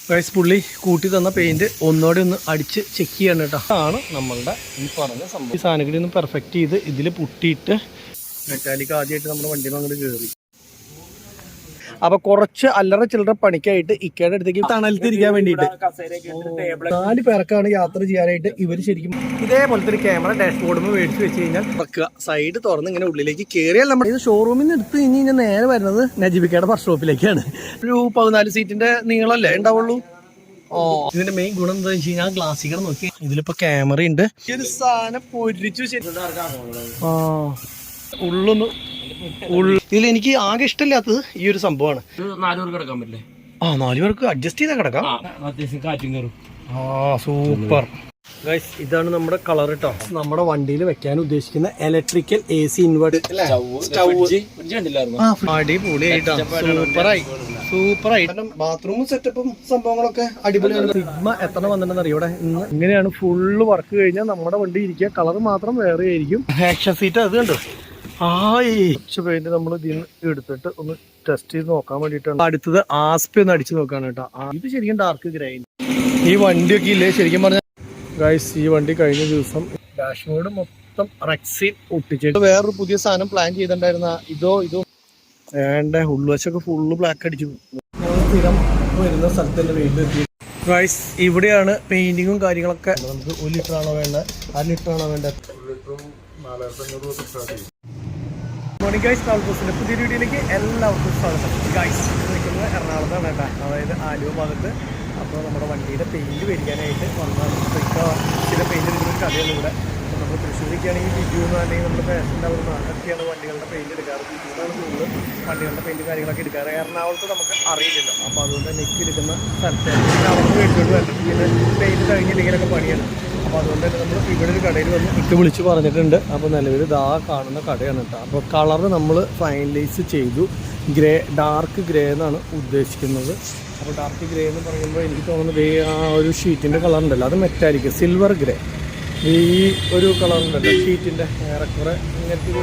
Guys പുള്ളി കൂട്ടി തന്ന പെയിന്റ് ഒന്നോടെ ഒന്ന് അടിച്ച് ചെക്ക് ചെയ്യണം കേട്ടോ. അതാണ് നമ്മളുടെ ഈ പറഞ്ഞ സംഭവം. ഈ സാധനങ്ങളിൽ ഒന്ന് പെർഫെക്റ്റ് ചെയ്ത് ഇതിൽ പുട്ടിയിട്ട് മെറ്റാലിക് ആദ്യമായിട്ട് നമ്മുടെ വണ്ടിയിൽ അങ്ങോട്ട് കയറി. അപ്പൊ കുറച്ച് അല്ലറ ചില്ലറ പണിക്കായിട്ട് ഇക്കയുടെ അടുത്തേക്ക് തണലത്തിരിക്കാൻ വേണ്ടിയിട്ട് 4 പേർക്കാണ് യാത്ര ചെയ്യാനായിട്ട്. ഇവർ ശരിക്കും ഇതേപോലത്തെ ഒരു ക്യാമറ ഡാഷ്ബോർഡിൽ മേടിച്ച് വെച്ച് കഴിഞ്ഞാൽ വെക്കുക, സൈഡ് തുറന്ന് ഇങ്ങനെ ഉള്ളിലേക്ക് കയറിയാൽ നമ്മൾ ഇത് ഷോറൂമിൽ നിന്ന് എടുത്ത് കഴിഞ്ഞാൽ നേരെ വരുന്നത് നജീബിക്കയുടെ വർക്ക്ഷോപ്പിലേക്കാണ്. ഒരു 14 സീറ്റിന്റെ നീളമല്ലേ ഉണ്ടാവുള്ളൂ. ഇതിന്റെ മെയിൻ ഗുണം എന്താ വെച്ച് കഴിഞ്ഞാൽ ഗ്ലാസികൾ നോക്കി ഇതിലിപ്പോ ക്യാമറ ഉണ്ട്. ഈ ഒരു സാധനം പൊരിച്ചു ഉള്ളൊന്ന് ഇതിൽ എനിക്ക് ആകെ ഇഷ്ടമില്ലാത്തത് ഈ ഒരു സംഭവമാണ്. 4 പേർക്ക് കിടക്കാൻ പറ്റില്ലേ? 4 പേർക്ക് അഡ്ജസ്റ്റ് ചെയ്താൽ കിടക്കാം. അത്യാവശ്യം കാറ്റും കയറും. സൂപ്പർ ഗൈസ്, ഇതാണ് നമ്മുടെ കളർ കേട്ടോ. നമ്മുടെ വണ്ടിയിൽ വെക്കാൻ ഉദ്ദേശിക്കുന്ന ഇലക്ട്രിക്കൽ AC ഇൻവെർട്ടർ സൂപ്പറായി. ബാത്റൂമും സെറ്റപ്പും സംഭവങ്ങളൊക്കെ അടിപൊളിയാണ്. സിഗ്മ എത്ര വന്നിട്ടുണ്ടെന്ന് അറിയോ ഇവിടെ. ഇങ്ങനെയാണ് ഫുള്ള് വർക്ക് കഴിഞ്ഞാൽ നമ്മുടെ വണ്ടി ഇരിക്കുക. കളർ മാത്രം വേറെ ആയിരിക്കും. ആക്ഷൻ സീറ്റ് അത് കണ്ടോ. പെയിന്റ് നമ്മൾ ഇതിൽ എടുത്തിട്ട് ഒന്ന് ടെസ്റ്റ് ചെയ്ത് നോക്കാൻ വേണ്ടിയിട്ടാണ്. അടുത്തത് ആസ്പി ഒന്ന് അടിച്ചു നോക്കാണ് കേട്ടോ. ഇത് ശരിക്കും ഡാർക്ക് ഗ്രൈൻ. ഈ വണ്ടിയൊക്കെ ഇല്ലേ ശരിക്കും പറഞ്ഞ ഗൈസ്, ഈ വണ്ടി കഴിഞ്ഞ ദിവസം ഡാഷ്ബോർഡ് മൊത്തം റെക്സിൻ ഒട്ടിച്ചിട്ട് വേറൊരു പുതിയ സാധനം പ്ലാൻ ചെയ്തിട്ടുണ്ടായിരുന്ന ഇതോ വേണ്ട ഉൾവശമൊക്കെ ഫുള്ള് ബ്ലാക്ക് അടിച്ചു. സ്ഥിരം വരുന്ന സ്ഥലത്ത് തന്നെ വീണ്ടും എത്തി. ഗൈസ് ഇവിടെയാണ് പെയിന്റിങ്ങും കാര്യങ്ങളൊക്കെ. നമുക്ക് 1 ലിറ്റർ ആണോ വേണ്ടത്, 1/2 ലിറ്റർ ആണോ വേണ്ടത്? മോർണിംഗ് ഗൈസ്, കാൾബോസിന്റെ പുതിയ വീഡിയോയിലേക്ക് എല്ലാവർക്കും സ്വാഗതം. ഗൈസ് നിൽക്കുന്നത് എറണാകുളത്താണ് കേട്ടോ, അതായത് ആലുവ ഭാഗത്ത്. അപ്പോൾ നമ്മുടെ വണ്ടിയുടെ പെയിന്റ് മേടിക്കാനായിട്ട് വന്നതാണ്. ചില പെയിന്റ് എടുക്കുന്ന കടയാണ് ഇവിടെ. അപ്പോൾ നമ്മൾ തൃശ്ശൂരൊക്കെയാണെങ്കിൽ ബിജുന്ന് അല്ലെങ്കിൽ നമ്മുടെ ഫാഷൻ്റെ അവിടെ നിന്നൊക്കെയാണ് വണ്ടികളുടെ പെയിന്റ് എടുക്കാറ്. ബിജുന്നാണ് കൂടുതൽ വണ്ടികളുടെ പെയിന്റ് കാര്യങ്ങളൊക്കെ എടുക്കാറ്. എറണാകുളത്ത് നമുക്ക് അറിയില്ലല്ലോ. അപ്പോൾ അതുകൊണ്ട് നെക്ക് എടുക്കുന്ന സ്ഥലത്ത് അവിടെ മേടിച്ചോണ്ട് വരണം. പിന്നെ പെയിന്റ് കഴിഞ്ഞില്ലെങ്കിലൊക്കെ പണിയാണ്. അപ്പോൾ അതുകൊണ്ട് തന്നെ നമ്മൾ ഇവിടെ ഒരു കടയിൽ വന്ന് ഇട്ട് വിളിച്ച് പറഞ്ഞിട്ടുണ്ട്. അപ്പോൾ നിലവിൽ ഇതാ കാണുന്ന കടയാണ് കേട്ടോ. അപ്പോൾ കളർ നമ്മൾ ഫൈനലൈസ് ചെയ്തു. ഡാർക്ക് ഗ്രേ എന്നാണ് ഉദ്ദേശിക്കുന്നത്. അപ്പോൾ ഡാർക്ക് ഗ്രേ എന്ന് പറയുമ്പോൾ എനിക്ക് തോന്നുന്നത് ആ ഒരു ഷീറ്റിൻ്റെ കളർ ഉണ്ടല്ലോ, അത് മെറ്റാലിക് സിൽവർ ഗ്രേ. ഈ ഒരു കളറുണ്ടല്ലോ ഷീറ്റിൻ്റെ ഏറെക്കുറെ ഇങ്ങനത്തെ ഒരു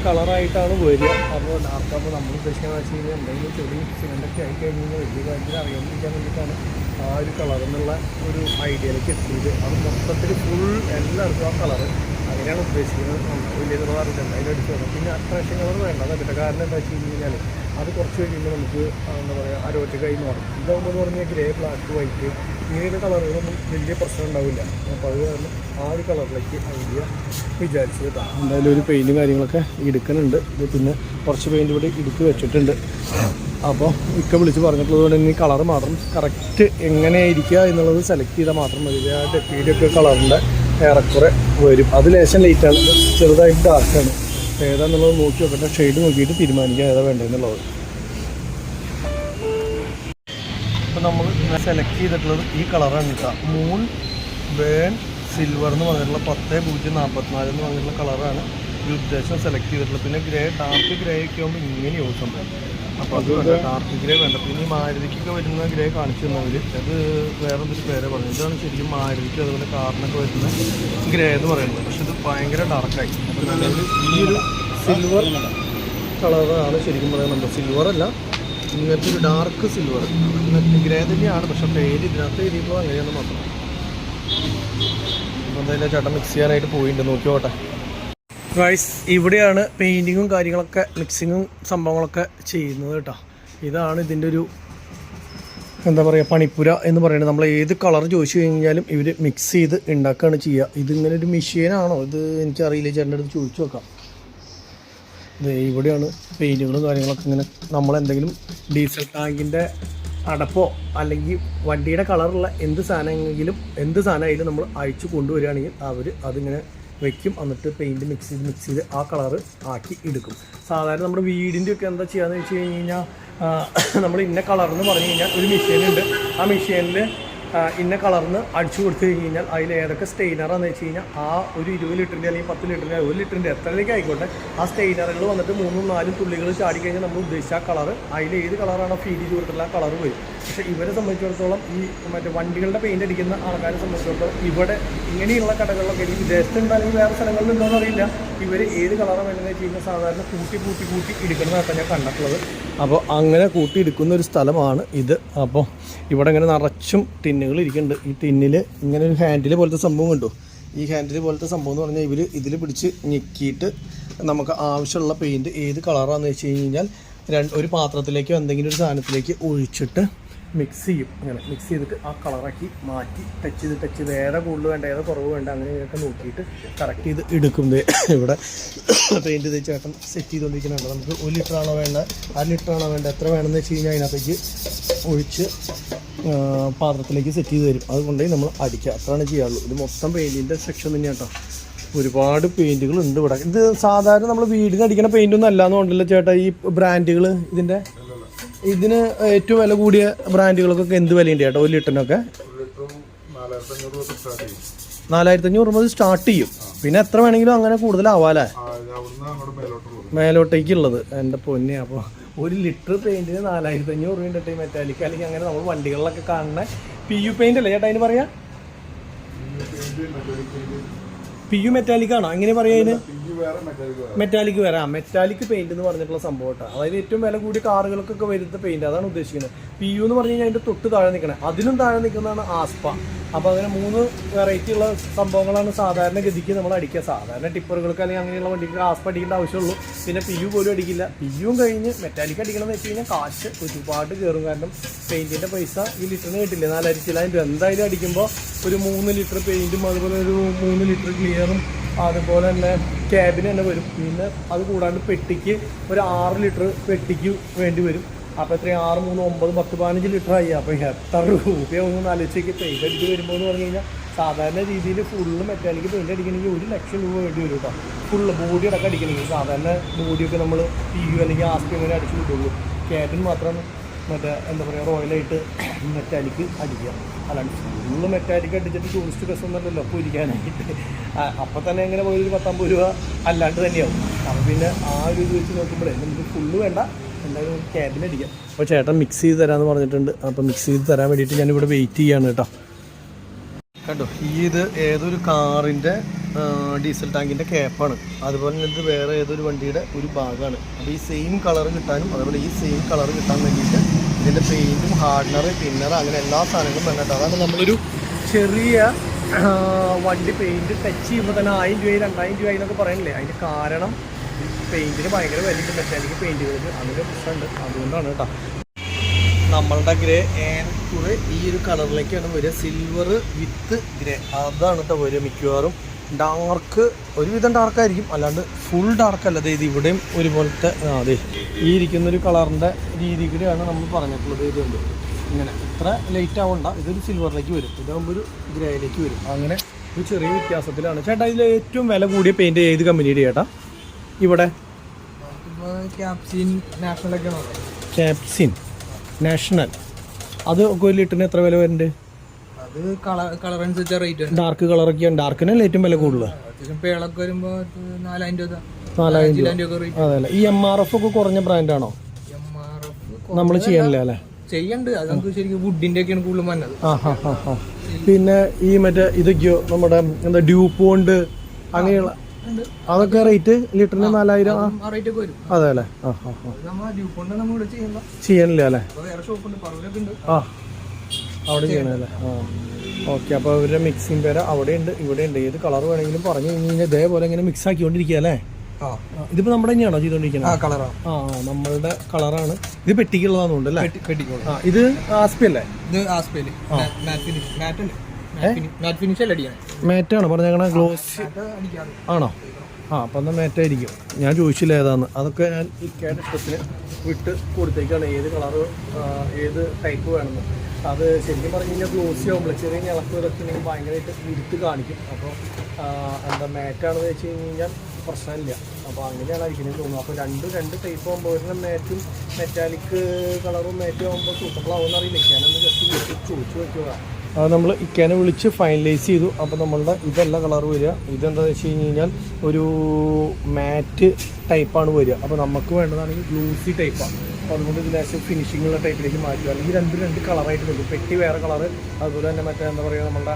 കളറായിട്ടാണ് വരിക. അപ്പോൾ ഡാർക്കാകുമ്പോൾ നമ്മൾ ഉദ്ദേശിക്കുന്നത് വെച്ച് കഴിഞ്ഞാൽ എന്തെങ്കിലും ചെറിയ സിലിണ്ടൊക്കെ ആയി കഴിഞ്ഞാൽ വലിയ കാര്യത്തിൽ അറിയാണ്ടിരിക്കാൻ വേണ്ടിയിട്ടാണ് ആ ഒരു കളർ എന്നുള്ള ഒരു ഐഡിയയിലേക്ക് എത്തിയത്. അത് മൊത്തത്തിൽ ഫുൾ എല്ലാവർക്കും ആ കളറ് അങ്ങനെയാണ് ഉദ്ദേശിക്കുന്നത്. വലിയ കളർ അറിയില്ല അതിലടിച്ച് വരണം. പിന്നെ അട്രാക്ഷൻ കളർ വേണ്ട അതിൻ്റെ കാരണം എന്താ വെച്ച് കഴിഞ്ഞാൽ അത് കുറച്ച് കഴിയുമ്പോൾ നമുക്ക് എന്താ പറയുക അരോറ്റിക്കായി മാറും. ഇതാകുമ്പോൾ എന്ന് പറഞ്ഞാൽ ഗ്രേ ബ്ലാക്ക് വൈറ്റ് ഇങ്ങനെയുള്ള കളറുകളൊന്നും വലിയ പ്രശ്നം ഉണ്ടാവില്ല. അപ്പോൾ അത് കാരണം ആ ഒരു കളറിലേക്ക് ഐഡിയ വിചാരിച്ചത് കേട്ടോ. എന്തായാലും ഒരു പെയിൻറ്റും കാര്യങ്ങളൊക്കെ എടുക്കുന്നുണ്ട്. ഇത് പിന്നെ കുറച്ച് പെയിൻറ്റ് ഇവിടെ എടുത്ത് വെച്ചിട്ടുണ്ട്. അപ്പോൾ ഇക്ക വിളിച്ച് പറഞ്ഞിട്ടുള്ളത് കൊണ്ട് ഇനി കളർ മാത്രം കറക്റ്റ് എങ്ങനെയായിരിക്കുക എന്നുള്ളത് സെലക്ട് ചെയ്താൽ മാത്രം മതി. ആ ഡെപ്പിയുടെയൊക്കെ കളറിൻ്റെ ഏറെക്കുറെ വരും. അത് ലേശം ലൈറ്റാണ്, ചെറുതായിട്ട് ഡാർക്കാണ്. ഏതാണെന്നുള്ളത് നോക്കി നോക്കട്ടെ, ഷെയ്ഡ് നോക്കിയിട്ട് തീരുമാനിക്കാം ഏതാ വേണ്ടതെന്നുള്ളത്. അപ്പോൾ നമ്മൾ സെലക്ട് ചെയ്തിട്ടുള്ളത് ഈ കളറാണ് കേട്ടോ. മൂൺ ബേൺ സിൽവർ എന്ന് പറഞ്ഞിട്ടുള്ള 10-044 എന്ന് പറഞ്ഞിട്ടുള്ള കളറാണ് ഈ ഉദ്ദേശം സെലക്ട് ചെയ്തിട്ടുള്ളത്. പിന്നെ ഗ്രേ ഡാർക്ക് ഗ്രേ ഒക്കെ ആകുമ്പോൾ ഇങ്ങനെ യൂസ് ഉണ്ട്. അപ്പോൾ അത് വേണ്ട, ഡാർക്ക് ഗ്രേ വേണ്ട. പിന്നെ ഈ മാരുതിക്കൊക്കെ വരുന്ന ഗ്രേ കാണിച്ചു തന്നവർ അത് വേറെ എന്തൊരു പേരെ പറഞ്ഞു. ഇതാണ് ശരിക്കും മാരുതിക്ക് അതുപോലെ കാറിനൊക്കെ വരുന്ന ഗ്രേ എന്ന് പറയുന്നത്. പക്ഷെ ഇത് ഭയങ്കര ഡാർക്കായി. അപ്പോൾ ഈ ഒരു സിൽവർ കളറാണ് ശരിക്കും പറയുന്നത്. സിൽവറല്ല, ഇങ്ങനത്തെ ഒരു ഡാർക്ക് സിൽവർ ഇങ്ങനത്തെ ഗ്രേ തന്നെയാണ്. പക്ഷെ പേര് ഇതിനകത്ത് എഴുതിയപ്പോൾ അങ്ങനെയാണ് മാത്രം. അപ്പോൾ എന്തായാലും ചേട്ടൻ മിക്സ് ചെയ്യാനായിട്ട് പോയിട്ടുണ്ട്, നോക്കി പോട്ടെ. ഗൈസ് ഇവിടെയാണ് പെയിൻറ്റിങ്ങും കാര്യങ്ങളൊക്കെ മിക്സിങ്ങും സംഭവങ്ങളൊക്കെ ചെയ്യുന്നത് കേട്ടോ. ഇതാണ് ഇതിൻ്റെ ഒരു എന്താ പറയുക പണിപ്പുര എന്ന് പറയുന്നത്. നമ്മൾ ഏത് കളർ ചോദിച്ചു കഴിഞ്ഞാലും ഇവർ മിക്സ് ചെയ്ത് ഉണ്ടാക്കുകയാണ് ചെയ്യുക. ഇതിങ്ങനെ ഒരു മെഷീനാണോ ഇത് എനിക്കറിയില്ല, ചേട്ടൻ്റെ അടുത്ത് ചോദിച്ചു നോക്കാം. ഇവിടെയാണ് പെയിൻറ്റുകളും കാര്യങ്ങളൊക്കെ ഇങ്ങനെ നമ്മളെന്തെങ്കിലും ഡീസൽ ടാങ്കിൻ്റെ അടപ്പോ അല്ലെങ്കിൽ വണ്ടിയുടെ കളറുള്ള എന്ത് സാധനമായാലും നമ്മൾ അയച്ചു കൊണ്ടുവരികയാണെങ്കിൽ അവർ അതിങ്ങനെ വയ്ക്കും. എന്നിട്ട് പെയിൻറ്റ് മിക്സ് ചെയ്ത് ആ കളറ് ആക്കി എടുക്കും. സാധാരണ നമ്മുടെ വീടിൻ്റെയൊക്കെ എന്താ ചെയ്യാന്ന് വെച്ച് കഴിഞ്ഞാൽ നമ്മൾ ഇന്ന കളറെന്ന് പറഞ്ഞു കഴിഞ്ഞാൽ ഒരു മെഷീനുണ്ട്. ആ മെഷീനിൽ ഇന്ന കളറിന് അടിച്ചു കൊടുത്തു കഴിഞ്ഞാൽ അതിൽ ഏതൊക്കെ സ്റ്റെയിനറാണെന്ന് വെച്ച് കഴിഞ്ഞാൽ ആ ഒരു 20 ലിറ്ററിൻ്റെ അല്ലെങ്കിൽ 10 ലിറ്ററിൻ്റെ 1 ലിറ്ററിൻ്റെ എത്രയിലേക്ക് ആയിക്കോട്ടെ ആ സ്റ്റെയിനറുകൾ വന്നിട്ട് 3-4 തുള്ളികൾ ചാടിക്കഴിഞ്ഞാൽ നമ്മൾ ഉദ്ദേശിച്ച ആ കളറ് അതിൽ ഏത് കളറാണോ ഫീൽ ചെയ്ത് കൊടുത്തിട്ടുള്ള ആ കളറ് വരും. പക്ഷേ ഇവരെ സംബന്ധിച്ചിടത്തോളം ഈ മറ്റേ വണ്ടികളുടെ പെയിൻ്റ് അടിക്കുന്ന ആൾക്കാരെ സംബന്ധിച്ചിടത്തോളം ഇവിടെ ഇങ്ങനെയുള്ള കടകളിലൊക്കെ എനിക്ക് വിദേശത്തുണ്ട് അല്ലെങ്കിൽ വേറെ സ്ഥലങ്ങളിലുണ്ടോ എന്നറിയില്ല. ഇവർ ഏത് കളറാണ് വേണ്ടതെന്ന് വെച്ച് കഴിഞ്ഞാൽ സാധാരണ കൂട്ടി എടുക്കുന്നതായിട്ടാണ് ഞാൻ കണ്ടിട്ടുള്ളത്. അപ്പോൾ അങ്ങനെ കൂട്ടി എടുക്കുന്ന ഒരു സ്ഥലമാണ് ഇത്. അപ്പോൾ ഇവിടെ ഇങ്ങനെ നിറച്ചും ടിന്നുകൾ ഇരിക്കുന്നുണ്ട്. ഈ ടിന്നിൽ ഇങ്ങനെ ഒരു ഹാൻഡിൽ പോലത്തെ സംഭവം കണ്ടു. ഈ ഹാൻഡിൽ പോലത്തെ സംഭവം എന്ന് പറഞ്ഞാൽ ഇവർ ഇതിൽ പിടിച്ച് ഞെക്കിയിട്ട് നമുക്ക് ആവശ്യമുള്ള പെയിൻറ്റ് ഏത് കളറാണെന്ന് വെച്ച് കഴിഞ്ഞാൽ ഒരു പാത്രത്തിലേക്കോ എന്തെങ്കിലും ഒരു സാധനത്തിലേക്ക് ഒഴിച്ചിട്ട് മിക്സ് ചെയ്യും. അങ്ങനെ മിക്സ് ചെയ്തിട്ട് ആ കളറാക്കി മാറ്റി ടച്ച് വേറെ കൂടുതൽ വേണ്ട ഏതാ കുറവ് വേണ്ട അങ്ങനെയൊക്കെ നോക്കിയിട്ട് കറക്റ്റ് ചെയ്ത് എടുക്കുന്നത്. ഇവിടെ പെയിൻറ്റ് ഇത് ചേട്ടൻ സെറ്റ് ചെയ്തുകൊണ്ടിരിക്കുന്നുണ്ട്. നമുക്ക് 1 ലിറ്ററാണോ വേണ്ട, 1/2 ലിറ്ററാണോ വേണ്ട, എത്ര വേണമെന്ന് വെച്ച് കഴിഞ്ഞാൽ അതിനകത്തേക്ക് ഒഴിച്ച് പാത്രത്തിലേക്ക് സെറ്റ് ചെയ്ത് തരും. അതുകൊണ്ടേ നമ്മൾ അടിക്കുക, അത്രയാണ് ചെയ്യാറുള്ളൂ. ഇത് മൊത്തം പെയിൻറ്റിൻ്റെ സെക്ഷൻ തന്നെയാണ് കേട്ടോ. ഒരുപാട് പെയിൻറ്റുകൾ ഉണ്ട് ഇവിടെ. ഇത് സാധാരണ നമ്മൾ വീടിന് അടിക്കുന്ന പെയിൻറ്റൊന്നും അല്ലാന്ന് കൊണ്ടല്ലോ ചേട്ടാ ഈ ബ്രാൻഡുകൾ. ഇതിന് ഏറ്റവും വില കൂടിയ ബ്രാൻഡുകൾക്കൊക്കെ എന്ത് വിലയുണ്ട് ചേട്ടാ 1 ലിറ്ററിനൊക്കെ? 4500 മുതൽ സ്റ്റാർട്ട് ചെയ്യും. പിന്നെ എത്ര വേണമെങ്കിലും അങ്ങനെ കൂടുതലാവാല്ലേ മേലോട്ടേക്കുള്ളത്? എൻ്റെ പൊന്നെ. അപ്പോൾ 1 ലിറ്റർ പെയിൻറ്റിന് 4500 രൂപ ഉണ്ട് മെറ്റാലിക്. അല്ലെങ്കിൽ അങ്ങനെ നമ്മൾ വണ്ടികളിലൊക്കെ കാണുന്ന PU പെയിൻ്റ് അല്ലേ ചേട്ടാ അതിന് പറയാ? PU മെറ്റാലിക് ആണോ എങ്ങനെ പറയാ അതിന്? മെറ്റാലിക് വേറെ. മെറ്റാലിക് പെയിന്റ് എന്ന് പറഞ്ഞിട്ടുള്ള സംഭവം കേട്ടോ. അതായത് ഏറ്റവും വില കൂടിയ കാറുകൾക്കൊക്കെ വരുന്ന പെയിന്റ്, അതാണ് ഉദ്ദേശിക്കുന്നത്. PU എന്ന് പറഞ്ഞു കഴിഞ്ഞാൽ അതിന്റെ തൊട്ട് താഴെ നിൽക്കണേ, അതിനും താഴെ നിൽക്കുന്നതാണ് ആസ്പ. അപ്പോൾ അങ്ങനെ 3 വെറൈറ്റി ഉള്ള സംഭവങ്ങളാണ് സാധാരണ ഗതിക്ക് നമ്മൾ അടിക്കുക. സാധാരണ ടിപ്പറുകൾക്ക് അല്ലെങ്കിൽ അങ്ങനെയുള്ള വണ്ടിക്ക് ആസ്പ അടിക്കേണ്ട ആവശ്യമുള്ളൂ. പിന്നെ PU പോലും അടിക്കില്ല. PUവും കഴിഞ്ഞ് മെറ്റാലിക് അടിക്കണം എന്ന് വെച്ച് കഴിഞ്ഞാൽ കാശ് ഒരുപാട് കയറും. കാരണം പെയിന്റിന്റെ പൈസ ഈ ലിറ്ററിന് കിട്ടില്ല, 4,900 രൂപ. എന്തായാലും അടിക്കുമ്പോൾ ഒരു 3 ലിറ്റർ പെയിന്റും അതുപോലെ ഒരു 3 ലിറ്റർ ക്ലിയറും അതുപോലെ തന്നെ ക്യാബിന് തന്നെ വരും. പിന്നെ അത് കൂടാണ്ട് പെട്ടിക്ക് ഒരു 6 ലിറ്റർ പെട്ടിക്ക് വേണ്ടി വരും. അപ്പോൾ എത്രയും 6, 3, 9, 10, 15 ലിറ്റർ ആയി. അപ്പോൾ എത്ര രൂപയൊന്നും ആലോചിച്ച് പെയിൻ്റ് അടിച്ച് വരുമ്പോൾ എന്ന് പറഞ്ഞു കഴിഞ്ഞാൽ സാധാരണ രീതിയിൽ ഫുള്ള് മെറ്റാലിക് പെയിൻ്റ് അടിക്കണമെങ്കിൽ 1 ലക്ഷം രൂപ വേണ്ടി വരും കേട്ടോ. ഫുള്ള് ബോഡി അടക്കം അടിക്കണമെങ്കിൽ. സാധാരണ ബോഡിയൊക്കെ നമ്മൾ PU അല്ലെങ്കിൽ ആസ്പി അങ്ങനെ അടിച്ച് വിടുള്ളൂ. ക്യാബിൻ മാത്രം മറ്റേ എന്താ പറയുക റോയലായിട്ട് മെറ്റാലിക് അടിക്കുക. അല്ലാണ്ട് ഫുള്ള് മെറ്റാലിക് അടിച്ചിട്ട് ടൂറിസ്റ്റ് ബസ് ഒന്നുമല്ലല്ലോ അപ്പോൾ ഇരിക്കാനായിട്ട്. അപ്പം തന്നെ എങ്ങനെ പോയി 150 രൂപ അല്ലാണ്ട് തന്നെയാവും. അപ്പം പിന്നെ ആ ഒരു ഇത് വെച്ച് നോക്കുമ്പോഴേ നമുക്ക് ഫുള്ള് വേണ്ട, എന്തായാലും ക്യാബിൻ അടിക്കാം. അപ്പോൾ ചേട്ടൻ മിക്സ് ചെയ്ത് തരാമെന്ന് പറഞ്ഞിട്ടുണ്ട്. അപ്പോൾ മിക്സ് ചെയ്ത് തരാൻ വേണ്ടിയിട്ട് ഞാനിവിടെ വെയിറ്റ് ചെയ്യാണ് കേട്ടോ. കണ്ടോ ഇത് ഏതൊരു കാറിൻ്റെ ഡീസൽ ടാങ്കിൻ്റെ ക്യാപ്പാണ്. അതുപോലെ തന്നെ ഇത് വേറെ ഏതൊരു വണ്ടിയുടെ ഒരു ഭാഗമാണ്. അപ്പോൾ ഈ സെയിം കളർ കിട്ടാനും അതുപോലെ ഈ സെയിം കളർ കിട്ടാൻ വേണ്ടിയിട്ട് ഇതിൻ്റെ പെയിൻറ്റും ഹാർഡനർ പിന്നർ അങ്ങനെ എല്ലാ സാധനങ്ങളും വേണ്ടിയിട്ട്. അതാണ് നമ്മളൊരു ചെറിയ വണ്ടി പെയിൻറ്റ് ടച്ച് ചെയ്യുമ്പോൾ തന്നെ 1000 രൂപ 2000 രൂപ എന്നൊക്കെ പറയണില്ലേ. അതിൻ്റെ കാരണം പെയിൻറ്റിന് ഭയങ്കര വിലയുണ്ട് മെറ്റാലിക് പെയിൻറ്റുകൾക്ക്. അതിൻ്റെ പ്രശ്നമുണ്ട്, അതുകൊണ്ടാണ് കേട്ടോ. നമ്മളുടെ ഗ്രേ ഏറെ ഈ ഒരു കളറിലേക്കാണ് വരിക. സിൽവർ വിത്ത് ഗ്രേ അതാണ് കേട്ടോ വരിക മിക്കവാറും. ഡാർക്ക് ഒരുവിധം ഡാർക്കായിരിക്കും, അല്ലാണ്ട് ഫുൾ ഡാർക്കല്ല. അതായത് ഇവിടെയും ഒരുപോലത്തെ അതെ ഈ ഇരിക്കുന്നൊരു കളറിൻ്റെ രീതി കൂടെയാണ് നമ്മൾ പറഞ്ഞിട്ടുള്ളത്. ഇതുണ്ട് ഇങ്ങനെ ഇത്ര ലൈറ്റ് ആവണ്ട, ഇതൊരു സിൽവറിലേക്ക് വരും, ഇതാകുമ്പോൾ ഒരു ഗ്രേയിലേക്ക് വരും. അങ്ങനെ ഒരു ചെറിയ വ്യത്യാസത്തിലാണ്. ചേട്ടാ ഇതിൽ ഏറ്റവും വില കൂടിയ പെയിൻറ്റ് ഏത് കമ്പനിയുടെ ചേട്ടാ? ഇവിടെ ക്യാപ്സിൻ നാഷണൽ. അത് 1 ലിറ്ററിന് എത്ര വില വരുന്നുണ്ട്? അത് കളർ അനുസരിച്ച റേറ്റ്. ഡാർക്ക് കളറൊക്കെയാണ്, ഡാർക്കിനല്ലേ ഏറ്റവും വില കൂടുതൽ. പേളൊക്കെ വരുമ്പോൾ 4000 രൂപ. 4000 രൂപ. അതല്ല ഈ MRF ഒക്കെ കുറഞ്ഞ ബ്രാൻഡാണോ? നമ്മൾ ചെയ്യണില്ല അല്ലേ? ചെയ്യണ്ട്. അത് നമുക്ക് ശരിക്കും വുഡിന്റെ ഒക്കെയാണ് കൂടുതലും വന്നത്. പിന്നെ ഈ മറ്റേ ഇതൊക്കെയോ നമ്മുടെ എന്താ ഡ്യൂപ്പ് കൊണ്ട് അങ്ങനെയുള്ള അതൊക്കെ റേറ്റ് ലിറ്ററിന് 4000. അതെ അല്ലേ? ചെയ്യണില്ല അല്ലേ? അവിടെ ചെയ്യണല്ലേ? ഓക്കെ. അപ്പോൾ അവരുടെ മിക്സിങ് പേര് അവിടെ ഉണ്ട് ഇവിടെ ഉണ്ട്. ഏത് കളർ വേണമെങ്കിലും പറഞ്ഞു കഴിഞ്ഞ് കഴിഞ്ഞാൽ ഇതേപോലെ ഇങ്ങനെ മിക്സ് ആക്കിക്കൊണ്ടിരിക്കുക അല്ലേ? ഇതിപ്പോ നമ്മുടെ തന്നെയാണോ ചെയ്തോണ്ടിരിക്കുന്നത്? നമ്മളുടെ കളറാണ് ഇത്. പെട്ടിക്കുള്ളതാണെന്നുണ്ട് അല്ലേ? ഇത് ആസ്പി അല്ലേ? ഇത് ആസ്പി മാറ്റാണോ പറഞ്ഞേക്കണ? ഗ്ലോസ് ആണോ? അപ്പം എന്നാൽ മാറ്റായിരിക്കും. ഞാൻ ചോദിച്ചില്ല ഏതാന്ന്. അതൊക്കെ ഞാൻ ഈ ഇഷ്ടത്തിന് വിട്ട് കൊടുത്തേക്കാണ് ഏത് കളറ് ഏത് ടൈപ്പ് വേണമെന്ന്. അത് ശരിക്കും പറഞ്ഞു കഴിഞ്ഞാൽ ഗ്ലോസി ആകുമ്പോൾ ചെറിയ ഇളക്ക് ഇതൊക്കെയാണെങ്കിൽ ഭയങ്കരമായിട്ട് ഇരുത്ത് കാണിക്കും. അപ്പോൾ എന്താ മാറ്റാണെന്ന് വെച്ച് കഴിഞ്ഞാൽ പ്രശ്നമില്ല. അപ്പോൾ അങ്ങനെയാണ് അടിക്കുന്നത് തോന്നുന്നു. അപ്പോൾ രണ്ട് ടൈപ്പ് ആകുമ്പോൾ ഒരു മാറ്റും മെറ്റാലിക് കളറും മാറ്റും ആകുമ്പോൾ സൂട്ടബിൾ ആവുമെന്ന് അറിയില്ല. ഞാനൊന്ന് ജസ്റ്റ് ചോദിച്ചു വയ്ക്കുക. അത് നമ്മൾ ഇക്കാനെ വിളിച്ച് ഫൈനലൈസ് ചെയ്തു. അപ്പോൾ നമ്മളുടെ ഇതല്ല കളർ വരിക. ഇതെന്താണെന്ന് വെച്ച് കഴിഞ്ഞ് കഴിഞ്ഞാൽ ഒരു മാറ്റ് ടൈപ്പാണ് വരിക. അപ്പോൾ നമുക്ക് വേണ്ടതാണെങ്കിൽ ഗ്ലൂസി ടൈപ്പാണ്. അപ്പോൾ അതുകൊണ്ട് ഇതിനേശം ഫിനിഷിങ്ങുള്ള ടൈപ്പിലേക്ക് മാറ്റുക. അല്ലെങ്കിൽ രണ്ട് കളറായിട്ട് വരും. പെട്ടി വേറെ കളറ്, അതുപോലെ തന്നെ മറ്റേ എന്താ പറയുക നമ്മളുടെ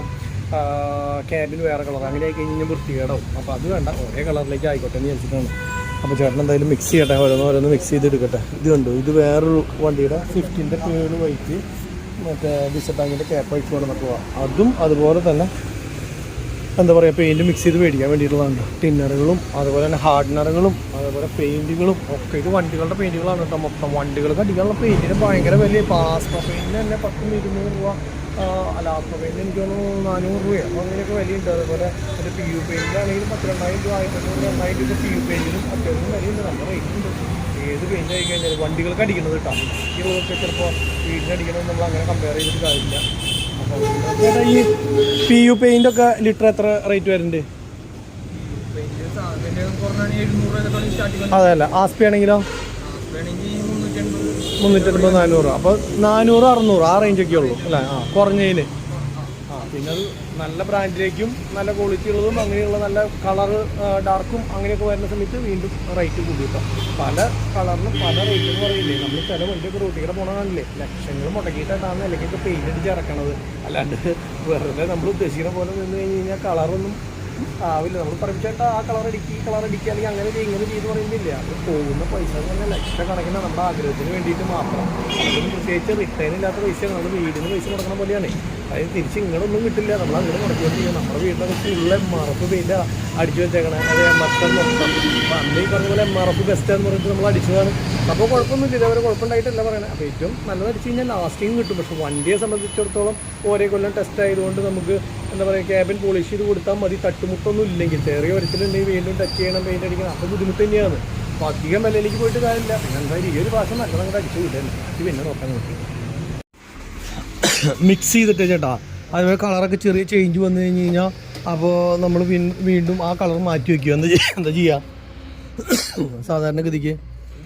ക്യാബിൻ വേറെ കളർ അങ്ങനെ ആയി കഴിഞ്ഞാൽ വൃത്തികേടാവും. അപ്പോൾ അത് വേണ്ട, ഒരേ കളറിലേക്ക് ആയിക്കോട്ടെ എന്ന് വിചാരിച്ചിട്ടാണ്. അപ്പോൾ ചേട്ടൻ എന്തായാലും മിക്സ് ചെയ്യട്ടെ, ഓരോന്ന് മിക്സ് ചെയ്തെടുക്കട്ടെ. ഇത് കണ്ടു, ഇത് വേറൊരു വണ്ടിയുടെ സ്വിഫ്റ്റിൻ്റെ പേര് വൈറ്റ് മറ്റേ വിസ ബാങ്കിൻ്റെ ക്യാപ്പ് അഴിച്ചു കൊണ്ട് നടക്കുക. അതും അതുപോലെ തന്നെ എന്താ പറയുക, പെയിൻറ്റ് മിക്സ് ചെയ്ത് മേടിക്കാൻ വേണ്ടിയിട്ടുള്ളതാണ്. ടിന്നറുകളും അതുപോലെ തന്നെ ഹാർഡ്നറുകളും അതുപോലെ പെയിൻറ്റുകളും ഒക്കെ. ഇത് വണ്ടികളുടെ പെയിൻറ്റുകളാണ് കേട്ടോ മൊത്തം. വണ്ടികൾക്ക് അടിക്കാനുള്ള പെയിൻറ്റിന് ഭയങ്കര വലിയ പാസ്പ പെയിൻറ്റിന് തന്നെ 10-200 രൂപ. ലാസ്പ പെയിൻറ്റ് എനിക്ക് തോന്നുന്നു 400 രൂപയോ അപ്പോൾ അങ്ങനെയൊക്കെ വിലയുണ്ട്. അതുപോലെ ഒരു പി യു പെയിൻറ്റിലാണെങ്കിൽ 10,000 രൂപ 1,500 രൂപ പി യു പെയിൻറ്റിനും അത്യാവശ്യം വിലയുണ്ട്. നല്ല റേറ്റ് ഉണ്ട്. ഏത് പെയിൻറ്റ് ആയി കഴിഞ്ഞാൽ വണ്ടികൾക്ക് അടിക്കുന്നത് കേട്ടോ. ഈ റോഡൊക്കെ ചിലപ്പോൾ വീടിനടിക്കുന്നത് നമ്മൾ അങ്ങനെ കമ്പയർ ചെയ്തിട്ട് കാര്യമില്ല. ചേട്ടാ ഈ പി യു പെയിൻ്റ് ഒക്കെ ലിറ്റർ എത്ര റേറ്റ് വരുന്നുണ്ട്? അതല്ല ആസ്പി ആണെങ്കിലോ 380-400. അപ്പോൾ 400-600 ആ റേഞ്ചൊക്കെ ഉള്ളൂ അല്ലേ? കുറഞ്ഞതിന്. പിന്നെ അത് നല്ല ബ്രാൻഡിലേക്കും നല്ല ക്വാളിറ്റി ഉള്ളതും അങ്ങനെയുള്ള നല്ല കളറ് ഡാർക്കും അങ്ങനെയൊക്കെ വരുന്ന സമയത്ത് വീണ്ടും റേറ്റ് കൂടി കിട്ടും. പല കളറിനും പല റേറ്റ് എന്ന് പറയില്ലേ. നമ്മൾ ചില വണ്ടിയൊക്കെ റോട്ടിൽ പോകണ കാണില്ലേ, ലക്ഷങ്ങൾ മുടക്കിയിട്ടാണ് അല്ലെങ്കിൽ പെയിൻ്റ് അടിച്ച് ഇറക്കണത്. അല്ലാണ്ട് വെറുതെ നമ്മൾ ഉദ്ദേശിക്കുന്ന പോലെ നിന്ന് കഴിഞ്ഞ് കഴിഞ്ഞാൽ കളറൊന്നും ആവില്ല. നമ്മൾ പറയുമ്പോൾ ആ കളർ അടിക്കുക അല്ലെങ്കിൽ അങ്ങനെ ഇങ്ങനെ ചെയ്ത് പറയുന്നില്ല. അത് പോകുന്ന പൈസ എന്ന് പറഞ്ഞാൽ ലക്ഷക്കണക്കിന് നമ്മുടെ ആഗ്രഹത്തിന് വേണ്ടിയിട്ട് മാത്രം. അതിന് പ്രത്യേകിച്ച് റിട്ടേൺ ഇല്ലാത്ത പൈസയാണ്. നമ്മൾ വീടിന് പൈസ കൊടുക്കുന്ന പോലെയാണ്. അതായത് തിരിച്ച് ഇങ്ങോട്ടൊന്നും കിട്ടില്ല. നമ്മൾ അങ്ങനെ മുടക്കിക്കൊണ്ടിരിക്കുക. നമ്മുടെ വീടിനെ ഫുള്ള MRF പെയിൻ്റ് അടിച്ചു വെച്ചേക്കണേ. അത് MRF മൊത്തം അന്ന് ഈ പറഞ്ഞ പോലെ MRF ബെസ്റ്റാന്ന് പറഞ്ഞിട്ട് നമ്മൾ അടിച്ചതാണ്. അപ്പോൾ കുഴപ്പമൊന്നുമില്ല, ഇതേവരെ കുഴപ്പമുണ്ടായിട്ടല്ല പറയണേ. അപ്പോൾ ഏറ്റവും നല്ലത് അടിച്ചു കഴിഞ്ഞാൽ ലാസ്റ്റിങ് കിട്ടും. പക്ഷേ വണ്ടിയെ സംബന്ധിച്ചിടത്തോളം ഓരോ കൊല്ലം ടെസ്റ്റ് ആയതുകൊണ്ട് നമുക്ക് എന്താ പറയുക, ക്യാബിൻ പോളിഷ് ചെയ്ത് കൊടുത്താൽ മതി. തട്ടുമുട്ടൊന്നും ഇല്ലെങ്കിൽ ചെറിയ വരച്ചിലുണ്ടെങ്കിൽ വീണ്ടും ടച്ച് ചെയ്യണം, പെയിൻ്റ് അടിക്കണം. അപ്പോൾ ബുദ്ധിമുട്ട് തന്നെയാണ്. അപ്പോൾ അധികം വിലയിലേക്ക് പോയിട്ട് കാര്യമില്ല. പിന്നെ എന്തായാലും ഈ ഒരു പ്രാവശ്യം നല്ലത് അങ്ങോട്ട് അടിച്ചു വിട്ടല്ലേ. ഇത് പിന്നെ നോക്കാൻ നോക്കി മിക്സ് ചെയ്തിട്ട് ചേട്ടാ. അതുപോലെ കളറൊക്കെ ചെറിയ ചേഞ്ച് വന്നു കഴിഞ്ഞ് കഴിഞ്ഞാൽ അപ്പോൾ നമ്മൾ വീണ്ടും ആ കളർ മാറ്റി വയ്ക്കുക. എന്താ ചെയ്യുക സാധാരണ ഗതിക്ക്?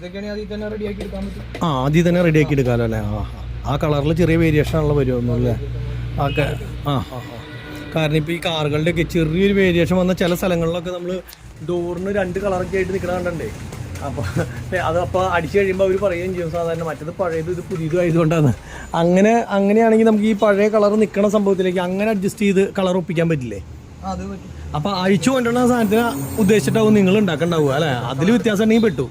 ആദ്യം തന്നെ റെഡിയാക്കി എടുക്കാമല്ലോ അല്ലേ? ആ കളറിൽ ചെറിയ വേരിയേഷൻ ആണല്ലോ വരുമെന്നല്ലേ? കാരണം ഇപ്പോൾ ഈ കാറുകളുടെയൊക്കെ ചെറിയൊരു വേരിയേഷൻ വന്ന ചില സ്ഥലങ്ങളിലൊക്കെ നമ്മൾ ഡോറിന് 2 കളറൊക്കെ ആയിട്ട് നിൽക്കണ കണ്ടേ. അപ്പോൾ അതപ്പോൾ അടിച്ചു കഴിയുമ്പോൾ അവർ പറയുകയും ചെയ്യും സാധാരണ മറ്റത് പഴയത് ഇത് പുതിയതും ആയതുകൊണ്ടാണ്. അങ്ങനെയാണെങ്കിൽ നമുക്ക് ഈ പഴയ കളർ നിൽക്കുന്ന സംഭവത്തിലേക്ക് അങ്ങനെ അഡ്ജസ്റ്റ് ചെയ്ത് കളർ ഒപ്പിക്കാൻ പറ്റില്ലേ? അത് പറ്റും. അപ്പോൾ അഴിച്ചു കൊണ്ടുവരുന്ന സാധനത്തിന് ഉദ്ദേശിച്ചിട്ടാവും നിങ്ങൾ ഉണ്ടാക്കണ്ടാവുക അല്ലേ? അതിൽ വ്യത്യാസം ഉണ്ടെങ്കിൽ പെട്ടു.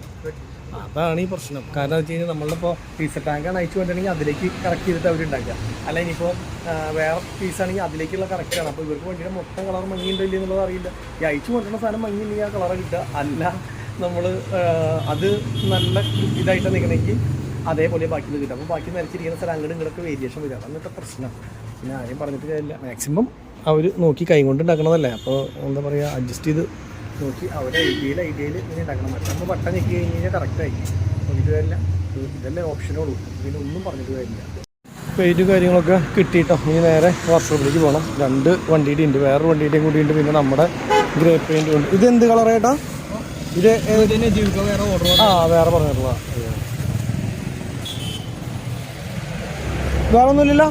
അതാണ് ഈ പ്രശ്നം. കാരണം വെച്ച് കഴിഞ്ഞാൽ നമ്മളിപ്പോൾ പീസ ടാങ്കാണ് അയച്ചു കൊണ്ടിട്ടുണ്ടെങ്കിൽ അതിലേക്ക് കറക്റ്റ് ചെയ്തിട്ട് അവർ ഉണ്ടാക്കുക. അല്ല ഇനിയിപ്പോൾ വേറെ പീസാണെങ്കിൽ അതിലേക്കുള്ള കറക്റ്റാണ്. അപ്പോൾ ഇവർക്ക് വണ്ടിയുടെ മൊത്തം കളർ മങ്ങിയുണ്ടോ ഇല്ല എന്നുള്ളത് അറിയില്ല. ഈ അയച്ചു കൊണ്ടുവരുന്ന സാധനം മങ്ങിയില്ലെങ്കിൽ ആ കളർ കിട്ടുക. അല്ല നമ്മൾ അത് നല്ല ഇതായിട്ട് നിൽക്കണമെങ്കിൽ അതേപോലെ ബാക്കി കിട്ടും. അപ്പോൾ ബാക്കി നരച്ചിരിക്കുന്ന സ്ഥലം അങ്ങോട്ടും ഇങ്ങോട്ടൊക്കെ വേരിയേഷൻ വരിക. അന്നത്തെ പ്രശ്നം. പിന്നെ ആരെയും പറഞ്ഞിട്ട് കാര്യമില്ല. മാക്സിമം അവർ നോക്കി കൈ കൊണ്ട് ഉണ്ടാക്കണതല്ലേ. അപ്പോൾ എന്താ പറയുക, അഡ്ജസ്റ്റ് ചെയ്ത് നോക്കി അവരുടെ ഐഡിയയിൽ ഇങ്ങനെ ഉണ്ടാക്കണം. മറ്റൊന്ന് ബട്ടൺ ഞെക്കി കഴിഞ്ഞ് കഴിഞ്ഞാൽ കറക്റ്റായി നോക്കിയിട്ട് കാര്യമില്ല. ഇതല്ലേ ഓപ്ഷനുള്ളൂ. പിന്നെ ഒന്നും പറഞ്ഞിട്ട് കാര്യമില്ല. പെയിൻറ്റ് കാര്യങ്ങളൊക്കെ കിട്ടിയിട്ടോ. ഇനി നേരെ വർക്ക്ഷോപ്പിലേക്ക് പോകണം. 2 വണ്ടിയുടെ ഉണ്ട്, വേറൊരു വണ്ടിയുടെയും കൂടി ഉണ്ട്. പിന്നെ നമ്മുടെ ഗ്രേ പെയിൻറ്റും ഉണ്ട്. ഇത് എന്ത് കളറേട്ടാ? ഇത് വേറെ പറഞ്ഞിട്ടുള്ള വേറെ ഒന്നുമില്ലല്ലോ?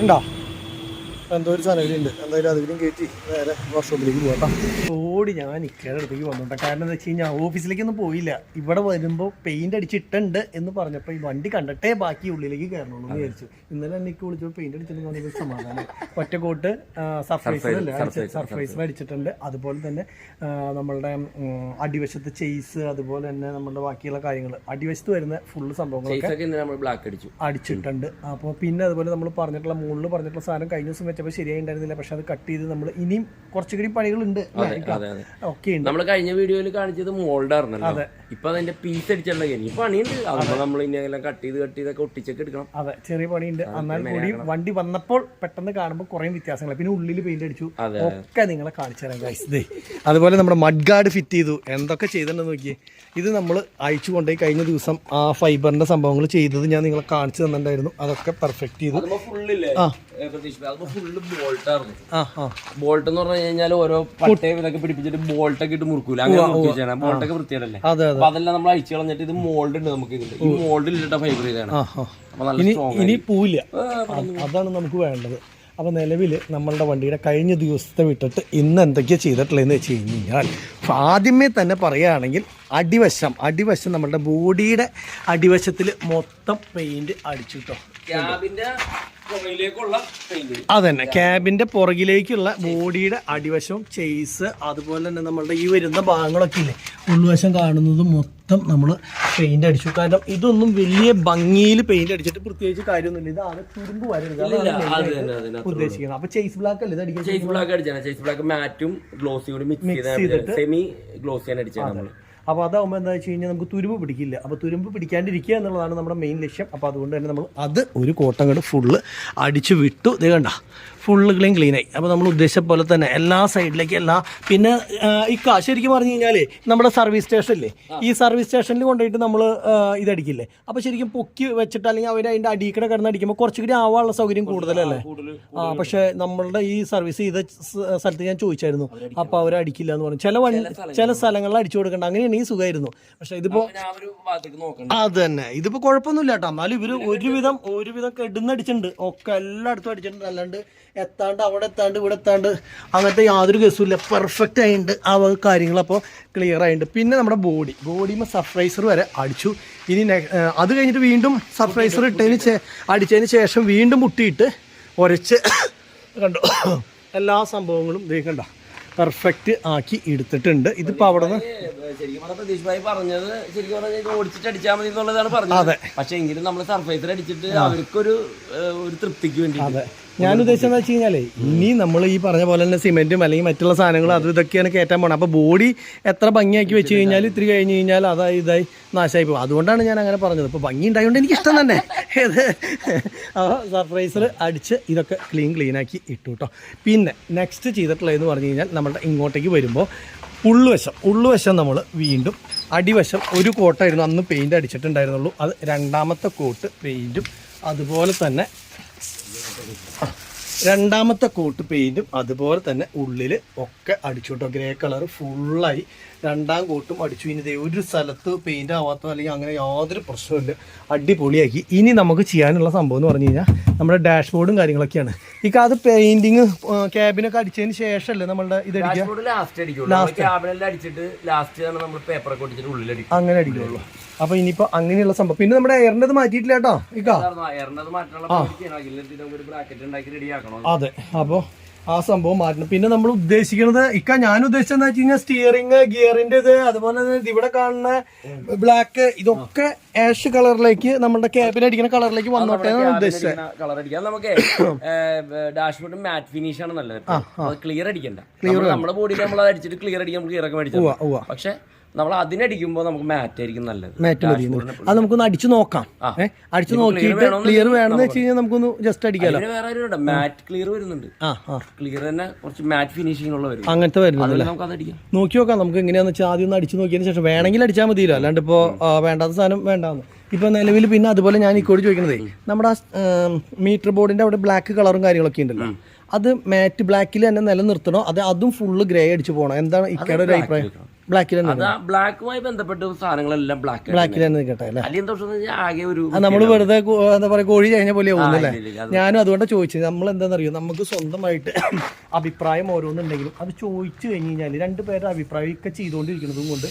ഉണ്ടോ? എന്തോ ഒരു സാധനം ഉണ്ട്. എന്തായാലും അതിലും കയറ്റി നേരെ വർക്ക്ഷോപ്പിലേക്ക് പോകാം. ഓടി ഞാൻ നിൽക്കേണ്ട അടുത്തേക്ക് വന്നോട്ടെ. കാരണം എന്താ വെച്ച് കഴിഞ്ഞാൽ ഓഫീസിലേക്കൊന്നും പോയില്ല. ഇവിടെ വരുമ്പോൾ പെയിൻ്റ് അടിച്ചിട്ടുണ്ട് എന്ന് പറഞ്ഞപ്പോൾ ഈ വണ്ടി കണ്ടിട്ടേ ബാക്കി ഉള്ളിലേക്ക് കയറണമെന്ന് വിചാരിച്ചു. ഇന്നലെ എനിക്ക് വിളിച്ചപ്പോൾ പെയിൻ്റ് അടിച്ചിട്ടുണ്ടെന്ന് സമാധാനം. ഒറ്റക്കോട്ട് സർഫേസിൽ അടിച്ചിട്ടുണ്ട്. അതുപോലെ തന്നെ നമ്മളുടെ അടിവശത്ത് ചെയ്സ്, അതുപോലെ തന്നെ നമ്മുടെ ബാക്കിയുള്ള കാര്യങ്ങൾ അടിവശത്ത് വരുന്ന ഫുള്ള് സംഭവങ്ങളൊക്കെ അടിച്ചിട്ടുണ്ട്. അപ്പോൾ പിന്നെ അതുപോലെ നമ്മൾ പറഞ്ഞിട്ടുള്ള മുകളിൽ പറഞ്ഞിട്ടുള്ള സാധനം കഴിഞ്ഞ ദിവസം വെച്ചപ്പോൾ ശരിയായി ഉണ്ടായിരുന്നില്ല. പക്ഷെ അത് കട്ട് ചെയ്ത് നമ്മൾ ഇനിയും കുറച്ചുകൂടി പണികളുണ്ട്. ഓക്കെ, നമ്മൾ കഴിഞ്ഞ വീഡിയോയിൽ കാണിച്ചത് മോൾഡ് ആയിരുന്നല്ലോ. ഇപ്പൊ അതിന്റെ പീസ് അടിച്ചുള്ള പണിയുണ്ട്. നമ്മൾ ഇനി എല്ലാം കട്ട് ചെയ്തൊക്കെ ഒട്ടിച്ചൊക്കെ എടുക്കണം. അതെ, ചെറിയ പണിയുണ്ട്. എന്നാൽ കൂടി വണ്ടി വന്നപ്പോൾ പെട്ടെന്ന് കാണുമ്പോൾ കുറെ വ്യത്യാസങ്ങൾ. പിന്നെ ഉള്ളിൽ പെയിന്റ് അടിച്ചു ഒക്കെ നിങ്ങളെ കാണിച്ചു തരാം ഗൈസ്. അതുപോലെ നമ്മുടെ മഡ് ഗാർഡ് ഫിറ്റ് ചെയ്തു. എന്തൊക്കെ ചെയ്തിട്ടുണ്ടെന്ന് നോക്കിയേ. ഇത് നമ്മൾ അയച്ചു കൊണ്ടുപോയി കഴിഞ്ഞ ദിവസം ആ ഫൈബറിന്റെ സംഭവങ്ങൾ ചെയ്തത് ഞാൻ നിങ്ങളെ കാണിച്ചു തന്നിട്ടുണ്ടായിരുന്നു. അതൊക്കെ പെർഫെക്റ്റ് ചെയ്തു. ബോൾട്ട് എന്ന് പറഞ്ഞു കഴിഞ്ഞാൽ ഓരോ പട്ടയും ഇതൊക്കെ പിടിപ്പിച്ചിട്ട് ബോൾട്ടൊക്കെ ഇട്ട് മുറുക്കൂല. അങ്ങനെ ബോൾട്ടൊക്കെ വൃത്തിയല്ലേ. അപ്പൊ അതെല്ലാം നമ്മൾ അയച്ചു കളഞ്ഞിട്ട് ഇത് മോൾഡ് ഉണ്ട് നമുക്ക്. ഇതിന്റെ ഈ മോൾഡിൽ ഇട്ട ഫൈബർ ചെയ്താണ്. ഇനി പോവില്ല. അതാണ് നമുക്ക് വേണ്ടത്. അപ്പോൾ നിലവിൽ നമ്മളുടെ വണ്ടിയുടെ കഴിഞ്ഞ ദിവസത്തെ വിട്ടിട്ട് ഇന്ന് എന്തൊക്കെയാണ് ചെയ്തിട്ടുള്ളതെന്ന് വെച്ച് കഴിഞ്ഞാൽ ആദ്യമേ തന്നെ പറയുകയാണെങ്കിൽ അടിവശം നമ്മളുടെ ബോഡിയുടെ അടിവശത്തിൽ മൊത്തം പെയിൻറ്റ് അടിച്ചു കേട്ടോ. ക്യാബിന്റെ പുറകിലേക്കുള്ള പെയിന്റ്. അതന്നെ ക്യാബിന്റെ പുറകിലേക്കുള്ള ബോഡിയുടെ അടിവശവും ചെയ്സ് അതുപോലെ തന്നെ നമ്മളുടെ ഈ വരുന്ന ഭാഗങ്ങളൊക്കെ ഇല്ലേ ഉൾവശം കാണുന്നത് മൊത്തം നമ്മൾ പെയിന്റ് അടിച്ചു. കാരണം ഇതൊന്നും വലിയ ഭംഗിയിൽ പെയിന്റ് അടിച്ചിട്ട് പ്രത്യേകിച്ച് കാര്യമൊന്നുമില്ല. ഇത് ആകെ തുരുമ്പ് വരരുത് ഉദ്ദേശിക്കുന്നത്. അപ്പൊ ചെയ്സ് ബ്ലാക്ക് അല്ലേ ഇത് അടിക്കാൻ? ചെയ്സ് ബ്ലാക്ക് അടിച്ചാണ്. ചെയ്സ് ബ്ലാക്ക് മാറ്റും ഗ്ലോസിയും കൂടി മിക്സ് ചെയ്തിട്ട് സെമി ഗ്ലോസിയാണ് അടിച്ചാണ് നമ്മൾ. അപ്പോൾ അതാകുമ്പോൾ എന്താ വെച്ച് കഴിഞ്ഞാൽ നമുക്ക് തുരുമ്പ് പിടിക്കില്ല. അപ്പോൾ തുരുമ്പ് പിടിക്കാണ്ടിരിക്കുക എന്നുള്ളതാണ് നമ്മുടെ മെയിൻ ലക്ഷ്യം. അപ്പോൾ അതുകൊണ്ട് തന്നെ നമ്മൾ അത് ഒരു കോട്ടം കൊണ്ട് ഫുള്ള് അടിച്ച് വിട്ടു. ഇത് കണ്ട ഫുള്ള് ക്ലീനായി. അപ്പോൾ നമ്മൾ ഉദ്ദേശിച്ച പോലെ തന്നെ എല്ലാ സൈഡിലേക്ക് പിന്നെ ശരിക്കും പറഞ്ഞു കഴിഞ്ഞാൽ നമ്മുടെ സർവീസ് സ്റ്റേഷനില്ലേ, ഈ സർവീസ് സ്റ്റേഷനിൽ കൊണ്ടുപോയിട്ട് നമ്മൾ ഇതടിക്കില്ലേ, അപ്പോൾ ശരിക്കും പൊക്കി വെച്ചിട്ട് അല്ലെങ്കിൽ അവർ അതിൻ്റെ അടിക്കടെ കിടന്ന് അടിക്കുമ്പോൾ കുറച്ചുകൂടി ആവാനുള്ള സൗകര്യം കൂടുതലല്ലേ. പക്ഷേ നമ്മളുടെ ഈ സർവീസ് ചെയ്ത സ്ഥലത്ത് ഞാൻ ചോദിച്ചായിരുന്നു, അപ്പോൾ അവർ അടിക്കില്ല എന്ന് പറഞ്ഞു. ചില സ്ഥലങ്ങളിൽ അടിച്ചു കൊടുക്കണ്ട, അങ്ങനെയാണെങ്കിൽ സുഖമായിരുന്നു. പക്ഷേ ഇതിപ്പോൾ അത് തന്നെ ഇതിപ്പോൾ കുഴപ്പമൊന്നുമില്ല കേട്ടോ. എന്നാലും ഇവർ ഒരുവിധം കെടുന്നടിച്ചിട്ടുണ്ട്, ഒക്കെ എല്ലായിടത്തും അടിച്ചിട്ടുണ്ട്. അല്ലാണ്ട് എത്താണ്ട് അവിടെ എത്താണ്ട് ഇവിടെ എത്താണ്ട് അങ്ങനത്തെ യാതൊരു കേസുമില്ല. പെർഫെക്റ്റ് ആയിട്ടുണ്ട് ആ കാര്യങ്ങൾ. അപ്പോൾ ക്ലിയർ ആയിട്ടുണ്ട്. പിന്നെ നമ്മുടെ ബോഡിയുമ്പോൾ സർഫ്രൈസർ വരെ അടിച്ചു. ഇനി അത് കഴിഞ്ഞിട്ട് വീണ്ടും സർഫ്രൈസർ അടിച്ചതിന് ശേഷം വീണ്ടും മുട്ടിയിട്ട് ഉരച്ച് കണ്ടു എല്ലാ സംഭവങ്ങളും കണ്ട പെർഫെക്റ്റ് ആക്കി എടുത്തിട്ടുണ്ട്. ഇതിപ്പോൾ അവിടെ നിന്ന് ശരിക്കും പറഞ്ഞാൽ പ്രതീഷ് ഭായി പറഞ്ഞത് ശരിക്കും പറഞ്ഞാൽ ഓടിച്ചിട്ട് അടിച്ചാൽ മതി എന്നുള്ളതാണ് പറഞ്ഞത്. പക്ഷെ എങ്കിലും നമ്മൾ സർഫൈസർ അടിച്ചിട്ട് അവർക്കൊരു തൃപ്തിക്ക് വേണ്ടി. അതെ, ഞാൻ ഉദ്ദേശിച്ചെന്ന് വെച്ച് കഴിഞ്ഞാലേ ഇനി നമ്മൾ ഈ പറഞ്ഞ പോലെ തന്നെ സിമെന്റും അല്ലെങ്കിൽ മറ്റുള്ള സാധനങ്ങളും അതും ഇതൊക്കെയാണ് കയറ്റാൻ പോകണം. അപ്പോൾ ബോഡി എത്ര ഭംഗിയാക്കി വെച്ച് കഴിഞ്ഞാൽ ഇത്തിരി കഴിഞ്ഞ് കഴിഞ്ഞാൽ ഇതായി നാശമായി പോകും. അതുകൊണ്ടാണ് ഞാൻ അങ്ങനെ പറഞ്ഞത്. ഇപ്പോൾ ഭംഗി ഉണ്ടായതുകൊണ്ട് എനിക്കിഷ്ടം തന്നെ. സർപ്രൈസർ അടിച്ച് ഇതൊക്കെ ക്ലീനാക്കി ഇട്ടു കേട്ടോ. പിന്നെ നെക്സ്റ്റ് ചെയ്തിട്ടുള്ളതെന്ന് പറഞ്ഞു കഴിഞ്ഞാൽ നമ്മളുടെ ഇങ്ങോട്ടേക്ക് വരുമ്പോൾ ഉള്ളുവശം നമ്മൾ വീണ്ടും അടിവശം ഒരു കോട്ടായിരുന്നു അന്ന് പെയിൻറ്റ് അടിച്ചിട്ടുണ്ടായിരുന്നുള്ളൂ. അത് രണ്ടാമത്തെ കോട്ട് പെയിൻറ്റും അതുപോലെ തന്നെ അതുപോലെ തന്നെ ഉള്ളിൽ ഒക്കെ അടിച്ചു കേട്ടോ. ഗ്രേ കളർ ഫുള്ളായി രണ്ടാം കോട്ടും അടിച്ചു. ഇനി ഒരു സ്ഥലത്ത് പെയിൻ്റ് ആവാത്ത അല്ലെങ്കിൽ അങ്ങനെ യാതൊരു പ്രശ്നമില്ല, അടിപൊളിയാക്കി. ഇനി നമുക്ക് ചെയ്യാനുള്ള സംഭവം എന്ന് പറഞ്ഞു കഴിഞ്ഞാൽ നമ്മുടെ ഡാഷ്ബോർഡും കാര്യങ്ങളൊക്കെയാണ്. അത് പെയിന്റിങ് ക്യാബിനൊക്കെ അടിച്ചതിന് ശേഷമല്ലേ നമ്മളുടെ അങ്ങനെ അടിക്കുള്ളൂ. അപ്പൊ ഇനിയിപ്പോ അങ്ങനെയുള്ള സംഭവം. പിന്നെ നമ്മുടെ എയറിൻ്റെത് മാറ്റിയിട്ടില്ല കേട്ടോ. അതെ, അപ്പൊ ആ സംഭവം മാറ്റണം. പിന്നെ നമ്മൾ ഉദ്ദേശിക്കുന്നത് ഞാൻ ഉദ്ദേശിച്ചെന്ന് വെച്ച് കഴിഞ്ഞാൽ സ്റ്റിയറിംഗ് ഗിയറിന്റെ ഇത് അതുപോലെ തന്നെ ഇവിടെ കാണുന്ന ബ്ലാക്ക് ഇതൊക്കെ ആഷ് കളറിലേക്ക് നമ്മുടെ ക്യാബിൻ അടിക്കുന്ന കളറിലേക്ക് വന്നോട്ടെ എന്നാണ് ഉദ്ദേശിച്ചത്. കളർ അടിക്കാൻ നമുക്ക് ഡാഷ്ബോർഡ് മാറ്റ് ഫിനിഷ് ആണ് നല്ലത്. ക്ലിയർ അടിക്കണ്ട. നമ്മുടെ ബോഡിയിൽ നമ്മൾ അടിച്ചിട്ട് ക്ലിയർ അടിക്കാൻ ക്ലിയർ ഒക്കെ മേടിച്ചു. പക്ഷെ നമ്മൾ അതിനടിക്കുമ്പോൾ നമുക്ക് മാറ്റ് ആയിരിക്കും നല്ലത്. മാറ്റ് മതി. അത് നമുക്കൊന്ന് അടിച്ചു നോക്കാം. അടിച്ചു നോക്കിയിട്ട് ക്ലിയർ വേണമെന്ന് വെച്ച് കഴിഞ്ഞാൽ നമുക്കൊന്ന് ജസ്റ്റ് അടിക്കാമല്ലോ. വേറെ മാറ്റ് ക്ലിയർ വരുന്നുണ്ട്. ക്ലിയർ തന്നെ കുറച്ച് മാറ്റ് ഫിനിഷിംഗ് ഉള്ള വരും. അങ്ങനത്തെ വരുന്നുണ്ട്. നോക്കി നോക്കാം നമുക്ക് എങ്ങനെയാന്ന് വെച്ചാൽ ആദ്യം ഒന്ന് അടിച്ചു നോക്കിയതിന് ശേഷം വേണമെങ്കിൽ അടിച്ചാൽ മതിയല്ലോ. അല്ലാണ്ട് ഇപ്പോൾ വേണ്ടാത്ത സാധനം വേണ്ടാന്ന് ഇപ്പൊ നിലവിൽ. പിന്നെ അതുപോലെ ഞാൻ ഇക്കോട് ചോദിക്കണതേ, നമ്മുടെ മീറ്റർ ബോർഡിന്റെ അവിടെ ബ്ലാക്ക് കളറും കാര്യങ്ങളൊക്കെ ഉണ്ടല്ലോ, അത് മാറ്റ് ബ്ലാക്കിൽ തന്നെ നിലനിർത്തണോ അതും ഫുള്ള് ഗ്രേ അടിച്ചു പോകണം? എന്താണ് ഇക്കയുടെ ഒരു അഭിപ്രായം? ബ്ലാക്കുമായി ബന്ധപ്പെട്ട് സാധനങ്ങളെല്ലാം ബ്ലാക്കിൽ തന്നെ നിൽക്കട്ടെ അല്ലേ? ആകെ ഒരു നമ്മൾ വെറുതെ എന്താ പറയുക കോഴി കഴിഞ്ഞ പോലെ പോകുന്നല്ലേ. ഞാനും അതുകൊണ്ട് ചോദിച്ചത്. നമ്മൾ എന്താണെന്നറിയോ, നമുക്ക് സ്വന്തമായിട്ട് അഭിപ്രായം ഓരോന്നുണ്ടെങ്കിലും അത് ചോദിച്ചു കഴിഞ്ഞ് കഴിഞ്ഞാൽ രണ്ടുപേരുടെ അഭിപ്രായം ഒക്കെ ചെയ്തുകൊണ്ടിരിക്കുന്നതും കൊണ്ട്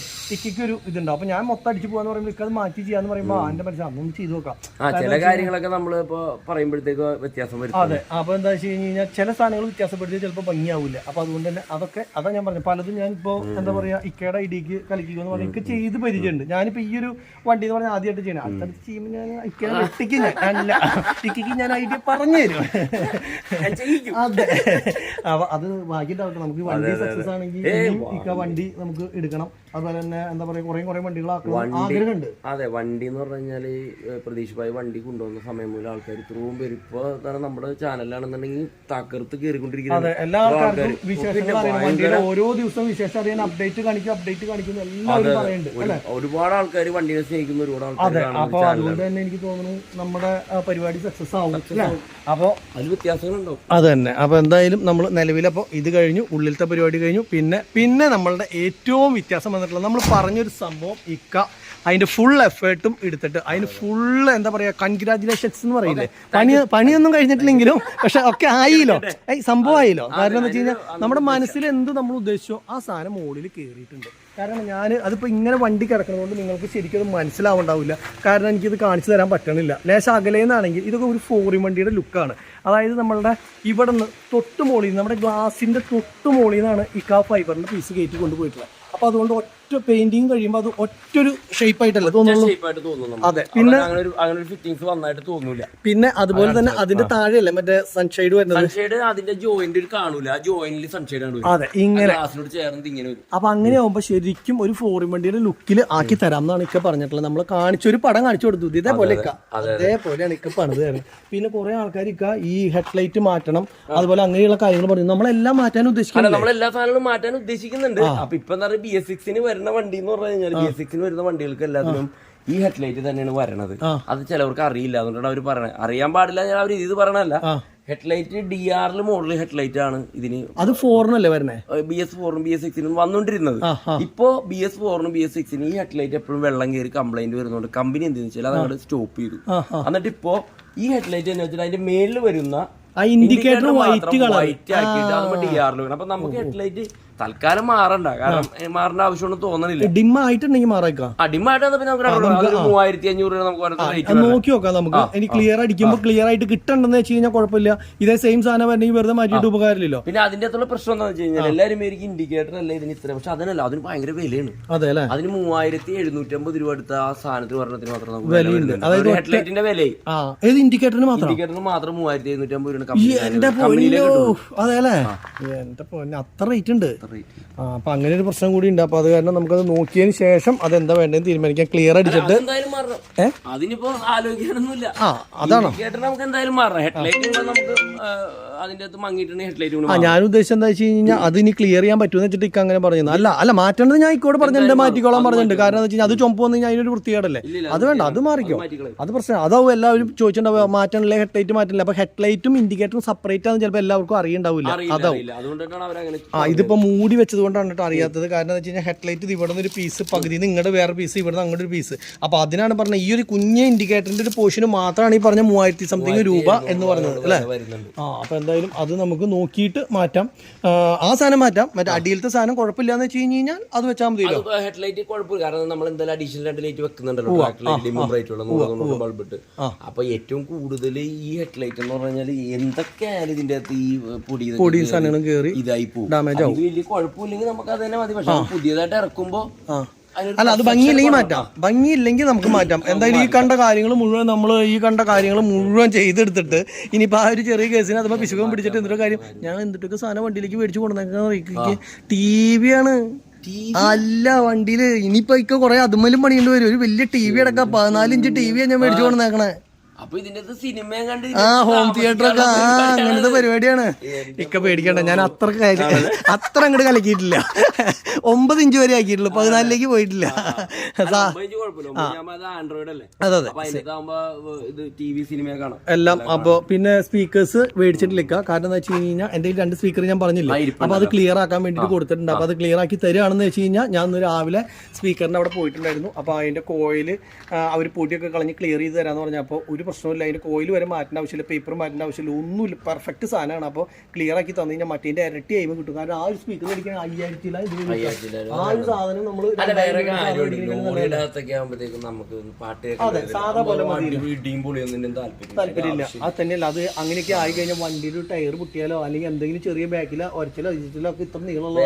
ഇക്കൊരു ഇതുണ്ടാവും. അപ്പൊ ഞാൻ മൊത്തം അടിച്ചു പോകാന്ന് പറയുമ്പോൾ ഇക്കത് മാറ്റി ചെയ്യാന്ന് പറയുമ്പോൾ എന്റെ മനസ്സിൽ അതൊന്നും ചെയ്തു നോക്കാം. ചില കാര്യങ്ങളൊക്കെ നമ്മൾ ഇപ്പൊ പറയുമ്പോഴത്തേക്ക് വ്യത്യാസം വരും. അതെ, അപ്പൊ എന്താ വെച്ച് കഴിഞ്ഞ് കഴിഞ്ഞാൽ ചില സാധനങ്ങൾ വ്യത്യാസപ്പെടുത്തി ചിലപ്പോൾ ഭംഗിയാവില്ല. അപ്പൊ അതുകൊണ്ട് തന്നെ അതാ ഞാൻ പറഞ്ഞു. പലതും ഞാൻ ഇപ്പോ എന്താ പറയാ ഇക്കയുടെ ഐഡിയക്ക് കളിക്കുമെന്ന് പറഞ്ഞാൽ എനിക്ക് ചെയ്ത് പരിചയമുണ്ട്. ഞാനിപ്പോ ഈ ഒരു വണ്ടി എന്ന് പറഞ്ഞാൽ ആദ്യമായിട്ട് ചെയ്യണം. അടുത്തടുത്ത് ചെയ്യുമ്പോൾ ഞാൻ ഇക്കയ്ക്ക് ഞാൻ ഐഡിയ പറഞ്ഞു തരും. അതെ, അപ്പൊ അത് ഭാഗ്യമുണ്ടാവട്ടെ. നമുക്ക് വണ്ടി സക്സസ് ആണെങ്കിൽ ഇക്ക വണ്ടി നമുക്ക് എടുക്കണം. അതുപോലെ തന്നെ എന്താ പറയാ കുറെ വണ്ടികളാക്കണം ആഗ്രഹമുണ്ട്. അതെ, വണ്ടി എന്ന് പറഞ്ഞു കഴിഞ്ഞാല് പ്രതീക്ഷ ഭായി വണ്ടി കൊണ്ടുവന്ന സമയം മുതൽ ആൾക്കാർ ഇത്രയും പേര് ഇപ്പൊ നമ്മുടെ ചാനലാണെന്നുണ്ടെങ്കിൽ തകർത്ത് കയറിക്കൊണ്ടിരിക്കുന്നത്. അതെ, എല്ലാ ആൾക്കാർക്കും വിശേഷങ്ങൾ അറിയണം. വണ്ടിയുടെ ഓരോ ദിവസവും വിശേഷം അറിയാൻ അപ്ഡേറ്റ് കാണിക്കുന്നു എല്ലാവരും പറയുന്നുണ്ട്. ഒരുപാട് ആൾക്കാർ വണ്ടിയെ സ്നേഹിക്കുന്ന ഒരുപാട് ആൾക്കാർ. അപ്പൊ അതുകൊണ്ട് തന്നെ എനിക്ക് തോന്നുന്നു നമ്മുടെ പരിപാടി സക്സസ് ആവും. അപ്പൊ അതിൽ വ്യത്യാസങ്ങളുണ്ടാവും. അത് തന്നെ. അപ്പൊ എന്തായാലും നമ്മൾ നിലവിലപ്പോ ഇത് കഴിഞ്ഞു, ഉള്ളിലത്തെ പരിപാടി കഴിഞ്ഞു. പിന്നെ നമ്മളുടെ ഏറ്റവും വ്യത്യാസം വന്നിട്ടുള്ളത് നമ്മൾ പറഞ്ഞൊരു സംഭവം ഇക്ക അതിന്റെ ഫുൾ എഫേർട്ടും എടുത്തിട്ട് അതിന് ഫുൾ എന്താ പറയാ കൺഗ്രാജുലേഷൻസ് എന്ന് പറയില്ലേ. പണിയൊന്നും കഴിഞ്ഞിട്ടില്ലെങ്കിലും പക്ഷെ ഒക്കെ ആയില്ലോ, സംഭവം ആയില്ലോ. കാരണം എന്ന് വെച്ച് കഴിഞ്ഞാൽ നമ്മുടെ മനസ്സിൽ എന്ത് നമ്മൾ ഉദ്ദേശിച്ചോ ആ സാധനം മുകളിൽ കയറിയിട്ടുണ്ട്. കാരണം ഞാൻ അതിപ്പോൾ ഇങ്ങനെ വണ്ടി കിടക്കുന്നതുകൊണ്ട് നിങ്ങൾക്ക് ശരിക്കും അത് മനസ്സിലാവുണ്ടാവില്ല. കാരണം എനിക്കിത് കാണിച്ചു തരാൻ പറ്റണില്ല. ലേശം അകലേന്നാണെങ്കിൽ ഇതൊക്കെ ഒരു ഫോറിൻ വണ്ടിയുടെ ലുക്കാണ്. അതായത് നമ്മളുടെ ഇവിടെ നിന്ന് തൊട്ട് മുകളിൽ നിന്ന് നമ്മുടെ ഗ്ലാസിൻ്റെ തൊട്ട് മുകളിൽ നിന്നാണ് ഈ ഫൈബറിൻ്റെ പീസ് കയറ്റി കൊണ്ടുപോയിട്ടുള്ളത്. അപ്പോൾ അതുകൊണ്ട് ഒറ്റ പെയിന്റിങ് കഴിയുമ്പോൾ അത് ഒറ്റൊരു ഷേപ്പായിട്ടല്ലേ തോന്നുള്ളൂ. അതെ, പിന്നെ പിന്നെ അതുപോലെ തന്നെ അതിന്റെ താഴെയല്ലേ മറ്റേ സൺഷെയ്ഡ് വരുന്നത്. അതിന്റെ ജോയിന്റ് കാണൂല, ജോയിന്റിൽ സൺഷെയ്ഡ് ആണ്. അതെ, ഇങ്ങനെ ഇങ്ങനെ. അപ്പൊ അങ്ങനെ ആവുമ്പോ ശരിക്കും ഒരു ഫോറിൻ വണ്ടിയുടെ ലുക്കിൽ ആക്കി തരാം എന്നാണ് ഇക്ക പറഞ്ഞിട്ടുള്ളത്. നമ്മൾ കാണിച്ചൊരു പടം കാണിച്ചു കൊടുത്തു, ഇതേപോലെ അതേപോലെയാണ് ഇക്ക പണിത് തരുന്നത്. പിന്നെ കുറെ ആൾക്കാർ ഇക്ക ഈ ഹെഡ്ലൈറ്റ് മാറ്റണം അതുപോലെ അങ്ങനെയുള്ള കാര്യങ്ങൾ പറഞ്ഞു. നമ്മളെല്ലാം മാറ്റാൻ ഉദ്ദേശിക്കുന്നുണ്ട്, നമ്മളെല്ലാ സാധനങ്ങളും മാറ്റാൻ ഉദ്ദേശിക്കുന്നുണ്ട്. അപ്പൊ ഇപ്പൊ എന്താ പറയുക, BS6 വരുന്ന വണ്ടി എന്ന് പറഞ്ഞു കഴിഞ്ഞാൽ BS6 വരുന്ന വണ്ടികൾക്ക് എല്ലാത്തിനും ഈ ഹെഡ്ലൈറ്റ് തന്നെയാണ് വരണത്. അത് ചിലവർക്ക് അറിയില്ല, അതുകൊണ്ടാണ് അവർ പറയണത്. അറിയാൻ പാടില്ല അവർ ഇത് പറയണല്ല. ഹെഡ്ലൈറ്റ് DR മോഡൽ ഹെഡ്ലൈറ്റ് ആണ് ഇതിന്. അത് 4-നല്ലേ വരണേ? BS4 BS6 വന്നോണ്ടിരുന്നത്. ഇപ്പോ BS4 BS6 ഈ ഹെഡ്ലൈറ്റ് എപ്പോഴും വെള്ളം കയറി കംപ്ലൈന്റ് വരുന്നതുകൊണ്ട് കമ്പനി എന്തെന്ന് വെച്ചാൽ അതങ്ങോട്ട് സ്റ്റോപ്പ് ചെയ്തു. എന്നിട്ട് ഇപ്പോ ഈ ഹെഡ്ലൈറ്റ് എന്ന് വെച്ചാൽ അതിന്റെ മേളിൽ വരുന്ന ഇൻഡിക്കേറ്റർ വൈറ്റ് ആക്കിയിട്ട് അതുമ്പോൾ DR വരും. അപ്പൊ നമുക്ക് ഹെഡ്ലൈറ്റ് തൽക്കാലം മാറണ്ട, കാരണം മാറേണ്ട ആവശ്യമൊന്നും തോന്നണില്ല. ഡിം ആയിട്ടുണ്ടെങ്കിൽ മാറാക്കാം. ഡിം ആയിട്ട് പിന്നെ നമുക്ക് 3500 രൂപ നമുക്ക് നോക്കി നോക്കാം. നമുക്ക് ഇനി ക്ലിയർ അടിക്കുമ്പോൾ ക്ലിയർ ആയിട്ട് കിട്ടണ്ടെന്ന് വെച്ച് കഴിഞ്ഞാൽ കുഴപ്പമില്ല. ഇതേ സെയിം സാധനം വരണമെങ്കിൽ വെറുതെ മാറ്റിയിട്ട് ഉപകാരമില്ലല്ലോ. പിന്നെ അതിന്റെ അകത്തുള്ള പ്രശ്നം എന്താണെന്ന് വെച്ച് കഴിഞ്ഞാൽ എല്ലാവരും എനിക്ക് ഇൻഡിക്കേറ്റർ അല്ല ഇതിന് ഇത്ര, പക്ഷെ അതിനല്ല, അതിന് ഭയങ്കര വിലയാണ്. അതെ അല്ലേ? അതിന് 3750 രൂപ എടുത്ത ആ സാധനത്തിന് പറഞ്ഞതിന് മാത്രം വിലയുണ്ട്. ഹെഡ്ലൈറ്റിന്റെ വില ഇൻഡിക്കേറ്ററിന് മാത്രം 3750 രൂപ. അതെ അല്ലേ? എന്റെ പൊന്നെ, അത്ര റേറ്റ് ഉണ്ട്. അപ്പൊ അങ്ങനെ ഒരു പ്രശ്നം കൂടി ഉണ്ട്. അപ്പൊ അത് കാരണം നമുക്കത് നോക്കിയതിന് ശേഷം അതെന്താ വേണ്ടതെന്ന് തീരുമാനിക്കാം. ക്ലിയർ അടിച്ചിട്ട് അതിനിപ്പോ ആലോചിക്കാനൊന്നുമില്ല. അതാണോ നമുക്ക് എന്തായാലും മാറണം. ഹെഡ്ലൈറ്റ് നമുക്ക് അതിന്റെ അകത്ത് മങ്ങിയിട്ടുണ്ട് ഹെഡ്ലൈറ്റ്. ഞാൻ ഉദ്ദേശിച്ചത് എന്താ വെച്ച് കഴിഞ്ഞാൽ അത് ഇനി ക്ലിയർ ചെയ്യാൻ പറ്റുമെന്ന് വെച്ചിട്ട് ഇക്ക അങ്ങനെ പറയുന്നത്. അല്ല മാറ്റേണ്ടത് ഞാൻ ഇക്കോട് പറഞ്ഞിട്ടുണ്ട്, മാറ്റിക്കോളാൻ പറഞ്ഞിട്ടുണ്ട്. കാരണം എന്ന് വെച്ച് കഴിഞ്ഞാൽ അത് ചുമപ്പ് വന്നു കഴിഞ്ഞാൽ അതിനൊരു വൃത്തികേടല്ലേ. അത് വേണ്ട, അത് മാറിക്കോ, അത് പ്രശ്നം. അതാവും എല്ലാവരും ചോദിച്ചിട്ടുണ്ടാവും മാറ്റണില്ലേ, ഹെഡ്ലൈറ്റ് മാറ്റില്ല. അപ്പൊ ഹെഡ്ലൈറ്റും ഇൻഡിക്കേറ്ററും സെപ്പറേറ്റ് ആണെന്ന് ചിലപ്പോൾ എല്ലാവർക്കും അറിയണ്ടാവില്ല. അതാവും. ഇതിപ്പോ മൂടി വെച്ചത് കൊണ്ടാണ് കേട്ടോ അറിയാത്തത്. കാരണം എന്ന് വെച്ച് കഴിഞ്ഞാൽ ഹെഡ്ലൈറ്റ് ഇവിടെ നിന്ന് ഒരു പീസ് പകുതി നിങ്ങളുടെ വേറെ പീസ്, ഇവിടെ നിന്ന് അങ്ങോട്ട് ഒരു പീസ്. അപ്പൊ അതിനാണ് പറഞ്ഞത് ഈ ഒരു കുഞ്ഞ് ഇൻഡിക്കേറ്ററിന്റെ ഒരു പോർഷന് മാത്രമാണ് ഈ പറഞ്ഞ 3000 സംതിങ് രൂപ എന്ന് പറഞ്ഞത് അല്ലേ? അപ്പൊ എന്തായാലും അത് നമുക്ക് നോക്കിയിട്ട് മാറ്റാം. ആ സാധനം മാറ്റാം. മറ്റേ അടിയിലത്തെ സാധനം കുഴപ്പമില്ലാന്ന് വെച്ച് കഴിഞ്ഞാൽ അത് വെച്ചാൽ മതി. ഹെഡ്ലൈറ്റ് കുഴപ്പമില്ല, കാരണം നമ്മൾ എന്തായാലും അഡീഷണൽ 2 ലൈറ്റ് വെക്കുന്നുണ്ടല്ലോ ബൾബ് ഇട്ട്. അപ്പൊ ഏറ്റവും കൂടുതൽ ഈ ഹെഡ്ലൈറ്റ് എന്ന് പറഞ്ഞാൽ എന്തൊക്കെയായാലും ഇതിന്റെ അകത്ത് ഈ പൊടി സാധനങ്ങളും കയറി ഇതായി പോകും. വലിയ കുഴപ്പമില്ലെങ്കിൽ നമുക്ക് അത് തന്നെ മതി. പക്ഷെ പുതിയതായിട്ട് ഇറക്കുമ്പോ അല്ല, അത് ഭംഗിയില്ലെങ്കിൽ മാറ്റാം, ഭംഗിയില്ലെങ്കിൽ നമുക്ക് മാറ്റാം. എന്തായാലും ഈ കണ്ട കാര്യങ്ങൾ മുഴുവൻ ചെയ്തെടുത്തിട്ട് ഇനിയിപ്പോൾ ആ ഒരു ചെറിയ കേസിന് അതുമ്പോൾ പിശുഖം പിടിച്ചിട്ട് എന്തൊരു കാര്യം. ഞാൻ എന്തിട്ടൊക്കെ സാധനം വണ്ടിയിലേക്ക് മേടിച്ചു കൊണ്ടുവന്നേക്കാൻ TV ആണ്. അല്ല, വണ്ടിയിൽ ഇനിയിപ്പോ ഇക്ക കുറെ അതുമല്ലും പണിയുണ്ട് വരും. ഒരു വലിയ TV അടക്കം 14 ഇഞ്ച് TV ഞാൻ മേടിച്ചു കൊണ്ടുവന്നേക്കണേ. ഹോം തിയേറ്റർ ഒക്കെ അങ്ങനത്തെ പരിപാടിയാണ്. ഇക്ക പേടിക്കണ്ട, ഞാൻ അത്ര അങ്ങോട്ട് കലക്കിയിട്ടില്ല. 9 ഇഞ്ച് വരെ ആക്കിയിട്ടുള്ളൂ, 14ലേക്ക് പോയിട്ടില്ല. എല്ലാം. അപ്പൊ പിന്നെ സ്പീക്കേഴ്സ് മേടിച്ചിട്ടില്ല. കാരണം എന്താ വെച്ച് കഴിഞ്ഞാൽ എന്റെ 2 സ്പീക്കർ ഞാൻ പറഞ്ഞില്ല, അപ്പൊ അത് ക്ലിയർ ആക്കാൻ വേണ്ടിട്ട് കൊടുത്തിട്ടുണ്ട്. അപ്പൊ അത് ക്ലിയർ ആക്കി തരുകയാണെന്ന് വെച്ച് കഴിഞ്ഞാൽ ഞാൻ ഇന്ന് രാവിലെ സ്പീക്കറിന്റെ അവിടെ പോയിട്ടുണ്ടായിരുന്നു. അപ്പൊ അതിന്റെ കോയില് അവർ പൊടിയൊക്കെ കളഞ്ഞ് ക്ലിയർ ചെയ്ത് തരാന്ന് പറഞ്ഞപ്പോൾ ഒരു പ്രശ്നമില്ല. അതിന്റെ കോയിൽ വരെ മാറ്റേണ്ട ആവശ്യമില്ല, പേപ്പർ മാറ്റേണ്ട ആവശ്യമില്ല, ഒന്നുമില്ല. പെർഫെക്റ്റ് സാധനമാണ്. അപ്പോൾ ക്ലിയർ ആക്കി തന്നു കഴിഞ്ഞാൽ മറ്റേന്റെ ഇരട്ടി ആയി കിട്ടും. കാരണം ആ ഒരു സ്പീക്കർ മേടിക്കാൻ 5000 ആ ഒരു സാധനം നമ്മൾ സാധാ പോലെ താല്പര്യമില്ല. അത് തന്നെയല്ല, അത് അങ്ങനെയൊക്കെ ആയി കഴിഞ്ഞാൽ വണ്ടിയിൽ ഒരു ടയർ പൊട്ടിയാലോ അല്ലെങ്കിൽ എന്തെങ്കിലും ചെറിയ ബാക്കിലോ ഒരച്ചിലോ അരിച്ചിലോ ഒക്കെ ഇത്ര നീളമുള്ള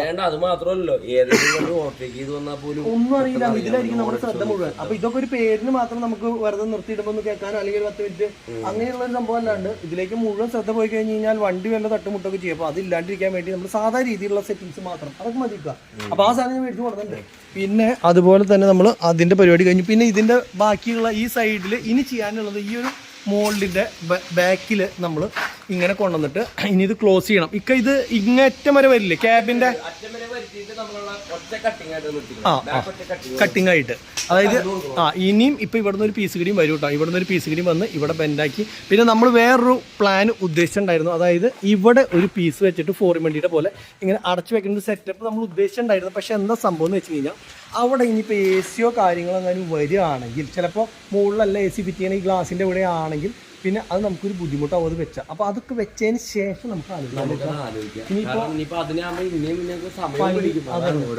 ഒന്നും അറിയില്ല. ഇതിലായിരിക്കും നമ്മുടെ ശ്രദ്ധ മുഴുവൻ. അപ്പൊ ഇതൊക്കെ ഒരു പേരിന് മാത്രം നമുക്ക് വെറുതെ നിർത്തിയിടുമ്പോൾ കേൾക്കാനോ അല്ലെങ്കിൽ 10 മിനിറ്റ് അങ്ങനെയുള്ള ഒരു സംഭവം അല്ലാണ്ട് ഇതിലേക്ക് മുഴുവൻ ശ്രദ്ധ പോയി കഴിഞ്ഞ് കഴിഞ്ഞാൽ വണ്ടി വല്ല തട്ടുമുട്ടൊക്കെ ചെയ്യും. അപ്പോൾ അതില്ലാണ്ടിരിക്കാൻ വേണ്ടി നമ്മൾ സാധാ രീതിയിലുള്ള സെറ്റിംഗ്സ് മാത്രം അതൊക്കെ മതിക്കുക. അപ്പോൾ ആ സാധനം മേടിച്ച് കൊടുക്കുന്നുണ്ട്. പിന്നെ അതുപോലെ തന്നെ നമ്മൾ അതിൻ്റെ പരിപാടി കഴിഞ്ഞു. പിന്നെ ഇതിൻ്റെ ബാക്കിയുള്ള ഈ സൈഡിൽ ഇനി ചെയ്യാനുള്ളത് ഈ ഒരു മോൾഡിൻ്റെ ബാക്കിൽ നമ്മൾ ഇങ്ങനെ കൊണ്ടുവന്നിട്ട് ഇനി ഇത് ക്ലോസ് ചെയ്യണം. ഇത് ഇങ്ങറ്റം വരെ വരില്ലേ ക്യാബിൻ്റെ കട്ടിങ് ആയിട്ട്, അതായത് ഇനിയും ഇപ്പൊ ഇവിടുന്ന് ഒരു പീസ് കിടിയും വരും കേട്ടോ. ഇവിടുന്ന് ഒരു പീസ് കിടിയും വന്ന് ഇവിടെ ബെൻഡാക്കി. പിന്നെ നമ്മൾ വേറൊരു പ്ലാൻ ഉദ്ദേശിച്ചിട്ടുണ്ടായിരുന്നു, അതായത് ഇവിടെ ഒരു പീസ് വെച്ചിട്ട് ഫോറിമണ്ടിയുടെ പോലെ ഇങ്ങനെ അടച്ചു വെക്കുന്ന ഒരു സെറ്റപ്പ് നമ്മൾ ഉദ്ദേശിച്ചിട്ടുണ്ടായിരുന്നു. പക്ഷെ എന്താ സംഭവം എന്ന് വെച്ച് കഴിഞ്ഞാൽ അവിടെ ഇനിയിപ്പോൾ എ സിയോ കാര്യങ്ങളോ അങ്ങനെ വരികയാണെങ്കിൽ, ചിലപ്പോൾ മുകളിലല്ല എ സി ഫിറ്റ് ചെയ്യണ ഈ ഗ്ലാസിൻ്റെ ഇവിടെ ആണെങ്കിൽ പിന്നെ അത് നമുക്കൊരു ബുദ്ധിമുട്ടാവും അത് വെച്ചാൽ. അപ്പോൾ അതൊക്കെ വെച്ചതിന് ശേഷം നമുക്ക്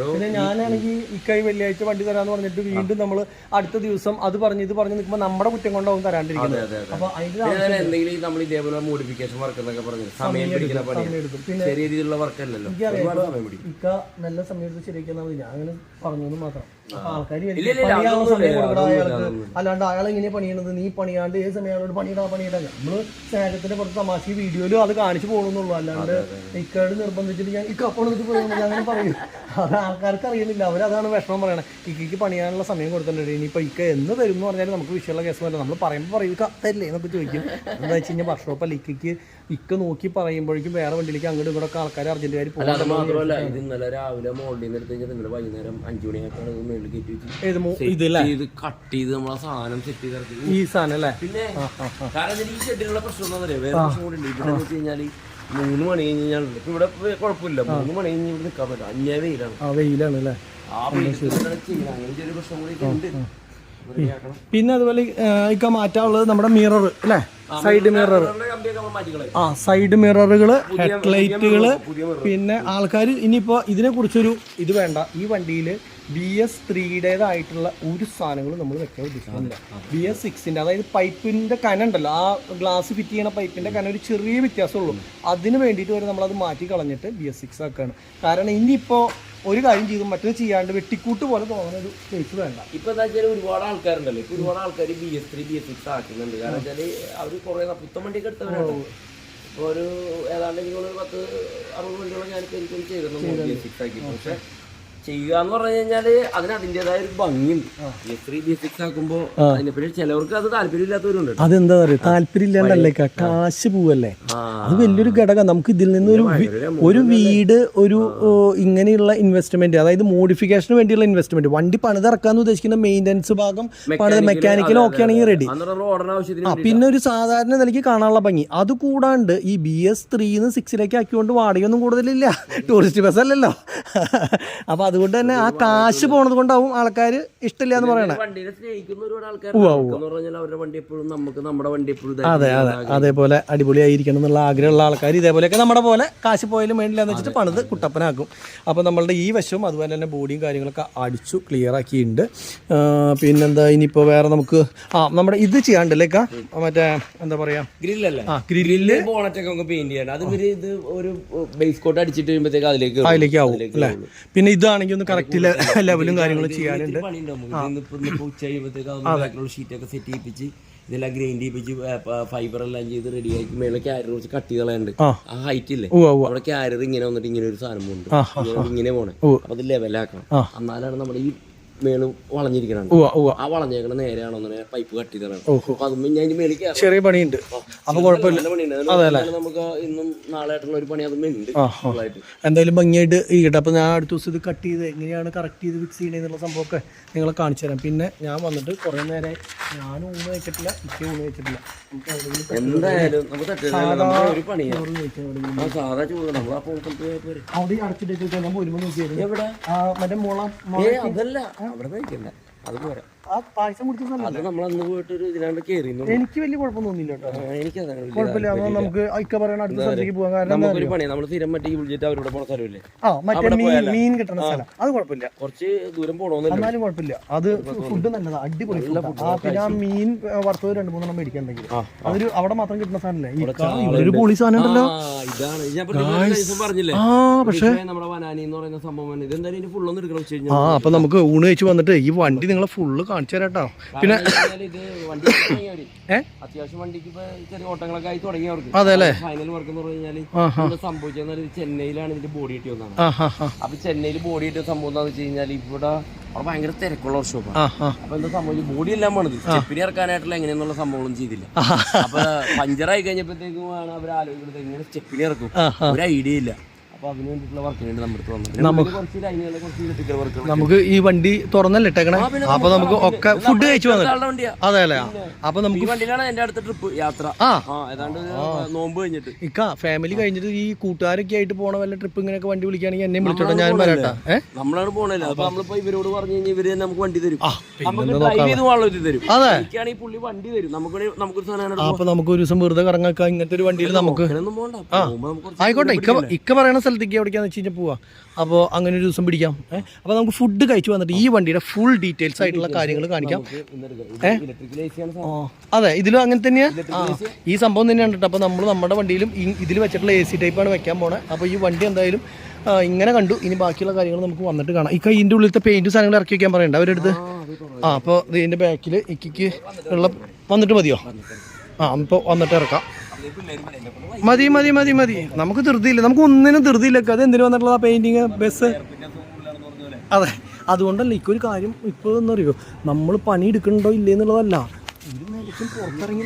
പിന്നെ ഞാനാണെങ്കിൽ ഇക്കൈ വെള്ളിയാഴ്ച വണ്ടി തരാന്ന് പറഞ്ഞിട്ട് വീണ്ടും നമ്മൾ അടുത്ത ദിവസം അത് പറഞ്ഞ് ഇത് പറഞ്ഞ് നിൽക്കുമ്പോൾ നമ്മുടെ കുറ്റം കൊണ്ടാവും തരാണ്ടിരിക്കുന്നത്. അപ്പോൾ അതിന്റെ ഇതേപോലെ മോഡിഫിക്കേഷൻ വർക്ക് എന്നൊക്കെ പറഞ്ഞു സമയം എടുക്കും. പിന്നെ ഇക്ക നല്ല സമയം എടുത്ത് ശരിയാക്കിയാൽ മതി, ഞാൻ അങ്ങനെ പറഞ്ഞത് മാത്രം. ആൾക്കാർ അല്ലാണ്ട് അയാൾ എങ്ങനെയാ പണിയണത്, നീ പണിയാണ്ട് ഏത് സമയത്തോട് പണിയിടാ നമ്മള് സ്നേഹത്തിന്റെ പുറത്ത് തമാശ വീഡിയോയിലും അത് കാണിച്ചു പോകണമെന്നുള്ളൂ. അല്ലാണ്ട് ഇക്കയോട് നിർബന്ധിച്ചിട്ട് ഞാൻ ഇക്ക അപ്പോൾ പോകുന്നത് അങ്ങനെ പറയും. അത് ആൾക്കാർക്ക് അറിയുന്നില്ല, അവരതാണ് വിഷമം പറയണത്. ഇക്കയ്ക്ക് പണിയാനുള്ള സമയം കൊടുത്തിട്ടുണ്ട്. ഇനിയിപ്പോൾ ഇക്ക എന്ന് തരും എന്ന് പറഞ്ഞാൽ നമുക്ക് വിഷയമുള്ള കേസല്ല. നമ്മൾ പറയുമ്പോൾ പറയും തരില്ലേ എന്നൊക്കെ ചോദിക്കും. എന്താ വെച്ച് കഴിഞ്ഞാൽ വർക്ക്ഷോപ്പല്ല, ഇക്ക നോക്കി പറയുമ്പോഴേക്കും വേറെ വണ്ടിയിലേക്ക് അങ്ങോട്ടും ഇങ്ങോട്ടൊക്കെ ആൾക്കാർ അർജന്റുകാർ പോകും. മാത്രമല്ല ഇത് ഇന്നലെ രാവിലെ മോൾഡിൽ നിന്ന് എടുത്ത് കഴിഞ്ഞാൽ നിങ്ങൾ വൈകുന്നേരം 5 മണിയാക്കാണ് മേളിൽ കയറ്റി വെച്ച് കട്ട് ചെയ്ത് നമ്മളെ സാധനം സെറ്റ് ചെയ്ത് ഈ സാധനം അല്ലേ. പിന്നെ കാരണം ഈ ഷെഡിലുള്ള പ്രശ്നം എന്താ പറയാ, വേറെ പ്രശ്നം കൂടി ഉണ്ട്. ഇവിടെ വെച്ച് കഴിഞ്ഞാൽ 3 മണി കഴിഞ്ഞാൽ ഇപ്പൊ ഇവിടെ കുഴപ്പമില്ല, 3 മണി കഴിഞ്ഞ് ഇവിടെ നിൽക്കാൻ പറ്റില്ല, അന്യ വെയിലാണ് അല്ലേ. ആ വെയിൽ അങ്ങനെ ചെറിയ പ്രശ്നം കൂടി ഉണ്ട്. പിന്നെ അതുപോലെ ഇക്ക മാറ്റാനുള്ളത് നമ്മുടെ മിറർ അല്ലേ, സൈഡ് മിറർ, സൈഡ് മിററുകള്, ഹെഡ്ലൈറ്റുകള്. പിന്നെ ആൾക്കാർ ഇനിയിപ്പോ ഇതിനെ കുറിച്ചൊരു ഇത് വേണ്ട, ഈ വണ്ടിയിൽ BS3-യുടേതായിട്ടുള്ള ഒരു സാധനങ്ങളും നമ്മൾ വെക്കാൻ ഉദ്ദേശിക്കുന്നില്ല. BS6-ന്റെ അതായത് പൈപ്പിന്റെ കന ഉണ്ടല്ലോ, ആ ഗ്ലാസ് ഫിറ്റ് ചെയ്യണ പൈപ്പിന്റെ കന ഒരു ചെറിയ വ്യത്യാസമുള്ളൂ. അതിന് വേണ്ടിയിട്ട് വരെ നമ്മളത് മാറ്റി കളഞ്ഞിട്ട് BS6 ആക്കുകയാണ്. കാരണം ഇനിയിപ്പോ ഒരു കാര്യം ചെയ്തു മറ്റേത് ചെയ്യാണ്ട് വെട്ടിക്കൂട്ട് പോലെ തോന്നുന്ന ഒരു കേസ് വേണ്ട. ഇപ്പൊ എന്താ വെച്ചാൽ ഒരുപാട് ആൾക്കാരുണ്ടല്ലോ, ഇപ്പൊ ഒരുപാട് ആൾക്കാർ BS3 BS6 ആക്കുന്നുണ്ട്. കാരണം വെച്ചാല് അവര് കുറെ പുത്തൻ വണ്ടിയൊക്കെ എടുത്തവരാണ്. ഇപ്പൊ ഒരു ഏതാണ്ട് എനിക്ക് 10-60 വണ്ടിയോളം ഞാനിപ്പോ എനിക്കൊരു ചെയ്തിരുന്നു BS6 ആക്കി. പക്ഷെ ചെയ്യുക എന്ന് പറഞ്ഞു കഴിഞ്ഞാല് അതിന് അതിൻ്റെതായ ഒരു ഭംഗിയുണ്ട്. BS3 BS6 ആക്കുമ്പോ അതിനെപ്പറ്റി ചിലവർക്ക് അത് താല്പര്യമില്ലാത്തവരുണ്ട്. അതെന്താ പറയുക, താല്പര്യം ഇല്ലാണ്ടല്ലേ, കാശ് പോവല്ലേ, അത് വലിയൊരു ഘടകം. നമുക്ക് ഇതിൽ നിന്ന് ഒരു വീട്, ഒരു ഇങ്ങനെയുള്ള ഇൻവെസ്റ്റ്മെന്റ്, അതായത് മോഡിഫിക്കേഷന് വേണ്ടിയുള്ള ഇൻവെസ്റ്റ്മെന്റ്, വണ്ടി പണിതിറക്കാന്ന് ഉദ്ദേശിക്കുന്ന മെയിൻ്റനൻസ് ഭാഗം പണിത് മെക്കാനിക്കൽ ഓക്കെ ആണെങ്കിൽ റെഡി. പിന്നെ ഒരു സാധാരണ നിലയ്ക്ക് കാണാനുള്ള ഭംഗി. അത് കൂടാണ്ട് ഈ BS3-ന്ന് 6-ലേക്ക് ആക്കിക്കൊണ്ട് വാടകയൊന്നും കൂടുതലില്ല, ടൂറിസ്റ്റ് ബസ് അല്ലല്ലോ. അപ്പൊ അതുകൊണ്ട് തന്നെ ആ കാശ് പോണത് കൊണ്ടാവും ആൾക്കാർ ഇഷ്ടമില്ല എന്ന് പറയണേ. അതെ അതെ, അതേപോലെ അടിപൊളിയായിരിക്കണം എന്നുള്ള ആഗ്രഹമുള്ള ആൾക്കാർ ഇതേപോലെയൊക്കെ നമ്മുടെ പോലെ കാശ് പോയാലും വേണ്ടില്ല എന്ന് വെച്ചിട്ട് പണിത് കുട്ടപ്പനാക്കും. അപ്പോൾ നമ്മളുടെ ഈ വശവും അതുപോലെ തന്നെ ബോഡിയും കാര്യങ്ങളൊക്കെ അടിച്ചു ക്ലിയർ ആക്കിയിട്ടുണ്ട്. പിന്നെന്താ ഇനിയിപ്പോൾ വേറെ നമുക്ക് നമ്മുടെ ഇത് ചെയ്യാണ്ടല്ലേ മറ്റേ എന്താ പറയാ, ഗ്രില്ലല്ലേ, ഗ്രില്ല് ബോണറ്റൊക്കെ പെയിന്റ് ചെയ്യണം. അത് ഇത് ഒരു ബേസ് കോട്ട് അടിച്ചിട്ട് വരുമ്പോഴത്തേക്ക് അതിലേക്ക് ആവും അല്ലേ. പിന്നെ ഇതാണെങ്കിൽ ഒന്ന് കറക്റ്റ് ലെവലും കാര്യങ്ങളും ചെയ്യാനുണ്ട്. ഷീറ്റൊക്കെ സെറ്റ് ചെയ്യിപ്പിച്ച് ഇതെല്ലാം ഗ്രൈൻഡ് ചെയ്യിപ്പിച്ച് ഫൈബർ എല്ലാം ചെയ്ത് റെഡി ആക്കി മേലെ ക്യാരിയർ കുറച്ച് കട്ട് ചെയ്തുണ്ട്. ആ ഹൈറ്റ് ഇല്ലേ, അവിടെ ക്യാരിയർ ഇങ്ങനെ വന്നിട്ട് ഇങ്ങനെ ഒരു സാധനം പോകുന്നുണ്ട്, ഇങ്ങനെ പോണേ. അപ്പൊ അത് ലെവലാക്കണം, എന്നാലാണ് നമ്മുടെ ഈ മേള് വളഞ്ഞിരിക്കണം. ആ വളഞ്ഞേക്കണ നേരെയാണോ പൈപ്പ് കട്ട് ചെയ്താണ്. അപ്പൊ അതും ഞാൻ മേളിൽ ചെറിയ പണിയുണ്ട്, അപ്പൊ കുഴപ്പമില്ല. നമുക്ക് ഇന്നും നാളെ ആയിട്ടുള്ള ഒരു പണി അതും ഉണ്ട്. എന്തായാലും ഭംഗിയായിട്ട് ഇരിക്കട്ടെ. അപ്പൊ ഞാൻ അടുത്ത ദിവസം ഇത് കട്ട് ചെയ്ത് എങ്ങനെയാണ് കറക്റ്റ് ചെയ്ത് ഫിക്സ് ചെയ്യണമെന്നുള്ള സംഭവമൊക്കെ നിങ്ങളെ കാണിച്ചു തരാം. പിന്നെ ഞാൻ വന്നിട്ട് കുറെ നേരം ഞാൻ ഊണ് വെച്ചിട്ടില്ല, ഇക്ക ഊണ് വെച്ചിട്ടില്ല. എന്തായാലും അവിടെ അടച്ചിട്ട് ഞാൻ പോരുമ്പോ നോക്കിയായിരുന്നു. എവിടെ മറ്റേ മോള അതല്ല അവിടെ കഴിക്കണ്ട, അത് പോരാ. ആ പായസം കുടിച്ചത് അത് നമ്മളന്ന് പോയിട്ട് ഇതിലാണ്ട് കേറി. എനിക്ക് വലിയ കുഴപ്പം തോന്നിയില്ല കേട്ടോ, എനിക്ക് കുഴപ്പമില്ല. നമുക്ക് ഇക്ക പറയണ അടുത്ത സ്ഥലത്തേക്ക് പോകാൻ. കാരണം നമുക്കൊരു പണി, നമ്മൾ സ്ഥിരം മറ്റേ ബുൾജറ്റ് അവരോട് പോണ സ്ഥലമില്ലേ, മറ്റേ മീൻ കിട്ടുന്ന സ്ഥലം, അത് കുഴപ്പമില്ല. കുറച്ച് ദൂരം പോണോന്നില്ല, എന്നാലും കുഴപ്പമില്ല. അത് ഫുഡ് നല്ലതാ, അടിപൊളി. പിന്നെ ആ മീൻ വറുത്തത് 2-3 മേടിക്കണ്ടെങ്കിൽ അതൊരു അവിടെ മാത്രം കിട്ടുന്ന സാധനല്ലേ, ഒരു പൊളി സാധനം ഉണ്ടല്ലോ. ഇതാണ് ഞാൻ പറഞ്ഞില്ലേ, പക്ഷേ നമ്മുടെ വനാനി എന്ന് പറയുന്ന സംഭവം ഇതെന്തായാലും ഫുള്ളൊന്നും എടുക്കണം വെച്ച് കഴിഞ്ഞാൽ. അപ്പൊ നമുക്ക് ഊണ് കഴിച്ച് വന്നിട്ട് ഈ വണ്ടി നിങ്ങളെ ഫുള്ള് കാണിച്ചു തരാട്ടോ. പിന്നെ ഇത് വണ്ടി അത്യാവശ്യം വണ്ടിക്ക് ഇപ്പൊ ചെറിയ ഓട്ടങ്ങളൊക്കെ ആയി തുടങ്ങിയവർക്ക് ഫൈനൽ വർക്ക് എന്ന് പറഞ്ഞു കഴിഞ്ഞാൽ സംഭവിച്ചെന്നാൽ ചെന്നൈയിലാണ് ഇതിന്റെ ബോഡി കിട്ടി വന്നതാണ്. അപ്പൊ ചെന്നൈയിൽ ബോഡി കിട്ടിയ സംഭവം എന്താണെന്ന് വെച്ച് കഴിഞ്ഞാൽ ഇവിടെ ഭയങ്കര തിരക്കുള്ള വർക്ക്ഷോപ്പാണ്. അപ്പൊ എന്താ സംഭവിച്ചു, ബോഡി എല്ലാം വേണത് സ്റ്റെപ്പിന് ഇറക്കാനായിട്ടുള്ള എങ്ങനെയെന്നുള്ള സംഭവങ്ങളും ചെയ്തില്ല. അപ്പൊ പഞ്ചറായി കഴിഞ്ഞപ്പോഴത്തേക്കും ആണ് അവർ ആലോചിക്കുന്നത് എങ്ങനെ സ്റ്റെപ്പിന് ഇറക്കും, ഒരു ഐഡിയ ഇല്ല. അപ്പൊ അതിന് വേണ്ടിയിട്ടുള്ള വർക്കിന് വേണ്ടി നമ്മുടെ അടുത്ത് വന്നത്. കുറച്ച് ലൈനുകൾ, കുറച്ച് ഇലക്ട്രിക്കൽ വർക്കുകൾ. നമുക്ക് ഈ വണ്ടി തുറന്നല്ലേ ഇട്ടേക്കണേ? അപ്പൊ നമുക്ക് ഒക്കെ ഫുഡ് കഴിച്ചു വന്നിട്ട്. അതെ അല്ലേ? അപ്പൊ നമുക്ക് ഈ വണ്ടിയിലാണ് എന്റെ അടുത്ത ട്രിപ്പ് യാത്ര. ഏതാണ്ട് നോമ്പ് കഴിഞ്ഞിട്ട് ഇക്ക ഫാമിലി കഴിഞ്ഞിട്ട് ഈ കൂട്ടുകാരൊക്കെ ആയിട്ട് പോണ വല്ല ട്രിപ്പ് ഇങ്ങനെയൊക്കെ വണ്ടി വിളിക്കുകയാണെങ്കിൽ എന്നെ വിളിച്ചോട്ടെ, ഞാൻ വരാട്ടാ. നമ്മളാണ് പോണല്ലോ. അപ്പൊ നമ്മളിപ്പോ ഇവരോട് പറഞ്ഞു കഴിഞ്ഞാൽ ഇവര് നമുക്ക് വണ്ടി തരും, നമുക്ക് ഡ്രൈവ് ചെയ്ത് പോകാനുള്ള ഒരു തരും. അതെ, എനിക്കാണെങ്കിൽ പുള്ളി വണ്ടി തരും. നമുക്കൊരു സാധനം. അപ്പൊ നമുക്ക് ഒരു ദിവസം വെറുതെ കറങ്ങാക്കാം ഇങ്ങനത്തെ ഒരു വണ്ടിയിൽ. നമുക്ക് ആയിക്കോട്ടെ, ഇക്ക പറയണ സ്ഥലത്തേക്ക് എവിടേക്കാന്ന് വെച്ച് കഴിഞ്ഞാൽ പോവാ. അപ്പോൾ അങ്ങനെ ഒരു ദിവസം പിടിക്കാം. അപ്പോൾ നമുക്ക് ഫുഡ് കഴിച്ചു വന്നിട്ട് ഈ വണ്ടിയുടെ ഫുൾ ഡീറ്റെയിൽസ് ആയിട്ടുള്ള കാര്യങ്ങൾ കാണിക്കാം. അതെ, ഇതിലും അങ്ങനെ തന്നെയാ, ഈ സംഭവം തന്നെയാണ് കേട്ടോ. അപ്പോൾ നമ്മൾ നമ്മുടെ വണ്ടിയിലും ഇതിൽ വെച്ചിട്ടുള്ള AC ടൈപ്പാണ് വെക്കാൻ പോണേ. അപ്പോൾ ഈ വണ്ടി എന്തായാലും ഇങ്ങനെ കണ്ടു. ഇനി ബാക്കിയുള്ള കാര്യങ്ങൾ നമുക്ക് വന്നിട്ട് കാണാം. ഇക്ക ഇതിൻ്റെ ഉള്ളിലത്തെ പെയിന്റ് സാധനങ്ങൾ ഇറക്കി വെക്കാൻ പറയണ്ട അവരെടുത്ത്. അപ്പോൾ ഇതിൻ്റെ ബാക്കിൽ ഇക്കയ്ക്ക് ഉള്ള വന്നിട്ട് മതിയോ? ഇപ്പോൾ വന്നിട്ട് ഇറക്കാം. മതി മതി മതി മതി, നമുക്ക് ധൃതിയില്ല, നമുക്ക് ഒന്നിനും ധൃതിയില്ല. അത് എന്തിനു വന്നിട്ടുള്ള പെയിന്റിങ് ബസ്? അതെ, അതുകൊണ്ടല്ല ഇക്കൊരു കാര്യം ഇപ്പോൾ എന്നറിയോ, നമ്മൾ പണി എടുക്കണ്ടോ ഇല്ലേ എന്നുള്ളതല്ല, പുറത്തിറങ്ങി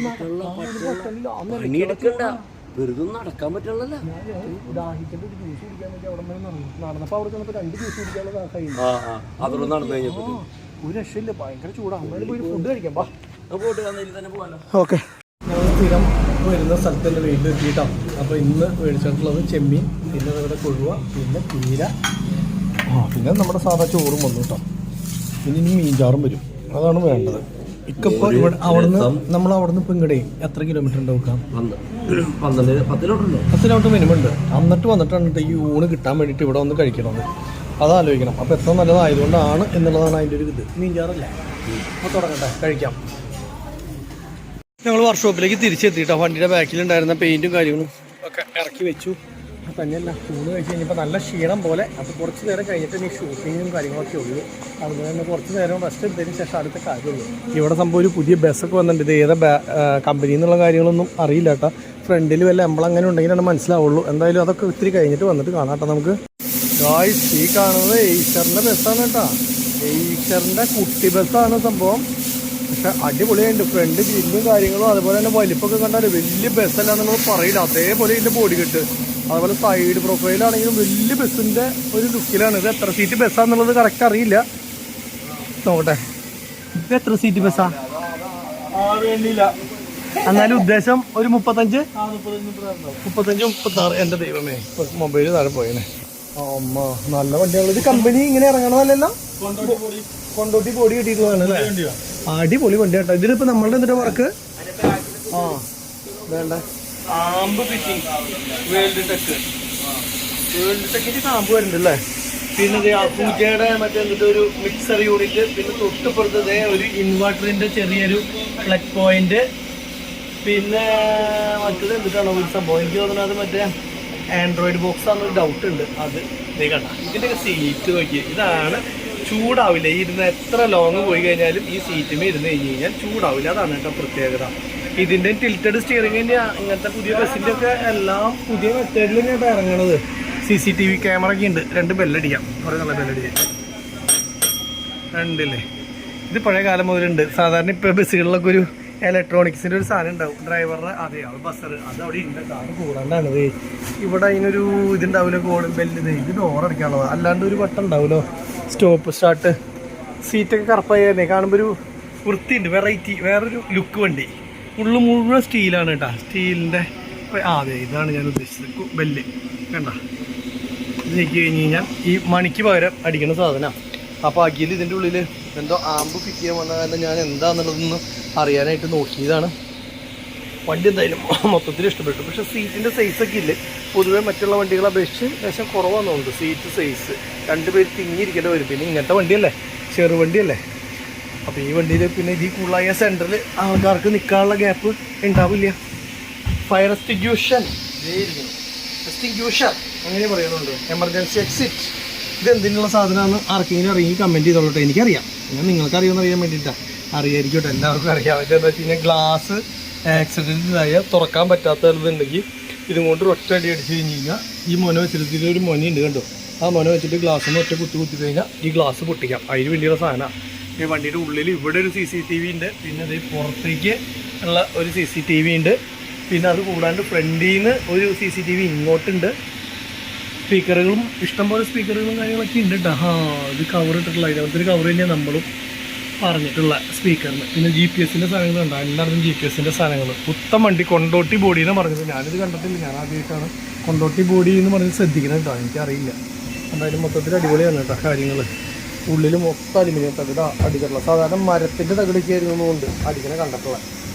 നടക്കാൻ പറ്റുള്ള നടന്നപ്പോ അവിടെ ചെന്നപ്പോ 2 ജ്യൂസ് കുടിക്കാനുള്ള ഒരു രക്ഷയില്ല, ഭയങ്കര ചൂടാണ്. പോയി ഫുഡ് കഴിക്കാം. ഓക്കെ, ഞങ്ങൾ സ്ഥിരം വരുന്ന സ്ഥലത്ത് തന്നെ വീട്ടിലെത്തിയിട്ടാണ്. അപ്പോൾ ഇന്ന് മേടിച്ചിട്ടുള്ളത് ചെമ്മീൻ, പിന്നെ നമ്മുടെ കൊഴുവ, പിന്നെ പീര, പിന്നെ നമ്മുടെ സാധാ ചോറും വന്നു കേട്ടോ. പിന്നെ ഇനി മീൻചാറും വരും, അതാണ് വേണ്ടത്. ഇക്കപ്പോൾ ഇവിടെ അവിടുന്ന് നമ്മൾ അവിടുന്ന് ഇപ്പം ഇങ്ങടെ എത്ര കിലോമീറ്റർ ഉണ്ടാവും? 10 കിലോമീറ്റർ മിനിമം ഉണ്ട്. എന്നിട്ട് വന്നിട്ടാണ് ഈ ഊണ് കിട്ടാൻ വേണ്ടിയിട്ട് ഇവിടെ വന്ന് കഴിക്കണത്. അതാലോചിക്കണം. അപ്പോൾ എത്ര നല്ലതായതുകൊണ്ടാണ് എന്നുള്ളതാണ് അതിൻ്റെ ഒരു ഇത്. മീൻചാറല്ലേ? അപ്പോൾ തുടങ്ങട്ടെ, കഴിക്കാം. ഞങ്ങൾ വർക്ക്ഷോപ്പിലേക്ക് തിരിച്ചെത്തിയിട്ടോ. വണ്ടിയുടെ ബാക്കിലുണ്ടായിരുന്ന പെയിൻറ്റും കാര്യങ്ങളും ഒക്കെ ഇറക്കി വെച്ചു. തന്നെയല്ല, ഊണ് കഴിച്ച് കഴിഞ്ഞപ്പോൾ നല്ല ക്ഷീണം പോലെ. അപ്പോൾ കുറച്ച് നേരം കഴിഞ്ഞിട്ട് ഇനി ഷൂട്ടിങ്ങും കാര്യങ്ങളൊക്കെ ഉള്ളൂ. അതുപോലെ തന്നെ കുറച്ച് നേരം റെസ്റ്റ് എടുത്തതിന് ശേഷം അടുത്ത കാര്യമുള്ളൂ. ഇവിടെ സംഭവം ഒരു പുതിയ ബസ്സൊക്കെ വന്നിട്ടുണ്ട്. ഇത് ഏതാ കമ്പനി എന്നുള്ള കാര്യങ്ങളൊന്നും അറിയില്ല കേട്ടോ. ഫ്രണ്ടിൽ വല്ല എംബ്ലം അങ്ങനെ ഉണ്ടെങ്കിലാണ് മനസ്സിലാവുള്ളൂ. എന്തായാലും അതൊക്കെ ഒത്തിരി കഴിഞ്ഞിട്ട് വന്നിട്ട് കാണാം കേട്ടോ നമുക്ക്. ഗായ്സ്, ഈ കാണുന്നത് എയ്ഷറിൻ്റെ ബസ്സാണ് കേട്ടോ. എയ്ഷറിൻ്റെ കുട്ടി ബസ്സാണ് സംഭവം. പക്ഷെ അടിപൊളിയായിട്ട് ഫ്രണ്ട് ഗ്രില്ലും കാര്യങ്ങളും അതുപോലെ തന്നെ വലിപ്പൊക്കെ കണ്ടാൽ വലിയ ബസ്സല്ല എന്നുള്ളത് പറയില്ല. അതേപോലെ ഇതിൻ്റെ ബോഡി കെട്ട്, അതുപോലെ സൈഡ് പ്രൊഫൈലാണെങ്കിലും വലിയ ബസ്സിൻ്റെ ഒരു ലുക്കിലാണ്. ഇത് എത്ര സീറ്റ് ബസ്സാന്നുള്ളത് കറക്റ്റ് അറിയില്ല, നോക്കട്ടെ. ഇത് എത്ര സീറ്റ് ബസ്സാ വേണ്ടിയില്ല, എന്നാലും ഉദ്ദേശം ഒരു 35, 36. എൻ്റെ ദൈവമേ, മൊബൈൽ താഴെ പോയനെ. അമ്മ, നല്ല വണ്ടിയാണ്. ഇത് കമ്പനി ഇങ്ങനെ ഇറങ്ങണമല്ലല്ലോ, കൊണ്ടോട്ടി ബോഡി കിട്ടിയിട്ടുള്ളതാണ് അല്ലേ? അടിപൊളി വണ്ടി കേട്ടോ. ഇതിലിപ്പോൾ നമ്മളുടെ എന്തിനാ വർക്ക്? വേണ്ട ആമ്പ് ഫിറ്റിംഗ്, വേൾഡ് ടെക്കിൻ്റെ ആമ്പ് വരുന്നുണ്ടല്ലേ. പിന്നെ പൂജയുടെ മറ്റേ എന്നിട്ട് ഒരു മിക്സർ യൂണിറ്റ്, പിന്നെ തൊട്ടുപുറത്തതേ ഒരു ഇൻവെർട്ടറിൻ്റെ ചെറിയൊരു പ്ലഗ് പോയിന്റ്, പിന്നെ മറ്റത് എന്തിട്ടാണോ ഒരു സംഭവം, എനിക്ക് തോന്നുന്നത് അത് മറ്റേ ആൻഡ്രോയിഡ് ബോക്സ് ആണെന്നൊരു ഡൗട്ട് ഉണ്ട്. അത് കണ്ട ഇതിൻ്റെയൊക്കെ സീറ്റ് നോക്കി, ഇതാണ് ചൂടാവില്ല. ഇരുന്ന് എത്ര ലോങ് പോയി കഴിഞ്ഞാലും ഈ സീറ്റിൽ ഇരുന്ന് കഴിഞ്ഞ് കഴിഞ്ഞാൽ ചൂടാവില്ല. അതാണ് കേട്ടോ പ്രത്യേകത. ഇതിൻ്റെ ടിൽറ്റഡ് സ്റ്റിയറിങ്ങിൻ്റെ ഇങ്ങനത്തെ പുതിയ ബസ്സിൻ്റെ ഒക്കെ എല്ലാം പുതിയ മെത്തേഡിൽ ഇങ്ങോട്ട് ഇറങ്ങണത്. CCTV ക്യാമറ ഒക്കെ ഉണ്ട്. 2 ബെല്ലടിക്കാം, കുറേ നല്ല ബെല്ലടിക്കാം. 2 അല്ലേ? ഇത് പഴയ കാലം മുതലുണ്ട്. സാധാരണ ഇപ്പോൾ ബസ്സുകളിലൊക്കെ ഒരു ഇലക്ട്രോണിക്സിൻ്റെ ഒരു സാധനം ഉണ്ടാവും. ഡ്രൈവറുടെ അതേ ബസ്സർ അത് അവിടെ ഉണ്ട്. കാറ് കൂടാണ്ടാണത്. ഇവിടെ അതിനൊരു ഇതുണ്ടാവില്ല, കോഡ് ബെല്ല്. ഇത് ഡോറടിക്കാനുള്ളത്, അല്ലാണ്ട് ഒരു ബട്ടൺ ഉണ്ടാവുമല്ലോ, സ്റ്റോപ്പ് സ്റ്റാർട്ട്. സീറ്റൊക്കെ കറുപ്പായി തന്നെ കാണുമ്പോൾ ഒരു വൃത്തിയുണ്ട്, വെറൈറ്റി, വേറൊരു ലുക്ക് വണ്ടി. മുഴുവൻ സ്റ്റീലാണ് കേട്ടോ. സ്റ്റീലിൻ്റെ അതെ, ഇതാണ് ഞാൻ ഉദ്ദേശിച്ചത്. ബെല്ല് കണ്ട, ഇത് നീക്കി കഴിഞ്ഞ് കഴിഞ്ഞാൽ ഈ മണിക്ക് പകരം അടിക്കുന്ന സാധനമാണ്. അപ്പോൾ അഖിൽ ഇതിൻ്റെ ഉള്ളിൽ എന്തോ ആമ്പ് ഫിറ്റ് ചെയ്യാൻ വന്ന കാരണം ഞാൻ എന്താണെന്നുള്ളതൊന്ന് അറിയാനായിട്ട് നോക്കിയതാണ്. വണ്ടി എന്തായാലും മൊത്തത്തിൽ ഇഷ്ടപ്പെട്ടു. പക്ഷേ സീറ്റിൻ്റെ സൈസൊക്കെ ഇല്ലേ, പൊതുവേ മറ്റുള്ള വണ്ടികളെ അപേക്ഷിച്ച് ലേശം കുറവാണെന്നുണ്ട് സീറ്റ് സൈസ്. 2 പേര് തിങ്ങിയിരിക്കേണ്ടി വരും. പിന്നെ ഇങ്ങനത്തെ വണ്ടിയല്ലേ, ചെറുവണ്ടിയല്ലേ. അപ്പോൾ ഈ വണ്ടിയിൽ പിന്നെ ഇതിൽ കൂടുതലായ സെൻറ്ററിൽ ആൾക്കാർക്ക് നിൽക്കാനുള്ള ഗ്യാപ്പ് ഉണ്ടാവില്ല. ഫയർ എക്സ്റ്റിങ്ക്യൂഷൻ അങ്ങനെ പറയുന്നുണ്ട്. Emergency exit. ഇതെന്തിനുള്ള സാധനമാണ് ആർക്കെങ്കിലും അറിയാമെങ്കിൽ കമൻറ്റ് ചെയ്തോളട്ടെ. എനിക്കറിയാം, ഞാൻ നിങ്ങൾക്ക് അറിയുമെന്ന് അറിയാൻ വേണ്ടിയിട്ടാണ്. അറിയായിരിക്കട്ടെ, എല്ലാവർക്കും അറിയാം. എന്താ വെച്ച് കഴിഞ്ഞാൽ ഗ്ലാസ് ആക്സിഡൻറ്റിലായ തുറക്കാൻ പറ്റാത്തതുണ്ടെങ്കിൽ ഇതും കൊണ്ട് ഒറ്റ അടി അടിച്ച് കഴിഞ്ഞ് കഴിഞ്ഞാൽ ഈ മൊന വെച്ചിട്ട് ഒരു മൊനയുണ്ട് കണ്ടോ, ആ മൊന വെച്ചിട്ട് ഗ്ലാസ്സിന് ഒറ്റ കുത്തി കഴിഞ്ഞാൽ ഈ ഗ്ലാസ് പൊട്ടിക്കാം. അതിന് വലിയൊരു സാധനമാണ്. ഈ വണ്ടിയുടെ ഉള്ളിൽ ഇവിടെ ഒരു CCTV ഉണ്ട്, പിന്നെ അത് പുറത്തേക്ക് ഉള്ള ഒരു CCTV ഉണ്ട്, പിന്നെ അത് കൂടാണ്ട് ഫ്രണ്ടിൽ നിന്ന് ഒരു CCTV ഇങ്ങോട്ടുണ്ട്, സ്പീക്കറുകളും ഇഷ്ടംപോലെ സ്പീക്കറുകളും കാര്യങ്ങളൊക്കെ ഉണ്ട് കേട്ടോ. ഇത് കവർ ഇട്ടിട്ടുള്ള അതിനകത്ത് ഒരു കവർ തന്നെയാണ് നമ്മളും പറഞ്ഞിട്ടുള്ള സ്പീക്കറിന്. പിന്നെ GPS-ൻ്റെ സാധനങ്ങളുണ്ട്, എല്ലായിടത്തും GPS-ൻ്റെ സാധനങ്ങൾ. പുത്തൻ വണ്ടി കൊണ്ടോട്ടി ബോഡി എന്ന് പറഞ്ഞത് ഞാനിത് കണ്ടിട്ടില്ല, ഞാൻ ആദ്യമായിട്ടാണ് കൊണ്ടോട്ടി ബോഡി എന്ന് പറഞ്ഞത് ശ്രദ്ധിക്കണം കേട്ടോ, എനിക്കറിയില്ല. എന്തായാലും മൊത്തത്തിൽ അടിപൊളിയാണ് കേട്ടോ കാര്യങ്ങൾ. ഉള്ളിൽ മൊത്തം അലുമിനിയം തകിട അടിക്കട്ടുള്ള, സാധാരണ മരത്തിൻ്റെ തകിടൊക്കെ ആയിരുന്നുകൊണ്ട് അടിക്കണ കണ്ടിട്ടുള്ള.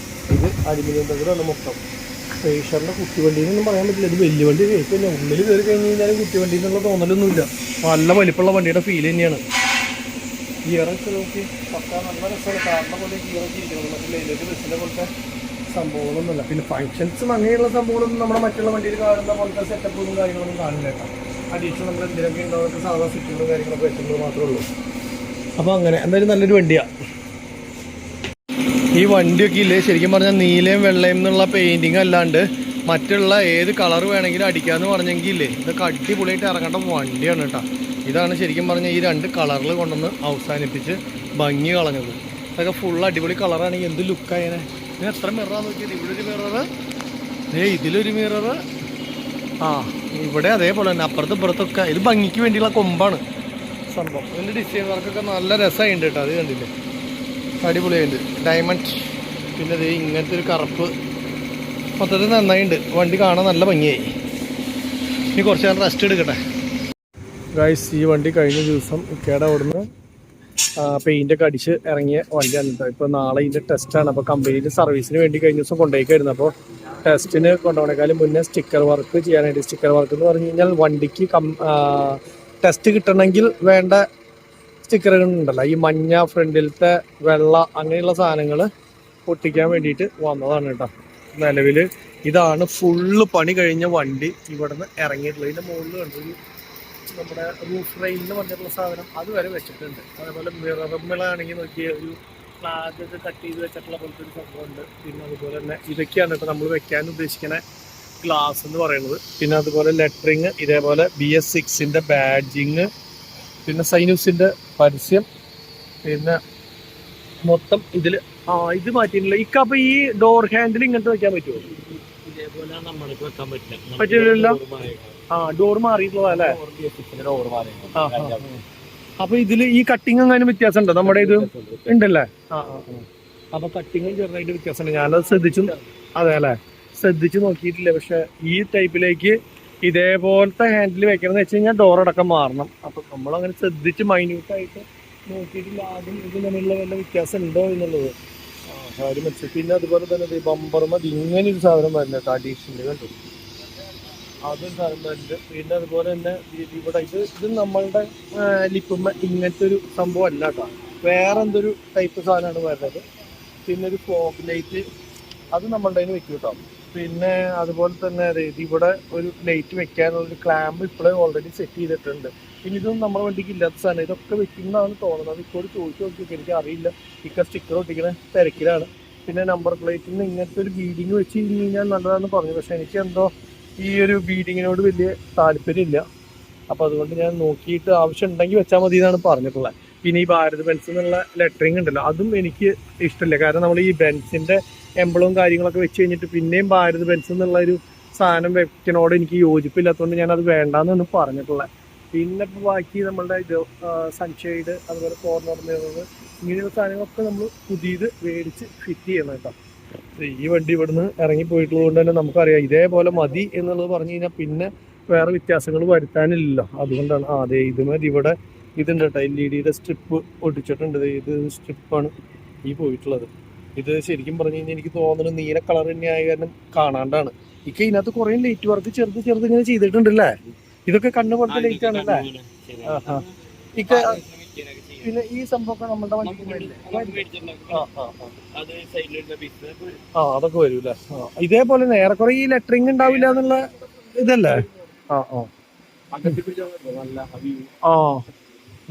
ഇത് അലുമിനിയം തകിടാണ് മൊത്തം. പേഷറിൻ്റെ കുട്ടിവണ്ടിന്നൊന്നും പറയാൻ പറ്റില്ല, ഇത് വലിയ വണ്ടി പിന്നെ ഉള്ളിൽ കയറി കഴിഞ്ഞ് കഴിഞ്ഞാൽ കുട്ടിവണ്ടി എന്നുള്ള തോന്നലൊന്നുമില്ല. നല്ല വലിപ്പമുള്ള വണ്ടിയുടെ ഫീൽ തന്നെയാണ്. ഗിയറൊക്കെ നോക്കി പക്കാ നല്ല രസമാണ്, കാരണം പോലെ ഗിയറൊക്കെ ഇരിക്കുന്നത്. മറ്റേ ലൈലേക്ക് ബസ്സിൻ്റെ പോലത്തെ സംഭവങ്ങളൊന്നുമില്ല. പിന്നെ ഫങ്ഷൻസും അങ്ങനെയുള്ള സംഭവങ്ങളൊന്നും നമ്മുടെ മറ്റുള്ള വണ്ടിയിൽ കാണുന്ന പോലത്തെ സെറ്റപ്പൊന്നും കാര്യങ്ങളൊന്നും കാണില്ല കേട്ടോ. അഡീഷണൽ നമ്മൾ എന്തിനൊക്കെ ഉണ്ടാവുന്ന സാധാ സ്വിച്ചുകളും കാര്യങ്ങളൊക്കെ വെച്ചിട്ടുള്ളത് മാത്രമേ ഉള്ളൂ. അപ്പോൾ അങ്ങനെ എന്തായാലും നല്ലൊരു വണ്ടിയാണ് ഈ വണ്ടിയൊക്കെ. ഇല്ലേ ശരിക്കും പറഞ്ഞാൽ നീലയും വെള്ളയും എന്നുള്ള പെയിൻറ്റിങ് അല്ലാണ്ട് മറ്റുള്ള ഏത് കളർ വേണമെങ്കിലും അടിക്കാമെന്ന് പറഞ്ഞെങ്കിൽ ഇല്ലേ ഇതൊക്കെ അടിപൊളിയായിട്ട് ഇറങ്ങേണ്ട വണ്ടിയാണ് കേട്ടോ. ഇതാണ് ശരിക്കും പറഞ്ഞാൽ ഈ 2 കളറിൽ കൊണ്ടുവന്ന് അവസാനിപ്പിച്ച് ഭംഗി കളഞ്ഞത്. ഇതൊക്കെ ഫുൾ അടിപൊളി കളറാണെങ്കിൽ എന്ത് ലുക്കായനെ. ഇതിന് എത്ര മിററാന്ന് നോക്കിയത്, ഇവിടെ ഒരു മിററ്, ഇതിലൊരു മിററ്, ഇവിടെ അതേപോലെ തന്നെ അപ്പുറത്തും ഇപ്പുറത്തൊക്കെ. ഇത് ഭംഗിക്ക് വേണ്ടിയുള്ള കൊമ്പാണ് സംഭവം. ഇതിൻ്റെ ഡിസൈൻ വർക്കൊക്കെ നല്ല രസമായിട്ടുണ്ട് കേട്ടോ, അത് കണ്ടില്ലേ അടിപൊളിയായിട്ടുണ്ട്. ഡയമണ്ട്, പിന്നെ ഇത് ഇങ്ങനത്തെ ഒരു കറുപ്പ്, മൊത്തത്തിൽ നന്നായിട്ടുണ്ട്. വണ്ടി കാണാൻ നല്ല ഭംഗിയായി. ഇനി കുറച്ച് നേരം റെസ്റ്റ് എടുക്കട്ടെ ഗൈസ്. ഈ വണ്ടി കഴിഞ്ഞ ദിവസം ഇക്കയുടെ അവിടുന്ന് പെയിൻ്റൊക്കെ അടിച്ച് ഇറങ്ങിയ വണ്ടിയാണ് കേട്ടോ. ഇപ്പോൾ നാളെ ഇതിൻ്റെ ടെസ്റ്റാണ്. അപ്പോൾ കമ്പനിയിൽ സർവീസിന് വേണ്ടി കഴിഞ്ഞ ദിവസം കൊണ്ടുപോയിക്കായിരുന്നു. അപ്പോൾ ടെസ്റ്റിന് കൊണ്ടുപോകണേക്കാളും മുന്നേ സ്റ്റിക്കർ വർക്ക് ചെയ്യാനായിട്ട്. സ്റ്റിക്കർ വർക്ക് എന്ന് പറഞ്ഞു കഴിഞ്ഞാൽ വണ്ടിക്ക് ടെസ്റ്റ് കിട്ടണമെങ്കിൽ വേണ്ട സ്റ്റിക്കറുകളുണ്ടല്ലോ, ഈ മഞ്ഞ, ഫ്രണ്ടിലത്തെ വെള്ള, അങ്ങനെയുള്ള സാധനങ്ങൾ പൊട്ടിക്കാൻ വേണ്ടിയിട്ട് വന്നതാണ് കേട്ടോ. നിലവിൽ ഇതാണ് ഫുള്ള് പണി കഴിഞ്ഞ വണ്ടി ഇവിടുന്ന് ഇറങ്ങിയിട്ടുള്ളത്. ഇതിൻ്റെ മുകളിൽ കണ്ടു നമ്മുടെ റൂഫ് റെയിൽ എന്ന് പറഞ്ഞിട്ടുള്ള സാധനം അത് വരെ വെച്ചിട്ടുണ്ട്. അതേപോലെ മിററുകളാണെങ്കിൽ നോക്കിയ ഒരു ഫ്ലാഗ് ഒക്കെ കട്ട് ചെയ്ത് വെച്ചിട്ടുള്ള പോലത്തെ ഒരു സംഭവമുണ്ട്. പിന്നെ അതുപോലെ തന്നെ ഇതൊക്കെയാണ് കേട്ടോ നമ്മൾ വെക്കാൻ ഉദ്ദേശിക്കുന്ന ഗ്ലാസ് എന്ന് പറയുന്നത്. പിന്നെ അതുപോലെ ലെറ്ററിങ്, ഇതേപോലെ BS6-ൻ്റെ ബാഡ്ജിങ്, പിന്നെ സൈനൂസിൻ്റെ പരസ്യം, പിന്നെ മൊത്തം ഇതിൽ ഇത് മാറ്റിയിട്ടില്ല ഇക്ക. അപ്പോൾ ഈ ഡോർ ഹാൻഡിൽ ഇങ്ങനത്തെ വെക്കാൻ പറ്റുമോ? ഇതേപോലെ നമ്മൾക്ക് വെക്കാൻ പറ്റില്ല, പറ്റില്ലല്ലോ. ഡോർ മാറിയിട്ടുള്ളതാ അല്ലേ? അപ്പൊ ഇതില് ഈ കട്ടിങ് എങ്ങാനും വ്യത്യാസം ഉണ്ടോ? നമ്മുടെ ഇത് ഉണ്ടല്ലേ? അപ്പൊ കട്ടിങ്ങും ചെറുതായിട്ട് വ്യത്യാസമുണ്ട്. ഞാനത് ശ്രദ്ധിച്ചു. അതെ അല്ലേ, ശ്രദ്ധിച്ചു നോക്കിയിട്ടില്ല. പക്ഷെ ഈ ടൈപ്പിലേക്ക് ഇതേപോലത്തെ ഹാൻഡിൽ വെക്കണമെന്ന് വെച്ച് കഴിഞ്ഞാൽ ഡോർ അടക്കം മാറണം. അപ്പൊ നമ്മളങ്ങനെ ശ്രദ്ധിച്ച് മൈന്യൂട്ടായിട്ട് നോക്കിയിട്ടില്ല ആദ്യം ഇത് തമ്മിലുള്ള വല്ല വ്യത്യാസം ഉണ്ടോ എന്നുള്ളത് കാര്യം വെച്ചു. പിന്നെ അതുപോലെ തന്നെ ബമ്പർ മതി ഇങ്ങനെ ഒരു സാധനം വരുന്നത് അഡീഷണൽ കണ്ടു, അതും സാധനം വരുന്നുണ്ട്. പിന്നെ അതുപോലെ തന്നെ ഇവിടെ ഇത് നമ്മളുടെ ലിപ്പുമ്മ ഇങ്ങനത്തെ ഒരു സംഭവം അല്ല കേട്ടോ, വേറെ എന്തൊരു ടൈപ്പ് സാധനമാണ് വരുന്നത്. പിന്നെ ഒരു ഫോഗ് ലൈറ്റ് അത് നമ്മളുടെ അതിന് വെക്കും കേട്ടോ. പിന്നെ അതുപോലെ തന്നെ ഇവിടെ ഒരു ലൈറ്റ് വെക്കാനുള്ളൊരു ക്ലാമ്പ് ഇപ്പോഴേ ഓൾറെഡി സെറ്റ് ചെയ്തിട്ടുണ്ട്. പിന്നെ ഇതൊന്നും നമ്മുടെ വണ്ടിക്ക് ഇല്ലാത്ത സാധനം, ഇതൊക്കെ വെക്കുന്നതാണ് തോന്നുന്നത്. ഇപ്പോൾ ചോദിച്ചു നോക്കി, എനിക്ക് അറിയില്ല. സ്റ്റിക്കർ ഒട്ടിക്കുന്ന തിരക്കിലാണ്. പിന്നെ നമ്പർ പ്ലേറ്റിന് ഇങ്ങനത്തെ ഒരു ബീഡിങ് വെച്ച് കഴിഞ്ഞാൽ നല്ലതാണെന്ന് പറഞ്ഞു. പക്ഷെ എനിക്ക് എന്തോ ഈ ഒരു ബീഡിങ്ങിനോട് വലിയ താല്പര്യമില്ല. അപ്പോൾ അതുകൊണ്ട് ഞാൻ നോക്കിയിട്ട് ആവശ്യം ഉണ്ടെങ്കിൽ വെച്ചാൽ മതി എന്നാണ് പറഞ്ഞിട്ടുള്ളത്. പിന്നെ ഈ ഭാരത് ബെൻസ് എന്നുള്ള ലെറ്ററിങ് ഉണ്ടല്ലോ, അതും എനിക്ക് ഇഷ്ടമില്ല. കാരണം നമ്മൾ ഈ ബെൻസിൻ്റെ എംബ്ലവും കാര്യങ്ങളൊക്കെ വെച്ച് കഴിഞ്ഞിട്ട് പിന്നെയും ഭാരത് ബെൻസ് എന്നുള്ള ഒരു സാധനം വെക്കണോട് എനിക്ക് യോജിപ്പില്ലാത്തതുകൊണ്ട് ഞാനത് വേണ്ടാന്നാണ് പറഞ്ഞിട്ടുള്ളത്. പിന്നെ ഇപ്പോൾ ബാക്കി നമ്മളുടെ ഇത് സൺഷെയ്ഡ്, അതുപോലെ കോർണർ മിറർ, ഇങ്ങനെയുള്ള സാധനങ്ങളൊക്കെ നമ്മൾ പുതിയത് മേടിച്ച് ഫിറ്റ് ചെയ്യണം കേട്ടോ. ഈ വണ്ടി ഇവിടുന്ന് ഇറങ്ങിപ്പോയിട്ടുള്ളത് കൊണ്ട് തന്നെ നമുക്കറിയാം ഇതേപോലെ മതി എന്നുള്ളത് പറഞ്ഞു കഴിഞ്ഞാൽ പിന്നെ വേറെ വ്യത്യാസങ്ങൾ വരുത്താനില്ലല്ലോ. അതുകൊണ്ടാണ് അതെ ഇത് മതി. ഇവിടെ ഇതുണ്ട് കേട്ടോ, LED സ്ട്രിപ്പ് ഒട്ടിച്ചിട്ടുണ്ട്. ഇത് സ്ട്രിപ്പാണ് ഈ പോയിട്ടുള്ളത്. ഇത് ശരിക്കും പറഞ്ഞു കഴിഞ്ഞാൽ എനിക്ക് തോന്നുന്നു നീല കളർ തന്നെ ആയ കാരണം കാണാണ്ടാണ്. ഇതിനകത്ത് കുറേ ലൈറ്റ് വർക്ക് ചെറുത് ഇങ്ങനെ ചെയ്തിട്ടുണ്ടല്ലേ. ഇതൊക്കെ കണ്ണുപുറത്തെ ലൈറ്റ് ആണല്ലേ? പിന്നെ ഈ സംഭവമൊക്കെ നമ്മുടെ അതൊക്കെ വരൂല്ലേ? ഇതേപോലെ ഏറെക്കുറെ ഈ ലെറ്ററിങ് ഉണ്ടാവില്ല എന്നുള്ള ഇതല്ലേ?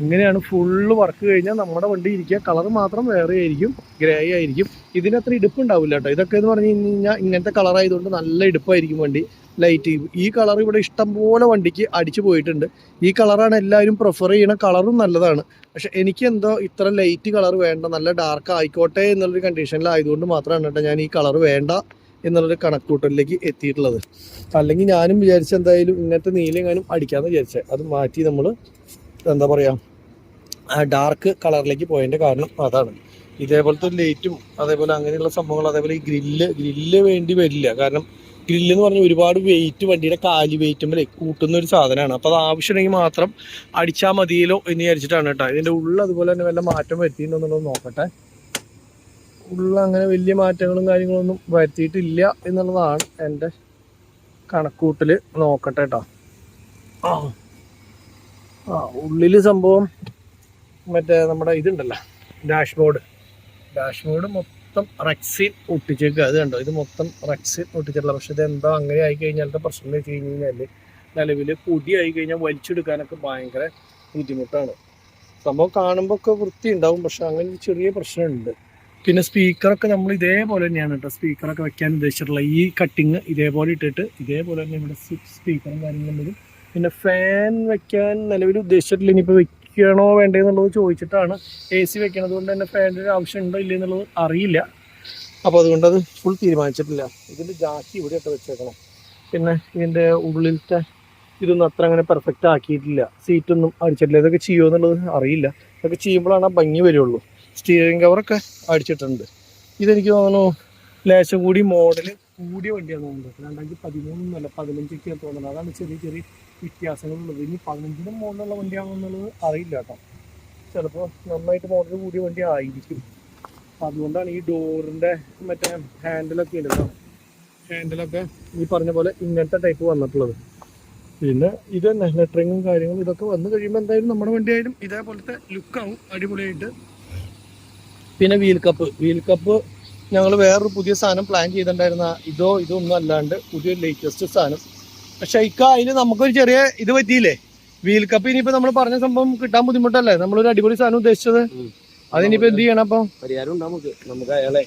ഇങ്ങനെയാണ് ഫുള്ള് വർക്ക് കഴിഞ്ഞാൽ നമ്മുടെ വണ്ടി ഇരിക്കുക. കളർ മാത്രം വേറെ ആയിരിക്കും, ഗ്രേ ആയിരിക്കും. ഇതിനത്ര ഇടുപ്പ് ഉണ്ടാവില്ല കേട്ടോ. ഇതൊക്കെ എന്ന് പറഞ്ഞു കഴിഞ്ഞാൽ ഇങ്ങനത്തെ കളറായതുകൊണ്ട് നല്ല ഇടുപ്പായിരിക്കും വണ്ടി. ലൈറ്റ് ഈ കളർ ഇവിടെ ഇഷ്ടംപോലെ വണ്ടിക്ക് അടിച്ചു പോയിട്ടുണ്ട്. ഈ കളറാണ് എല്ലാവരും പ്രിഫർ ചെയ്യണ, കളറും നല്ലതാണ്. പക്ഷെ എനിക്ക് എന്തോ ഇത്ര ലൈറ്റ് കളർ വേണ്ട, നല്ല ഡാർക്ക് ആയിക്കോട്ടെ എന്നുള്ളൊരു കണ്ടീഷനിലായതുകൊണ്ട് മാത്രമാണ് കേട്ടോ ഞാൻ ഈ കളർ വേണ്ട എന്നുള്ളൊരു കണക്കൂട്ടലിലേക്ക് എത്തിയിട്ടുള്ളത്. അല്ലെങ്കിൽ ഞാനും വിചാരിച്ച എന്തായാലും ഇങ്ങനത്തെ നീല എങ്ങാനും അടിക്കാമെന്ന് വിചാരിച്ചത്. അത് മാറ്റി നമ്മൾ എന്താ പറയുക ഡാർക്ക് കളറിലേക്ക് പോയതിൻ്റെ കാരണം അതാണ്. ഇതേപോലത്തെ ഒരു ലൈറ്റും അതേപോലെ അങ്ങനെയുള്ള സംഭവങ്ങൾ, അതേപോലെ ഈ ഗ്രില്ല് വേണ്ടി വരില്ല. കാരണം ഗ്രില്ല് എന്ന് പറഞ്ഞാൽ ഒരുപാട് വെയിറ്റ് വണ്ടിയുടെ കാലി വെയിറ്റുമ്പോൾ കൂട്ടുന്ന ഒരു സാധനമാണ്. അപ്പോൾ അത് ആവശ്യമുണ്ടെങ്കിൽ മാത്രം അടിച്ചാൽ മതിയല്ലോ എന്ന് വിചാരിച്ചിട്ടാണ് കേട്ടോ. ഇതിൻ്റെ ഉള്ളിൽ അതുപോലെ തന്നെ വല്ല മാറ്റം വരുത്തിയിട്ടുണ്ടെന്നുള്ളത് നോക്കട്ടെ. ഉള്ള അങ്ങനെ വലിയ മാറ്റങ്ങളും കാര്യങ്ങളൊന്നും വരുത്തിയിട്ടില്ല എന്നുള്ളതാണ് എൻ്റെ കണക്കൂട്ടിൽ. നോക്കട്ടെ കേട്ടോ. ഉള്ളിൽ സംഭവം മറ്റേ നമ്മുടെ ഇതുണ്ടല്ലോ ഡാഷ്ബോർഡ് മൊത്തം റെക്സിൻ ഒട്ടിച്ചേക്കുക. അത് കണ്ടോ, ഇത് മൊത്തം റെക്സിൻ ഒട്ടിച്ചിട്ടുള്ള. പക്ഷെ ഇത് എന്താ അങ്ങനെ ആയി കഴിഞ്ഞാലത്തെ പ്രശ്നം എന്ന് വെച്ച് കഴിഞ്ഞ് കഴിഞ്ഞാൽ നിലവിൽ പൊടി ആയി കഴിഞ്ഞാൽ വലിച്ചെടുക്കാനൊക്കെ ഭയങ്കര ബുദ്ധിമുട്ടാണ്. സംഭവം കാണുമ്പോൾ ഒക്കെ വൃത്തി ഉണ്ടാവും, പക്ഷെ അങ്ങനെ ഒരു ചെറിയ പ്രശ്നമുണ്ട്. പിന്നെ സ്പീക്കറൊക്കെ നമ്മൾ ഇതേപോലെ തന്നെയാണ് കേട്ടോ സ്പീക്കറൊക്കെ വെക്കാൻ ഉദ്ദേശിച്ചിട്ടുള്ള. ഈ കട്ടിങ് ഇതേപോലെ ഇട്ടിട്ട് ഇതേപോലെ തന്നെ ഇവിടെ സ്പീക്കറും കാര്യങ്ങളും വരും. പിന്നെ ഫാൻ വെക്കാൻ നിലവിൽ ഉദ്ദേശിച്ചിട്ടില്ല. ഇനിയിപ്പോൾ വെക്കണോ വേണ്ടേ എന്നുള്ളത് ചോദിച്ചിട്ടാണ് AC വെക്കണത്. കൊണ്ട് തന്നെ ഫാനിൻ്റെ ഒരു ആവശ്യം ഉണ്ടോ ഇല്ല എന്നുള്ളത് അറിയില്ല. അപ്പോൾ അതുകൊണ്ട് അത് ഫുൾ തീരുമാനിച്ചിട്ടില്ല. ഇതിൻ്റെ ജാക്കി ഇവിടെ ഇട്ട് വെച്ചേക്കണം. പിന്നെ ഇതിൻ്റെ ഉള്ളിലത്തെ ഇതൊന്നും അത്ര അങ്ങനെ പെർഫെക്റ്റ് ആക്കിയിട്ടില്ല. സീറ്റൊന്നും അടിച്ചിട്ടില്ല. ഇതൊക്കെ ചെയ്യുമോ എന്നുള്ളത് അറിയില്ല. ഇതൊക്കെ ചെയ്യുമ്പോഴാണ് ആ ഭംഗി വരുള്ളൂ. സ്റ്റിയറിംഗ് കവറൊക്കെ അടിച്ചിട്ടുണ്ട്. ഇതെനിക്ക് തോന്നുന്നു ലേശം കൂടി മോഡൽ കൂടിയ വണ്ടിയാണെന്ന് തോന്നുന്നത്. 2013 15 തോന്നുന്നത്. അതാണ് ചെറിയ ചെറിയ വ്യത്യാസങ്ങളുള്ളത്. ഇനി 15 മോഡലുള്ള വണ്ടിയാണെന്നുള്ളത് അറിയില്ല കേട്ടോ. ചിലപ്പോൾ നന്നായിട്ട് മോഡൽ കൂടിയ വണ്ടി ആയിരിക്കും. അതുകൊണ്ടാണ് ഈ ഡോറിൻ്റെ മറ്റേ ഹാൻഡിലൊക്കെ ഉണ്ടല്ലോ, ഹാൻഡിലൊക്കെ ഈ പറഞ്ഞ പോലെ ഇങ്ങനത്തെ ടൈപ്പ് വന്നിട്ടുള്ളത്. പിന്നെ ഇത് തന്നെ ലെറ്ററിങ്ങും കാര്യങ്ങളും ഇതൊക്കെ വന്നു കഴിയുമ്പോൾ എന്തായാലും നമ്മുടെ വണ്ടിയായാലും ഇതേപോലത്തെ ലുക്കാവും അടിപൊളിയായിട്ട്. പിന്നെ വീൽ കപ്പ് ഞങ്ങൾ വേറൊരു പുതിയ സാധനം പ്ലാൻ ചെയ്തിട്ടുണ്ടായിരുന്ന ഇതൊന്നും അല്ലാണ്ട് പുതിയൊരു ലേറ്റസ്റ്റ് സാധനം. പക്ഷെ അതിന് നമുക്കൊരു ചെറിയ ഇത് പറ്റിയില്ലേ, വീൽ കപ്പ്. ഇനിയിപ്പോൾ നമ്മൾ പറഞ്ഞ സംഭവം കിട്ടാൻ ബുദ്ധിമുട്ടല്ലേ, നമ്മളൊരു അടിപൊളി സാധനം ഉദ്ദേശിച്ചത്. അതിനിപ്പോൾ എന്ത് ചെയ്യണം? അപ്പം പരിഹാരം നമുക്ക് അയാളെ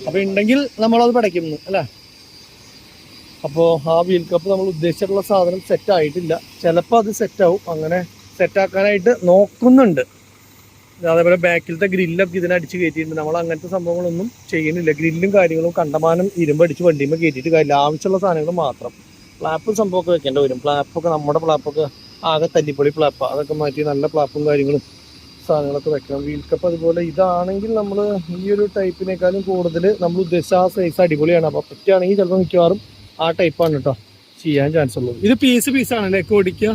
അപ്പൊ ഉണ്ടെങ്കിൽ നമ്മളത് പടയ്ക്കും അല്ലേ. അപ്പോൾ ആ വീൽ കപ്പ് നമ്മൾ ഉദ്ദേശിച്ചിട്ടുള്ള സാധനം സെറ്റ് ആയിട്ടില്ല. ചിലപ്പോൾ അത് സെറ്റാവും. അങ്ങനെ സെറ്റാക്കാനായിട്ട് നോക്കുന്നുണ്ട്. അതേപോലെ ബാക്കിലത്തെ ഗ്രില്ലൊക്കെ ഇതിനടിച്ച് കയറ്റിയിട്ടുണ്ട്. നമ്മൾ അങ്ങനത്തെ സംഭവങ്ങളൊന്നും ചെയ്യുന്നില്ല. ഗ്രില്ലും കാര്യങ്ങളും കണ്ടമാനം ഇരുമ്പടിച്ച് വണ്ടിയുമ്പോൾ കയറ്റിയിട്ട് കാര്യമില്ല. ആവശ്യമുള്ള സാധനങ്ങൾ മാത്രം. ഫ്ലാപ്പും സംഭവമൊക്കെ വെക്കേണ്ടി വരും. ഫ്ലാപ്പൊക്കെ നമ്മുടെ ഫ്ലാപ്പൊക്കെ ആകെ തല്ലിപ്പൊളി ഫ്ലാപ്പാണ്. അതൊക്കെ മാറ്റി നല്ല ഫ്ലാപ്പും കാര്യങ്ങളും സാധനങ്ങളൊക്കെ വെക്കണം. വീൽ കപ്പ് അതുപോലെ ഇതാണെങ്കിൽ നമ്മൾ ഈ ഒരു ടൈപ്പിനേക്കാളും കൂടുതൽ നമ്മൾ ഉദ്ദേശിച്ച ആ സൈസ് അടിപൊളിയാണ്. അപ്പോൾ പറ്റുകയാണെങ്കിൽ ചിലപ്പോൾ മിക്കവാറും ആ ടൈപ്പാണ് കേട്ടോ ചെയ്യാൻ ചാൻസ് ഉള്ളത്. ഇത് പീസാണല്ലേ ഓടിക്കുക,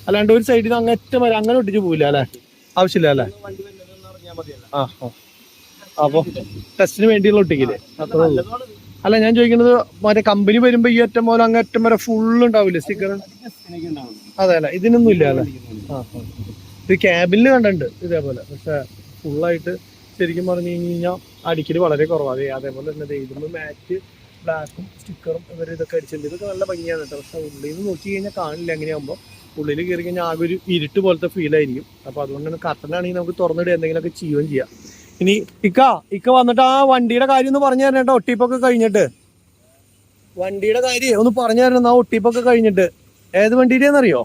അല്ലാണ്ട് ഒരു സൈഡിൽ നിന്ന് അങ്ങേറ്റം വരെ അങ്ങനെ ഒട്ടിച്ച് പോവില്ല അല്ലേ, ആവശ്യമില്ല അല്ലേ. അപ്പോൾ ടെസ്റ്റിന് വേണ്ടിയുള്ള ഒട്ടിക്കില്ലേ അത്രേ ഉള്ളൂ. അല്ല ഞാൻ ചോദിക്കുന്നത് മറ്റേ കമ്പനി വരുമ്പോൾ ഈ അറ്റം പോലെ അങ്ങേറ്റം വരെ ഫുള്ള് ഉണ്ടാവില്ലേ സ്റ്റിക്കർ? അതെ അല്ലേ, ഇതിനൊന്നും ഇല്ല അല്ലേ. ഇത് ക്യാബിനിൽ കണ്ടിട്ടുണ്ട് ഇതേപോലെ. പക്ഷെ ഫുള്ളായിട്ട് ശരിക്കും പറഞ്ഞു കഴിഞ്ഞാൽ അടിക്കൽ വളരെ കുറവാണ്. അതേപോലെ തന്നെ ഇതിന് മാറ്റ് ബ്ലാക്കും സ്റ്റിക്കറും ഇതൊക്കെ അടിച്ചിട്ടുണ്ട്. ഇതൊക്കെ നല്ല ഭംഗിയാണ് കേട്ടോ. പക്ഷെ ഉള്ളിൽ നിന്ന് നോക്കി കഴിഞ്ഞാൽ കാണില്ല. എങ്ങനെയാകുമ്പോൾ ഉള്ളിൽ കയറി കഴിഞ്ഞാൽ ആകെ ഒരു ഇരുട്ട് പോലത്തെ ഫീൽ ആയിരിക്കും. അപ്പോൾ അതുകൊണ്ട് തന്നെ കർട്ടനാണെങ്കിൽ നമുക്ക് തുറന്നിടുക എന്തെങ്കിലുമൊക്കെ ചെയ്യുകയും ചെയ്യാം. ഇനി ഇക്ക വന്നിട്ട് ആ വണ്ടിയുടെ കാര്യം ഒന്ന് പറഞ്ഞു തരണം കേട്ടോ. ഒട്ടിപ്പൊക്കെ കഴിഞ്ഞിട്ട് വണ്ടിയുടെ കാര്യം ഒന്ന് പറഞ്ഞു തരണം. ആ ഒട്ടിപ്പൊക്കെ കഴിഞ്ഞിട്ട് ഏത് വണ്ടിയുടെയെന്നറിയോ?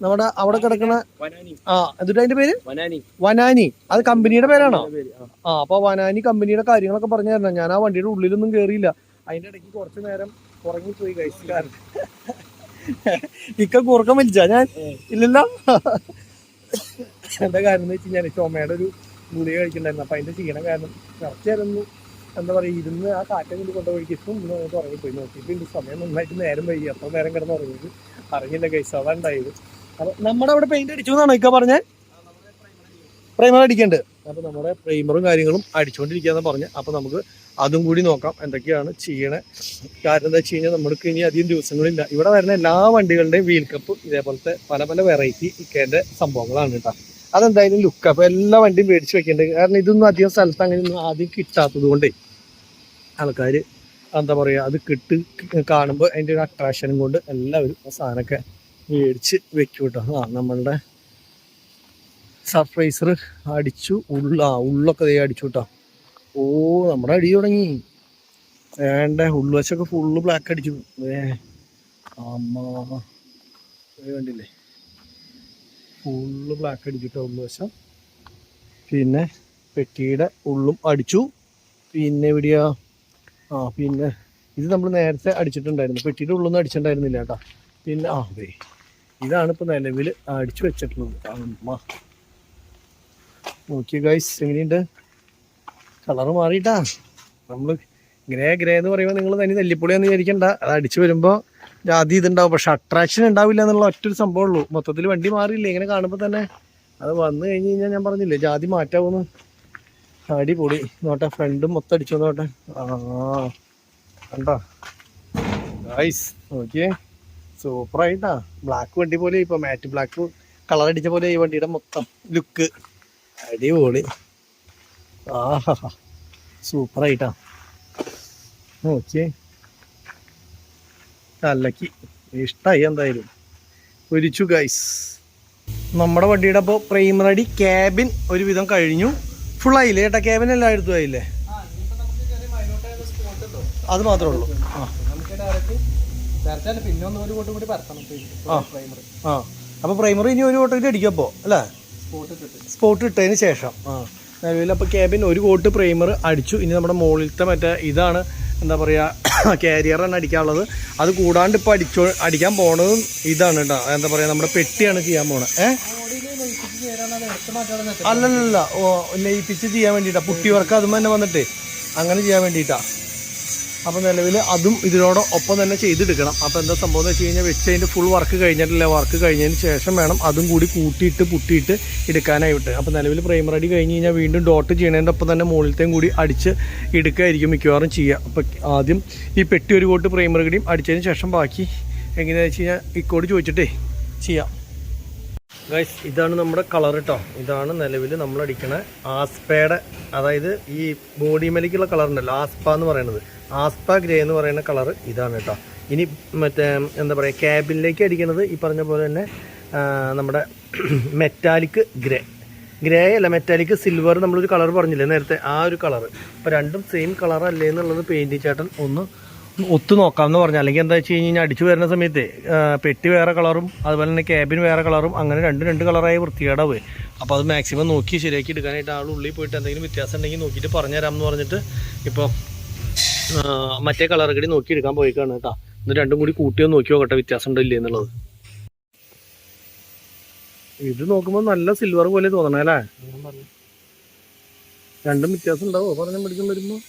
നമ്മുടെ അവിടെ കിടക്കണ എന്നിട്ട് അതിന്റെ പേര് വനാനി. അത് കമ്പനിയുടെ പേരാണോ? അപ്പൊ വനാനി കമ്പനിയുടെ കാര്യങ്ങളൊക്കെ പറഞ്ഞു തരണം. ഞാൻ ആ വണ്ടിയുടെ ഉള്ളിലൊന്നും കയറിയില്ല. അതിന്റെ ഇടയ്ക്ക് കുറച്ചു നേരം ഉറങ്ങിപ്പോയി കഴിച്ചുകാരൻ. ഇക്ക കുറുക്കം വലിച്ച ഞാൻ ഇല്ലല്ലോ. എന്താ കാരണം എന്ന് വെച്ച് കഴിഞ്ഞാൽ ചുമയുടെ ഒരു ഗുളിക കഴിക്കണ്ടായിരുന്നു. അപ്പൊ അതിന്റെ ക്ഷീണം കാരണം കുറച്ചേരൊന്നും എന്താ പറയുക ഇരുന്ന് ആ കാറ്റം കൊണ്ട് കൊണ്ടുപോയി ഇപ്പം ഇന്ന് ഉറങ്ങിപ്പോയി. നോക്കിയിട്ട് സമയം നന്നായിട്ട് നേരം വൈകി. അപ്പൊ നേരം കിടന്ന് ഉറങ്ങിയത് അറിഞ്ഞില്ല കഴിച്ചു. അതാ ഉണ്ടായത്. അപ്പൊ നമ്മുടെ അവിടെ പെയിന്റ് അടിച്ചു എന്നാണോ ഇക്ക പറഞ്ഞേ? പ്രൈമർ അടിക്കണ്ട്. അപ്പൊ നമ്മുടെ പ്രൈമറും കാര്യങ്ങളും അടിച്ചുകൊണ്ടിരിക്കുകയെന്ന് പറഞ്ഞ്. അപ്പൊ നമുക്ക് അതും കൂടി നോക്കാം എന്തൊക്കെയാണ് ചെയ്യണേ. കാരണം എന്താ വെച്ച് കഴിഞ്ഞാൽ നമ്മൾക്ക് ഇനി അധികം ദിവസങ്ങളില്ല. ഇവിടെ വരുന്ന എല്ലാ വണ്ടികളുടെയും വീൽ കപ്പ് ഇതേപോലത്തെ പല പല വെറൈറ്റി ഇക്കേണ്ട സംഭവങ്ങളാണ് കേട്ടോ. അതെന്തായാലും ലുക്ക്. അപ്പോൾ എല്ലാ വണ്ടിയും മേടിച്ച് വെക്കേണ്ടത്. കാരണം ഇതൊന്നും അധികം സ്ഥലത്ത് അങ്ങനെയൊന്നും ആദ്യം കിട്ടാത്തത് കൊണ്ടേ ആൾക്കാർ എന്താ പറയുക അത് കാണുമ്പോൾ അതിൻ്റെ ഒരു അട്രാക്ഷനും കൊണ്ട് എല്ലാവരും ആ സാധനമൊക്കെ മേടിച്ച് വെക്കും കേട്ടോ. നമ്മളുടെ സർപ്രൈസർ അടിച്ചു. ഉള്ളൊക്കെ ദേ അടിച്ചു കേട്ടോ. നമ്മുടെ അടി തുടങ്ങി. വേണ്ട ഉൾവശമൊക്കെ ഫുള്ള് ബ്ലാക്ക് അടിച്ചു. കണ്ടില്ലേ, ഫുള്ള് ബ്ലാക്ക് അടിച്ചിട്ടോ ഉൾവശം. പിന്നെ പെട്ടിയുടെ ഉള്ളും അടിച്ചു. പിന്നെ എവിടെയാ, പിന്നെ ഇത് നമ്മൾ നേരത്തെ അടിച്ചിട്ടുണ്ടായിരുന്നു, പെട്ടിയുടെ ഉള്ളൊന്നും അടിച്ചിട്ടുണ്ടായിരുന്നില്ല കേട്ടോ. പിന്നെ അതെ ഇതാണ് ഇപ്പോൾ നിലവിൽ അടിച്ചു വെച്ചിട്ടുള്ളത്. നോക്കിയ ഗൈസ് എങ്ങനെയുണ്ട്, കളറ് മാറിയിട്ടാ. നമ്മൾ ഗ്രേ എന്ന് പറയുമ്പോൾ നിങ്ങൾ തനി നെല്ലിപ്പൊളിയാന്ന് വിചാരിക്കണ്ട, അത് അടിച്ചു വരുമ്പോൾ ജാതി ഇതുണ്ടാവും, പക്ഷെ അട്രാക്ഷൻ ഉണ്ടാവില്ല എന്നുള്ള ഒറ്റൊരു സംഭവം ഉള്ളൂ. മൊത്തത്തിൽ വണ്ടി മാറിയില്ലേ ഇങ്ങനെ കാണുമ്പോൾ തന്നെ. അത് വന്നു കഴിഞ്ഞ് കഴിഞ്ഞാൽ ഞാൻ പറഞ്ഞില്ലേ ജാതി മാറ്റാവുന്നു. അടിപൊളി. നോട്ടെ ഫ്രണ്ടും മൊത്തം അടിച്ചു നോട്ടെ. കണ്ടോ ഗൈസ്, നോക്കിയേ സൂപ്പറായിട്ടാ. ബ്ലാക്ക് വണ്ടി പോലെ ഇപ്പൊ മാറ്റ് ബ്ലാക്ക് കളർ അടിച്ച പോലെ ഈ വണ്ടിയുടെ മൊത്തം ലുക്ക്. അടിപൊളി. സൂപ്പറായിട്ടാ. ഓക്കെ, കല്ലക്കി ഇഷ്ടമായി എന്തായാലും. ഒരിച്ചു ഗൈസ് നമ്മുടെ വണ്ടിയുടെ അപ്പോൾ പ്രൈമറി ക്യാബിൻ ഒരുവിധം കഴിഞ്ഞു. ഫുള്ളായില്ലേ ചേട്ടാ? ക്യാബിൻ എല്ലായിടത്തും ആയില്ലേ? അത് മാത്രമേ ഉള്ളൂ. അപ്പൊ പ്രൈമറി ഇനി ഒരു കോട്ട് അടിക്കും അപ്പോൾ അല്ലേ? സ്പോട്ട് ഇട്ടതിന് ശേഷം നിലവിൽ അപ്പോൾ ക്യാബിൻ ഒരു കോട്ട് പ്രൈമർ അടിച്ചു. ഇനി നമ്മുടെ മുകളിലത്തെ മറ്റേ ഇതാണ് എന്താ പറയുക, കാരിയറാണ് അടിക്കാനുള്ളത്. അത് കൂടാണ്ട് ഇപ്പോൾ അടിക്കാൻ പോണതും ഇതാണ് കേട്ടോ. എന്താ പറയുക, നമ്മുടെ പെട്ടിയാണ് ചെയ്യാൻ പോണത്. അല്ലല്ല, ലയിപ്പിച്ച് ചെയ്യാൻ വേണ്ടിയിട്ടാണ്, പുട്ടി വർക്ക് അതും തന്നെ വന്നിട്ട് അങ്ങനെ ചെയ്യാൻ വേണ്ടിയിട്ടാണ്. അപ്പോൾ നിലവിൽ അതും ഇതിനോടൊപ്പം തന്നെ ചെയ്തെടുക്കണം. അപ്പോൾ എന്താ സംഭവം എന്ന് വെച്ച് കഴിഞ്ഞാൽ അതിൻ്റെ ഫുൾ വർക്ക് കഴിഞ്ഞിട്ടില്ല. വർക്ക് കഴിഞ്ഞതിന് ശേഷം വേണം അതും കൂടി കൂട്ടിയിട്ട് പുട്ടിയിട്ട് എടുക്കാനായിട്ട്. അപ്പോൾ നിലവിൽ പ്രൈമർ അടി കഴിഞ്ഞ് കഴിഞ്ഞാൽ വീണ്ടും ഡോട്ട് ചെയ്യണതിൻ്റെ ഒപ്പം തന്നെ മുകളിലത്തെയും കൂടി അടിച്ച് എടുക്കുകയായിരിക്കും മിക്കവാറും ചെയ്യുക. അപ്പോൾ ആദ്യം ഈ പെട്ടി ഒരു കോട്ട് പ്രൈമർ കൂടിയും അടിച്ചതിന് ശേഷം ബാക്കി എങ്ങനെയാണെന്ന് വെച്ച് കഴിഞ്ഞാൽ ഇക്കോട് ചോദിച്ചിട്ടേ ചെയ്യാം. ഗൈസ് ഇതാണ് നമ്മുടെ കളർ കേട്ടോ. ഇതാണ് നിലവിൽ നമ്മൾ അടിക്കണ ആസ്പയുടെ, അതായത് ഈ ബോഡി മേലേക്കുള്ള കളർ ഉണ്ടല്ലോ ആസ്പ എന്ന് പറയുന്നത്, ആസ്പ ഗ്രേ എന്ന് പറയുന്ന കളർ ഇതാണ് കേട്ടോ. ഇനി മറ്റേ എന്താ പറയുക, ക്യാബിനിലേക്ക് അടിക്കുന്നത് ഈ പറഞ്ഞ പോലെ തന്നെ നമ്മുടെ മെറ്റാലിക് ഗ്രേ അല്ല, മെറ്റാലിക് സിൽവർ നമ്മളൊരു കളർ പറഞ്ഞില്ലേ നേരത്തെ, ആ ഒരു കളർ. അപ്പോൾ രണ്ടും സെയിം കളർ അല്ലേ എന്നുള്ളത് പെയിൻറ് ചേട്ടൻ ഒന്ന് ഒത്തു നോക്കാമെന്ന് പറഞ്ഞു. അല്ലെങ്കിൽ എന്താ വെച്ച് കഴിഞ്ഞാൽ അടിച്ചു വരുന്ന സമയത്ത് പെട്ടി വേറെ കളറും അതുപോലെ തന്നെ ക്യാബിൻ വേറെ കളറും അങ്ങനെ രണ്ട് കളറായി വൃത്തികേടാവേ. അപ്പോൾ അത് മാക്സിമം നോക്കി ശരിയാക്കി എടുക്കാനായിട്ട് ആൾ ഉള്ളിൽ പോയിട്ട് എന്തെങ്കിലും വ്യത്യാസം ഉണ്ടെങ്കിൽ നോക്കിയിട്ട് പറഞ്ഞുതരാം എന്ന് പറഞ്ഞിട്ട് ഇപ്പോൾ മറ്റേ കളർ കൂടി നോക്കി എടുക്കാൻ പോയിക്കാണ് കേട്ടോ. ഇത് രണ്ടും കൂടി കൂട്ടിയൊന്ന് നോക്കി നോക്കട്ടെ വ്യത്യാസം ഉണ്ടോ ഇല്ലേ എന്നുള്ളത്. ഇത് നോക്കുമ്പോൾ നല്ല സിൽവർ പോലെ തോന്നണേ അല്ലേ? രണ്ടും വ്യത്യാസം ഉണ്ടാവോ പറഞ്ഞ പഠിക്കാൻ വരുമ്പോൾ?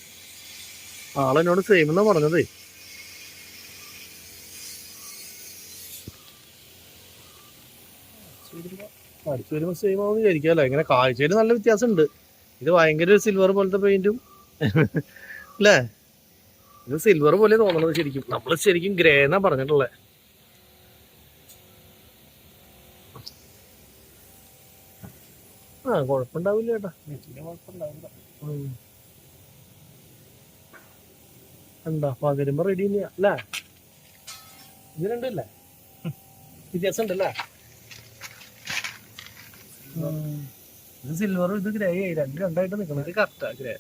ആളെന്നോട് സെയിം എന്നാ പറഞ്ഞതേ. അടിച്ചു വരുമ്പോൾ സെയിം ആവുമെന്ന് വിചാരിക്കാമല്ലോ. ഇങ്ങനെ കാഴ്ചയിൽ നല്ല വ്യത്യാസം ഉണ്ട്. ഇത് ഭയങ്കര സിൽവർ പോലത്തെ പെയിന്റും അല്ലേ? ഇത് സിൽവർ പോലെ തോന്നണത് ശരിക്കും. നമ്മൾ ശരിക്കും ഗ്രേ എന്നാ പറഞ്ഞിട്ടുള്ളത്. കുഴപ്പമുണ്ടാവില്ല ചേട്ടാ, കുഴപ്പമുണ്ടാവില്ല. എന്താ പകരുമ്പോ റെഡി തന്നെയാ അല്ലേ? ഇത് രണ്ടല്ലേ വ്യത്യാസം ഉണ്ടല്ലേ? ഇത് സിൽവറും ഇത് ഗ്രേ ആയി രണ്ടായിട്ട് നിക്കണത്. ഇത് കറക്റ്റാ ഗ്രേ.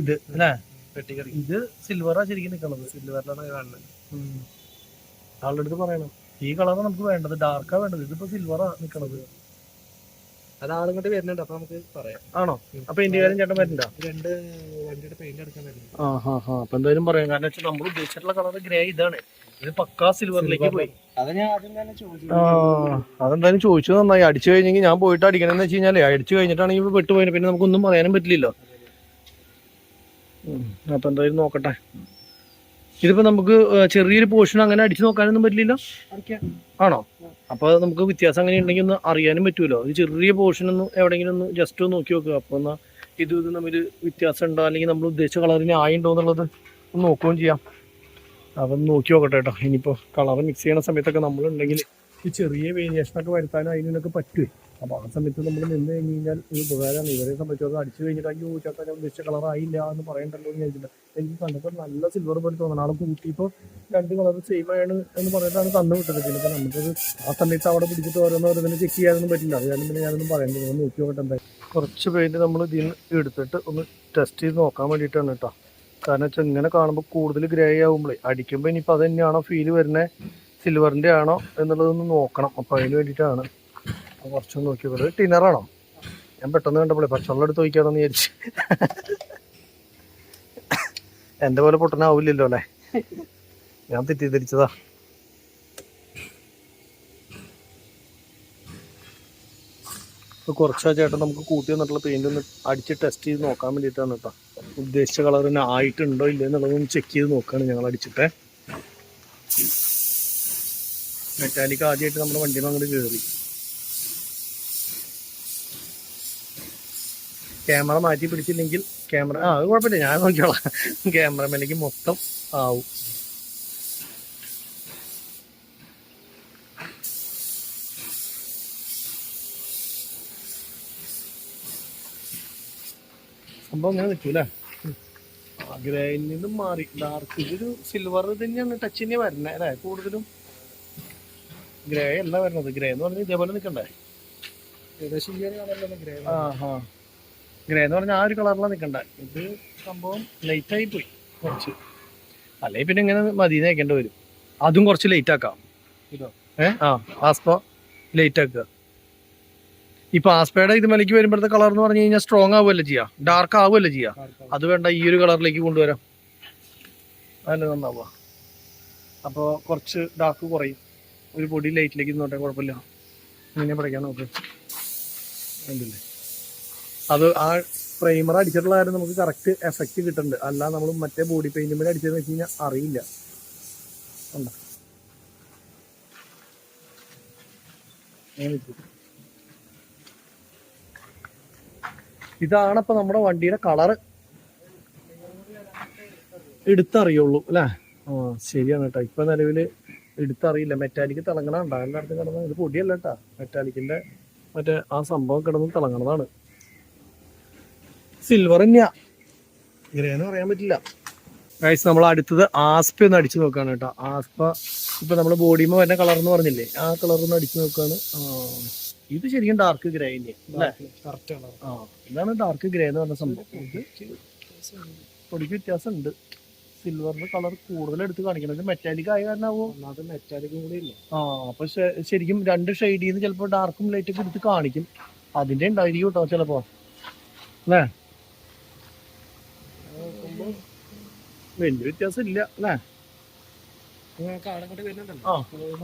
ഇത് അല്ലേ? പെട്ടിക്കറി ഇത് സിൽവറാ ശരിക്കും നിക്കണത്. സിൽവറിലാണ് കാണുന്നത്. ആളുടെ അടുത്ത് പറയണം ഈ കളറാണ് നമുക്ക് വേണ്ടത്, ഡാർക്കാ വേണ്ടത്. ഇതിപ്പോ സിൽവറാ നിക്കണത്. അത് ആളുങ്ങോട്ട് വരുന്നുണ്ട്, അപ്പൊ നമുക്ക് പറയാം. ആണോ? അപ്പൊ ഇന്ത്യക്കാരൻ ചേട്ടൻ വരുന്നുണ്ടോ? വണ്ടിയുടെ പെയിന്റ് എടുക്കാൻ വരുന്നുണ്ട്. അപ്പൊ എന്തായാലും പറയാം. കാരണം വെച്ചാൽ നമ്മൾ ഉദ്ദേശിച്ചിട്ടുള്ള കളർ ഗ്രേ ഇതാണ്. ഇത് പക്കാ സിൽവറിലേക്ക് പോയി. അതെന്തായാലും ചോദിച്ചു നന്നായി. അടിച്ചു കഴിഞ്ഞെങ്കിൽ ഞാൻ പോയിട്ട് അടിക്കണമെന്ന് വെച്ച് കഴിഞ്ഞാലേ അടിച്ചു കഴിഞ്ഞിട്ടാണെങ്കിൽ ഇവിടെ പെട്ടുപോയി പിന്നെ നമുക്കൊന്നും പറയാനും പറ്റില്ലല്ലോ. അപ്പൊ എന്തായാലും നോക്കട്ടെ. ഇതിപ്പോ നമുക്ക് ചെറിയൊരു പോർഷൻ അങ്ങനെ അടിച്ചു നോക്കാനൊന്നും പറ്റില്ലല്ലോ. ആണോ? അപ്പൊ നമുക്ക് വ്യത്യാസം അങ്ങനെ ഉണ്ടെങ്കിൽ ഒന്ന് അറിയാനും പറ്റുമല്ലോ. ഇത് ചെറിയ പോർഷൻ ഒന്ന് എവിടെയെങ്കിലും ഒന്ന് ജസ്റ്റ് ഒന്ന് നോക്കി നോക്കുക. അപ്പൊ എന്നാ ഇത് തമ്മിൽ വ്യത്യാസം ഉണ്ടോ അല്ലെങ്കിൽ നമ്മൾ ഉദ്ദേശിച്ച കളറിന് ആയിണ്ടോ എന്നുള്ളത് ഒന്ന് നോക്കുകയും ചെയ്യാം. അപ്പം നോക്കി നോക്കട്ടെ കേട്ടോ. ഇനിയിപ്പോൾ കളർ മിക്സ് ചെയ്യണ സമയത്തൊക്കെ നമ്മളുണ്ടെങ്കിൽ ഈ ചെറിയ വേരിയേഷനൊക്കെ വരുത്താനും അതിനൊക്കെ പറ്റുമേ. അപ്പോൾ ആ സമയത്ത് നമ്മൾ നിന്ന് കഴിഞ്ഞ് കഴിഞ്ഞാൽ ഒരു ഉപകാരമാണ്. ഇവരെ സംബന്ധിച്ചത് അടിച്ചു കഴിഞ്ഞിട്ട് അയ്യോ ചേട്ടാ ഞാൻ ഉദ്ദേശിച്ച കളറായില്ല എന്ന് പറയണ്ടല്ലോ എന്ന് ചോദിച്ചിട്ട് എനിക്ക് കണ്ടപ്പോൾ നല്ല സിൽവർ പോലെ തോന്നണം. ആൾ കൂട്ടിയപ്പോൾ രണ്ട് കളർ സെയിം ആണ് എന്ന് പറഞ്ഞിട്ടാണ് തന്നു വിട്ടത്. പിന്നെ ഇപ്പോൾ നമുക്കത് ആ സമയത്ത് അവിടെ പിടിച്ചിട്ട് ഓരോന്നോരോന്നിനെ ചെക്ക് ചെയ്യാനൊന്നും പറ്റില്ല. അത് കാരണം പിന്നെ ഞാനൊന്നും പറയേണ്ടത് ഒന്ന് നോക്കി നോക്കട്ടെ. എന്തായാലും കുറച്ച് പെയിൻറ്റ് നമ്മൾ ഇതിൽ നിന്ന് എടുത്തിട്ട് ഒന്ന് ടെസ്റ്റ് ചെയ്ത് നോക്കാൻ വേണ്ടിയിട്ടാണ് കേട്ടോ. കാരണം വെച്ചാൽ ഇങ്ങനെ കാണുമ്പോൾ കൂടുതൽ ഗ്രേ ആകുമ്പോഴേ അടിക്കുമ്പോൾ ഇനിയിപ്പോൾ അത് തന്നെയാണോ ഫീല് വരുന്നത്, സിൽവറിൻ്റെ ആണോ എന്നുള്ളതൊന്ന് നോക്കണം. അപ്പോൾ അതിന് വേണ്ടിയിട്ടാണ് കുറച്ചൊന്ന് നോക്കിയത്. ടിന്നറാണോ? ഞാൻ പെട്ടെന്ന് കണ്ടപ്പോഴേ പച്ചവെള്ളം എടുത്ത് വയ്ക്കാമെന്ന് വിചാരിച്ചു. എൻ്റെ പോലെ പൊട്ടനാവില്ലല്ലോ അല്ലേ, ഞാൻ തെറ്റിദ്ധരിച്ചതാ. കുറച്ചാ ചേട്ടൻ നമുക്ക് കൂട്ടി വന്നിട്ടുള്ള പെയിന്റ് ഒന്ന് അടിച്ച് ടെസ്റ്റ് ചെയ്ത് നോക്കാൻ വേണ്ടിയിട്ടാണ് കേട്ടോ. ഉദ്ദേശിച്ച കളർ തന്നെ ആയിട്ടുണ്ടോ ഇല്ല എന്നുള്ളതൊന്ന് ചെക്ക് ചെയ്ത് നോക്കുകയാണ് ഞങ്ങൾ അടിച്ചിട്ട്. മെറ്റാലിക് ആദ്യമായിട്ട് നമ്മുടെ വണ്ടിയിൽ അങ്ങോട്ട് കയറി. ക്യാമറ മാറ്റി പിടിച്ചില്ലെങ്കിൽ ക്യാമറ അത് കുഴപ്പമില്ല, ഞാൻ നോക്കിയോളാം. ക്യാമറമാനിലേക്ക് മൊത്തം ആവും. സംഭവം അങ്ങനെ നിൽക്കൂല്ലേ. ഗ്രേയിൽ നിന്നും മാറി ഡാർക്ക്, ഇതൊരു സിൽവർ തന്നെയാണ് ടച്ച് തന്നെ വരണേ അല്ലേ. കൂടുതലും ഗ്രേ അല്ല വരണത്. ഗ്രേ എന്ന് പറഞ്ഞാൽ ഇതേപോലെ നിൽക്കണ്ടേ. ഏകദേശം ഗ്രേ ഗ്രേ എന്ന് പറഞ്ഞാൽ ആ ഒരു കളറിലാണ് നിൽക്കണ്ടേ. ഇത് സംഭവം ലൈറ്റായി പോയി കുറച്ച്. അല്ലെങ്കിൽ പിന്നെ ഇങ്ങനെ മതിന്ന് വെക്കേണ്ടി വരും. അതും കുറച്ച് ലേറ്റ് ആക്കാം. ആസ്പ ലേറ്റ് ആക്കുക. ഇപ്പൊ ആസ്പയുടെ ഇത് മലയ്ക്ക് വരുമ്പോഴത്തെ കളർ എന്ന് പറഞ്ഞു കഴിഞ്ഞാൽ സ്ട്രോങ് ആവുമല്ലോ ചെയ്യാ, ഡാർക്ക് ആവുമല്ലോ ചെയ്യാ. അത് വേണ്ട, ഈ ഒരു കളറിലേക്ക് കൊണ്ടുവരാം, അതല്ലേ നന്നാവുക. അപ്പോൾ കുറച്ച് ഡാർക്ക് കുറയും. ഒരു പൊടി ലൈറ്റിലേക്ക് നോട്ടെ, കുഴപ്പമില്ല. ഇങ്ങനെ പഠിക്കാൻ നോക്ക്, കണ്ടില്ലേ. അത് ആ പ്രൈമർ അടിച്ചിട്ടുള്ള കാര്യം നമുക്ക് കറക്റ്റ് എഫക്റ്റ് കിട്ടുന്നുണ്ട്. അല്ല നമ്മൾ മറ്റേ ബോഡി പെയിന്റുമ്പോൾ അടിച്ചതെന്ന് വെച്ച് കഴിഞ്ഞാൽ അറിയില്ല. ഉണ്ടോ ഇതാണപ്പോ നമ്മുടെ വണ്ടിയുടെ കളറ് എടുത്തറിയുള്ളൂ അല്ലേ. ആ ശരിയാണ് കേട്ടോ. ഇപ്പൊ നിലവില് എടുത്തറിയില്ല. മെറ്റാലിക്ക് തിളങ്ങണ എല്ലായിടത്തും കിടന്ന ഇത് പൊടിയല്ല കേട്ടാ, മെറ്റാലിക്കിന്റെ മറ്റേ ആ സംഭവം കിടന്ന് തിളങ്ങണതാണ്. സിൽവർ തന്നെയാ, ഗ്രേന്ന് പറയാൻ പറ്റില്ല. ഗൈസ് നമ്മൾ അടുത്തത് ആസ്പ ഒന്ന് അടിച്ചു നോക്കാണ് കേട്ടോ. ആസ്പ ഇപ്പൊ നമ്മുടെ ബോഡിമ വരുന്ന കളർ എന്ന് പറഞ്ഞില്ലേ, ആ കളർ ഒന്ന് അടിച്ചു നോക്കാണ്. ഇത് ശരിക്കും ഡാർക്ക് ഗ്രേ അല്ലേ. ഇതാണ് ഡാർക്ക് ഗ്രേ എന്ന് പറഞ്ഞ സംഭവം. ഇത് പൊടിക്ക് വ്യത്യാസം ഉണ്ട്. സിൽവറിന്റെ കളർ കൂടുതൽ എടുത്ത് കാണിക്കണം. മെറ്റാലിക് ആയ കാരണമാവോ, മെറ്റാലിക്കും കൂടി ഇല്ല. അപ്പൊ ശരിക്കും രണ്ട് ഷെയ്ഡിൽ നിന്ന് ചിലപ്പോ ഡാർക്കും ലൈറ്റൊക്കെ എടുത്ത് കാണിക്കും. അതിന്റെ ഉണ്ടായിരിക്കും കേട്ടോ ചിലപ്പോ അല്ലേ. വലിയ വ്യത്യാസം ഇല്ല അല്ലേ.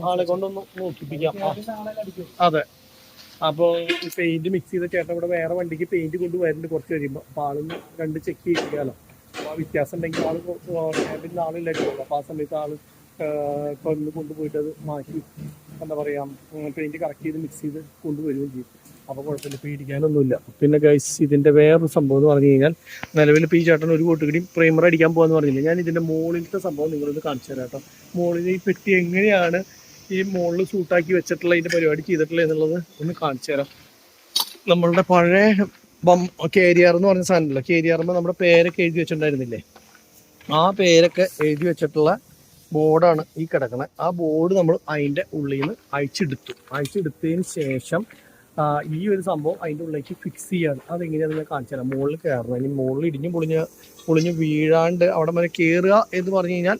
ആളെ കൊണ്ടൊന്ന് നോക്കിപ്പിക്കാം. അതെ. അപ്പോൾ പെയിന്റ് മിക്സ് ചെയ്ത ചേട്ടൻ ഇവിടെ വേറെ വണ്ടിക്ക് പെയിന്റ് കൊണ്ട് വരുന്നുണ്ട് കുറച്ച് കഴിയുമ്പോൾ. അപ്പോൾ ആളൊന്ന് രണ്ട് ചെക്ക് ചെയ്യിക്കാമല്ലോ. അപ്പോൾ ആ വ്യത്യാസം ഉണ്ടെങ്കിൽ ആള് ക്യാബിൻ്റെ ആളില്ലായിരുന്നു. അപ്പോൾ ആ സമയത്ത് ആള് കൊണ്ടുപോയിട്ട് അത് മാറ്റി എന്താ പറയാ പെയിന്റ് കറക്റ്റ് ചെയ്ത് മിക്സ് ചെയ്ത് കൊണ്ടുവരികയും ചെയ്യും. അപ്പോൾ കുഴപ്പമില്ല, പേടിക്കാനൊന്നുമില്ല. പിന്നെ ഗൈസ് ഇതിൻ്റെ വേറൊരു സംഭവം എന്ന് പറഞ്ഞു കഴിഞ്ഞാൽ, നിലവിൽ ഇപ്പോൾ ഈ ചേട്ടൻ ഒരു കൂട്ടുകൂടി പ്രൈമർ അടിക്കാൻ പോകാന്ന് പറഞ്ഞില്ല. ഞാൻ ഇതിൻ്റെ മുകളിലത്തെ സംഭവം നിങ്ങളൊന്ന് കാണിച്ചു തരാം കേട്ടോ. മുകളിൽ ഈ പെട്ടി എങ്ങനെയാണ് ഈ മുകളിൽ സൂട്ടാക്കി വെച്ചിട്ടുള്ള ഇതിൻ്റെ പരിപാടി ചെയ്തിട്ടുള്ളത് എന്നുള്ളത് ഒന്ന് കാണിച്ചു തരാം. നമ്മളുടെ പഴയ കേരിയർ എന്ന് പറഞ്ഞ സാധനമല്ലോ, കേരിയറുമ്പോൾ നമ്മുടെ പേരൊക്കെ എഴുതി വെച്ചിട്ടുണ്ടായിരുന്നില്ലേ, ആ പേരൊക്കെ എഴുതി വെച്ചിട്ടുള്ള ബോർഡാണ് ഈ കിടക്കുന്നത്. ആ ബോർഡ് നമ്മൾ അതിൻ്റെ ഉള്ളിൽ നിന്ന് അഴിച്ചെടുത്തതിന് ശേഷം ഈ ഒരു സംഭവം അതിൻ്റെ ഉള്ളിലേക്ക് ഫിക്സ് ചെയ്യാണ്. അതെങ്ങനെയാണെന്ന് ഞാൻ കാണിച്ചു തരാം. മുകളിൽ കയറണം. ഇനി മുകളിൽ ഇടിഞ്ഞ് പൊളിഞ്ഞ് വീഴാണ്ട് അവിടെ വരെ കയറുക എന്ന് പറഞ്ഞു കഴിഞ്ഞാൽ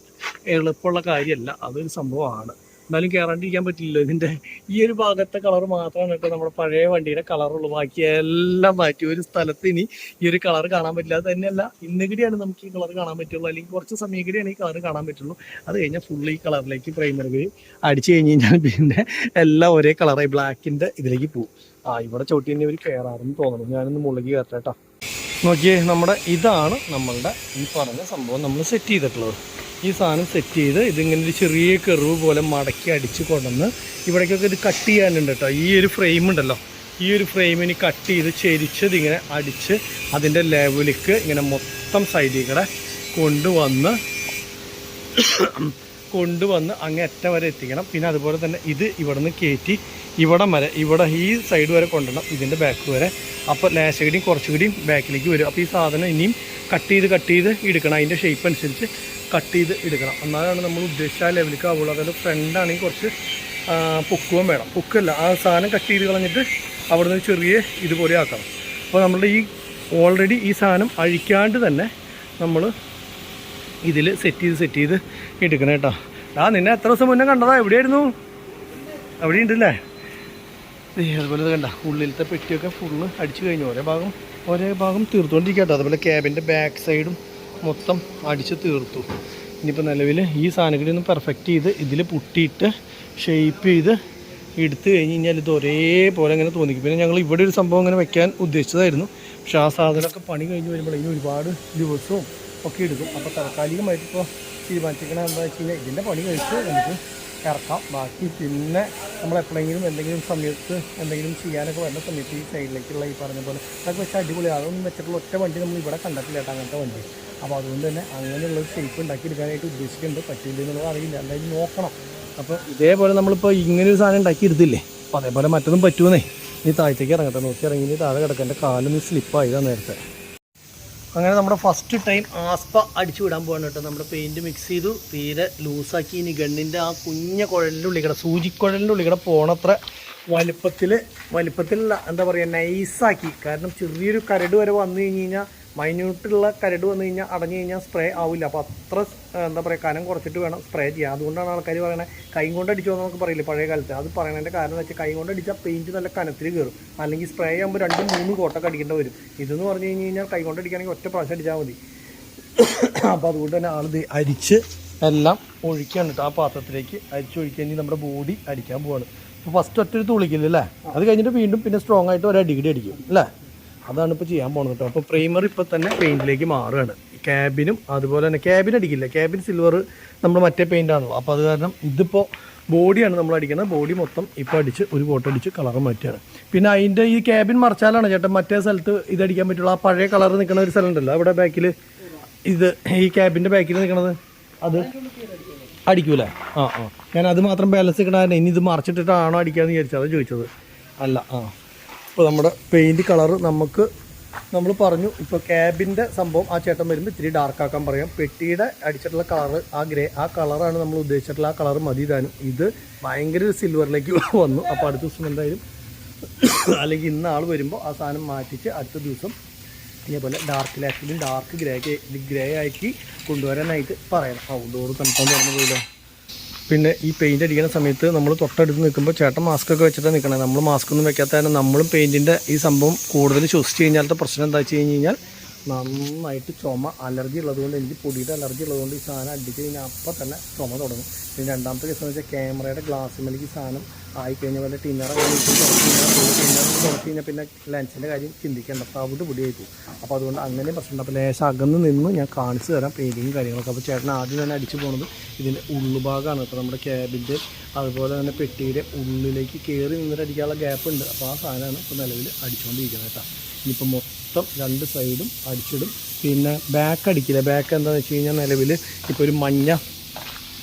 എളുപ്പമുള്ള കാര്യമല്ല. അതൊരു സംഭവമാണ്. എന്നാലും കയറാണ്ടിരിക്കാൻ പറ്റില്ലല്ലോ. ഇതിൻ്റെ ഈ ഒരു ഭാഗത്തെ കളർ മാത്രമാണ് കേട്ടോ നമ്മുടെ പഴയ വണ്ടിയുടെ കളറുള്ളൂ. ബാക്കി എല്ലാം മാറ്റി. ഒരു സ്ഥലത്ത് ഇനി ഈ ഒരു കളർ കാണാൻ പറ്റില്ല. അത് തന്നെയല്ല, ഇന്നുകൂടിയാണ് നമുക്ക് ഈ കളർ കാണാൻ പറ്റുള്ളൂ, അല്ലെങ്കിൽ കുറച്ച് സമയം കൂടിയാണ് ഈ കളർ കാണാൻ പറ്റുള്ളൂ. അത് കഴിഞ്ഞാൽ ഫുള്ള് ഈ കളറിലേക്ക് പ്രൈമറി അടിച്ചു കഴിഞ്ഞ് കഴിഞ്ഞാൽ പിന്നെ എല്ലാം ഒരേ കളറായി ബ്ലാക്കിൻ്റെ ഇതിലേക്ക് പോകും. ഇവിടെ ചോട്ടി തന്നെ ഒരു കയറാറെന്ന് തോന്നുന്നു. ഞാനൊന്ന് മുകളിലേക്ക് കയറട്ടെ കേട്ടോ. നോക്കിയേ, ഇതാണ് നമ്മളുടെ ഈ പറഞ്ഞ സംഭവം നമ്മൾ സെറ്റ് ചെയ്തിട്ടുള്ളത്. ഈ സാധനം സെറ്റ് ചെയ്ത് ഇതിങ്ങനെ ഒരു ചെറിയ കെറിവ് പോലെ മടക്കി അടിച്ച് കൊണ്ടുവന്ന് ഇവിടേക്കൊക്കെ ഇത് കട്ട് ചെയ്യാനുണ്ട് കേട്ടോ. ഈ ഒരു ഫ്രെയിം ഉണ്ടല്ലോ, ഈ ഒരു ഫ്രെയിമിന് കട്ട് ചെയ്ത് ചെരിച്ചത് ഇങ്ങനെ അടിച്ച് അതിൻ്റെ ലെവലിക്ക് ഇങ്ങനെ മൊത്തം സൈഡിൽ കൂടെ കൊണ്ടുവന്ന് അങ്ങേ അറ്റം വരെ എത്തിക്കണം. പിന്നെ അതുപോലെ തന്നെ ഇത് ഇവിടെ നിന്ന് കയറ്റി ഇവിടം വരെ, ഇവിടെ ഈ സൈഡ് വരെ കൊണ്ടുവരണം, ഇതിൻ്റെ ബാക്ക് വരെ. അപ്പോൾ ലേശകൂടിയും കുറച്ചുകൂടിയും ബാക്കിലേക്ക് വരും. അപ്പോൾ ഈ സാധനം ഇനിയും കട്ട് ചെയ്ത് എടുക്കണം. അതിൻ്റെ ഷേപ്പ് അനുസരിച്ച് കട്ട് ചെയ്ത് എടുക്കണം. എന്നാലാണ് നമ്മൾ ഉദ്ദേശിച്ച ലെവലിലേക്ക് ആവുള്ളൂ. അതായത് ഫ്രണ്ടാണെങ്കിൽ കുറച്ച് പൊക്കുവും വേണം. പൊക്കല്ല, ആ സാധനം കട്ട് ചെയ്ത് കളഞ്ഞിട്ട് അവിടെ നിന്ന് ചെറിയ ഇതുപോലെ ആക്കണം. അപ്പോൾ നമ്മളുടെ ഈ ഓൾറെഡി ഈ സാധനം അഴിക്കാണ്ട് തന്നെ നമ്മൾ ഇതിൽ സെറ്റ് ചെയ്ത് എടുക്കണം കേട്ടോ. നിന്നെ എത്ര ദിവസം മുന്നേ കണ്ടതാ? എവിടെയായിരുന്നു? അവിടെ ഉണ്ടല്ലേ. അതുപോലെ കണ്ട ഉള്ളിലത്തെ പെട്ടിയൊക്കെ ഫുള്ള് അടിച്ചു കഴിഞ്ഞു. ഒരേ ഭാഗം തീർത്തുകൊണ്ടിരിക്കട്ടോ. അതുപോലെ ക്യാബിൻ്റെ ബാക്ക് സൈഡും മൊത്തം അടിച്ച് തീർത്തു. ഇനിയിപ്പോൾ നിലവിൽ ഈ സാധനങ്ങളൊന്ന് പെർഫെക്റ്റ് ചെയ്ത് ഇതിൽ പുട്ടിയിട്ട് ഷേപ്പ് ചെയ്ത് എടുത്തു കഴിഞ്ഞ് കഴിഞ്ഞാൽ ഇത് ഒരേപോലെ അങ്ങനെ തോന്നിക്കും. പിന്നെ ഞങ്ങൾ ഇവിടെ ഒരു സംഭവം അങ്ങനെ വെക്കാൻ ഉദ്ദേശിച്ചതായിരുന്നു. പക്ഷേ ആ സാധനമൊക്കെ പണി കഴിഞ്ഞ് വരുമ്പോൾ ഇനി ഒരുപാട് ദിവസവും ഒക്കെ എടുക്കും. അപ്പോൾ താൽക്കാലികമായിട്ട് ഇപ്പോൾ തീരുമാനിച്ചിരിക്കണം എന്താ വെച്ച് കഴിഞ്ഞാൽ ഇതിൻ്റെ പണി കഴിച്ച് നമുക്ക് ഇറക്കാം. ബാക്കി പിന്നെ നമ്മൾ എപ്പോഴെങ്കിലും എന്തെങ്കിലും സമയത്ത് എന്തെങ്കിലും ചെയ്യാനൊക്കെ വരുന്ന സമയത്ത് ഈ സൈഡിലേക്കുള്ള ഈ പറഞ്ഞ പോലെ അതൊക്കെ വെച്ചാൽ അടിപൊളി. അതൊന്നും വെച്ചിട്ടുള്ള ഒറ്റ വണ്ടി നമ്മൾ ഇവിടെ കണ്ടിട്ടില്ല കേട്ടോ, അങ്ങനത്തെ വണ്ടി. അപ്പോൾ അതുകൊണ്ട് തന്നെ അങ്ങനെയുള്ളൊരു ഷേപ്പ് ഉണ്ടാക്കിയെടുക്കാനായിട്ട് ഉദ്ദേശിക്കുന്നുണ്ട്. പറ്റില്ല എന്നുള്ളത് അറിയില്ല, എന്തായാലും നോക്കണം. അപ്പോൾ ഇതേപോലെ നമ്മളിപ്പോൾ ഇങ്ങനൊരു സാധനം ഉണ്ടാക്കിയെടുത്തില്ലേ, അപ്പോൾ അതേപോലെ മറ്റൊന്നും പറ്റുമെന്നേ. ഈ താഴത്തേക്ക് ഇറങ്ങട്ടെ, നോക്കി ഇറങ്ങി താഴെ കിടക്കാൻ എൻ്റെ കാലൊന്ന് സ്ലിപ്പായതാണ് നേരത്തെ. അങ്ങനെ നമ്മുടെ ഫസ്റ്റ് ടൈം ആസ്പ അടിച്ചു വിടാൻ പോകാൻ കേട്ടോ. നമ്മുടെ പെയിൻറ്റ് മിക്സ് ചെയ്തു, തീരെ ലൂസാക്കി. ഇനി ഗണ്ണിൻ്റെ ആ കുഞ്ഞ കുഴലിൻ്റെ ഉള്ളിൽ കൂടെ, സൂചിക്കുഴലിൻ്റെ ഉള്ളിൽ കൂടെ പോണത്ര വലിപ്പത്തിലുള്ള എന്താ പറയുക നൈസാക്കി. കാരണം ചെറിയൊരു കരട് വരെ വന്നു കഴിഞ്ഞ് കഴിഞ്ഞാൽ, മൈന്യൂട്ടുള്ള കരട് വന്നു കഴിഞ്ഞാൽ അടഞ്ഞു കഴിഞ്ഞാൽ സ്പ്രേ ആവില്ല. അപ്പോൾ അത്ര എന്താ പറയുക കനം കുറച്ചിട്ട് വേണം സ്പ്രേ ചെയ്യാൻ. അതുകൊണ്ടാണ് ആൾക്കാർ പറയണത് കൈ കൊണ്ട് അടിച്ചോ എന്നൊക്കെ പറയില്ലേ പഴയ കാലത്ത്. അത് പറയണതിൻ്റെ കാരണം എന്ന് വെച്ചാൽ കൈ കൊണ്ട് അടിച്ചാൽ പെയിൻറ്റ് നല്ല കനത്തിൽ കയറും. അല്ലെങ്കിൽ സ്പ്രേ ആകുമ്പോൾ 2-3 കോട്ടൊക്കെ അടിക്കേണ്ടി വരും. ഇതെന്ന് പറഞ്ഞു കഴിഞ്ഞ് കഴിഞ്ഞാൽ കൈ കൊണ്ട് അടിക്കുകയാണെങ്കിൽ ഒറ്റ പ്രാവശ്യം അടിച്ചാൽ മതി. അപ്പോൾ അതുകൊണ്ട് തന്നെ ആളിത് അരിച്ച് എല്ലാം ഒഴിക്കുകയാണ് കേട്ടോ. ആ പാത്രത്തിലേക്ക് അരിച്ചൊഴിക്കുക. ഇനി നമ്മുടെ ബോഡി അടിക്കാൻ പോവാണ്. അപ്പോൾ ഫസ്റ്റ് ഒറ്റൊരു തുളിക്കില്ല അല്ലേ, അത് കഴിഞ്ഞിട്ട് വീണ്ടും പിന്നെ സ്ട്രോങ് ആയിട്ട് ഒരു അടിക്കടി അടിക്കും അല്ലേ. അതാണ് ഇപ്പോൾ ചെയ്യാൻ പോകുന്നത് കേട്ടോ. അപ്പോൾ പ്രൈമർ ഇപ്പോൾ തന്നെ പെയിൻറ്റിലേക്ക് മാറുകയാണ്. ക്യാബിനും അതുപോലെ തന്നെ ക്യാബിൻ അടിക്കില്ല, ക്യാബിൻ സിൽവർ നമ്മൾ മറ്റേ പെയിൻ്റ് ആണല്ലോ. അപ്പോൾ അത് കാരണം ഇതിപ്പോൾ ബോഡിയാണ് നമ്മൾ അടിക്കുന്നത്. ബോഡി മൊത്തം ഇപ്പോൾ അടിച്ച് ഒരു കോട്ട് അടിച്ച് കളർ മാറ്റുകയാണ്. പിന്നെ അതിൻ്റെ ഈ ക്യാബിൻ മറച്ചാലാണ് ചേട്ടൻ മറ്റേ സ്ഥലത്ത് ഇതടിക്കാൻ പറ്റുള്ളൂ. ആ പഴയ കളർ നിൽക്കുന്ന ഒരു സ്ഥലം ഉണ്ടല്ലോ അവിടെ ബാക്കിൽ, ഇത് ഈ ക്യാബിൻ്റെ ബാക്കിൽ നിൽക്കണത് അത് അടിക്കൂലേ? ഞാൻ അത് മാത്രം ബാലൻസ് നിൽക്കണ. ഇനി ഇത് മറച്ചിട്ടിട്ടാണോ അടിക്കാമെന്ന് വിചാരിച്ചത്, അത് ചോദിച്ചത് അല്ല. ഇപ്പോൾ നമ്മുടെ പെയിൻറ്റ് കളറ് നമ്മൾ പറഞ്ഞു. ഇപ്പോൾ ക്യാബിൻ്റെ സംഭവം ആ ചേട്ടൻ വരുമ്പോൾ ഇത്തിരി ഡാർക്കാക്കാൻ പറയാം. പെട്ടിയുടെ അടിച്ചിട്ടുള്ള കളറ് ആ കളറാണ് നമ്മൾ ഉദ്ദേശിച്ചിട്ടുള്ള ആ കളറ് മതി താനും. ഇത് ഭയങ്കര സിൽവറിലേക്ക് വന്നു. അപ്പോൾ അടുത്ത ദിവസം എന്തായാലും അല്ലെങ്കിൽ ഇന്ന് ആൾ വരുമ്പോൾ ആ സാധനം മാറ്റിച്ച് അടുത്ത ദിവസം ഇതേപോലെ ഡാർക്കിലാക്കിലും ഡാർക്ക് ഗ്രേ ആക്കി കൊണ്ടുവരാനായിട്ട് പറയണം. ഔട്ട്ഡോർ തണുപ്പാൻ തുറന്നു പോയില്ലോ. പിന്നെ ഈ പെയിൻ്റ് അടിക്കുന്ന സമയത്ത് നമ്മൾ തൊട്ടടുത്ത് നിൽക്കുമ്പോൾ ചേട്ടൻ മാസ്കൊക്കെ വെച്ചിട്ട് നിൽക്കണേ. നമ്മൾ മാസ്ക് ഒന്നും വെക്കാത്ത തന്നെ നമ്മളും പെയിൻറ്റിൻ്റെ ഈ സംഭവം കൂടുതൽ ശ്വസിച്ച് കഴിഞ്ഞാലത്തെ പ്രശ്നം എന്താ വെച്ച് കഴിഞ്ഞാൽ നന്നായിട്ട് ചുമ, അലർജി ഉള്ളതുകൊണ്ട്, എനിക്ക് പൊടിയുടെ അലർജി ഉള്ളതുകൊണ്ട് ഈ സാധനം അടിച്ച് കഴിഞ്ഞാൽ അപ്പം തന്നെ ചുമ തുടങ്ങും. പിന്നെ രണ്ടാമത്തെ കേസ് എന്ന് വെച്ചാൽ ക്യാമറയുടെ ഗ്ലാസ്സിലേക്ക് ഈ സാധനം ആയിക്കഴിഞ്ഞാൽ വല്ല ടിന്നറൊക്കെ തുറച്ച് കഴിഞ്ഞാൽ പിന്നെ ലെൻസിൻ്റെ കാര്യം ചിന്തിക്കേണ്ട, തവിട് പൊടിയായി പോകും. അപ്പോൾ അതുകൊണ്ട് അങ്ങനെ പ്രശ്നമുണ്ട്. അപ്പോൾ ലേശം അകന്ന് നിന്ന് ഞാൻ കാണിച്ചു തരാം പെയിൻറ്റിങ്ങും കാര്യങ്ങളൊക്കെ. അപ്പോൾ ചേട്ടൻ ആദ്യം തന്നെ അടിച്ചു പോകുന്നത് ഇതിൻ്റെ ഉള്ളുഭാഗമാണ്. ഇപ്പോൾ നമ്മുടെ ക്യാബിൻ്റെ അതുപോലെ തന്നെ പെട്ടിയുടെ ഉള്ളിലേക്ക് കയറി നിന്നിട്ട് അടിക്കാനുള്ള ഗ്യാപ്പ് ഉണ്ട്. അപ്പോൾ ആ സാധനമാണ് ഇപ്പോൾ നിലവിൽ അടിച്ചുകൊണ്ടിരിക്കുന്നത് കേട്ടോ. ഇനിയിപ്പോൾ മൊത്തം 2 സൈഡും അടിച്ചിടും. പിന്നെ ബാക്ക് അടിക്കില്ല. ബാക്ക് എന്താണെന്ന് വെച്ച് കഴിഞ്ഞാൽ നിലവിൽ ഇപ്പോൾ ഒരു മഞ്ഞ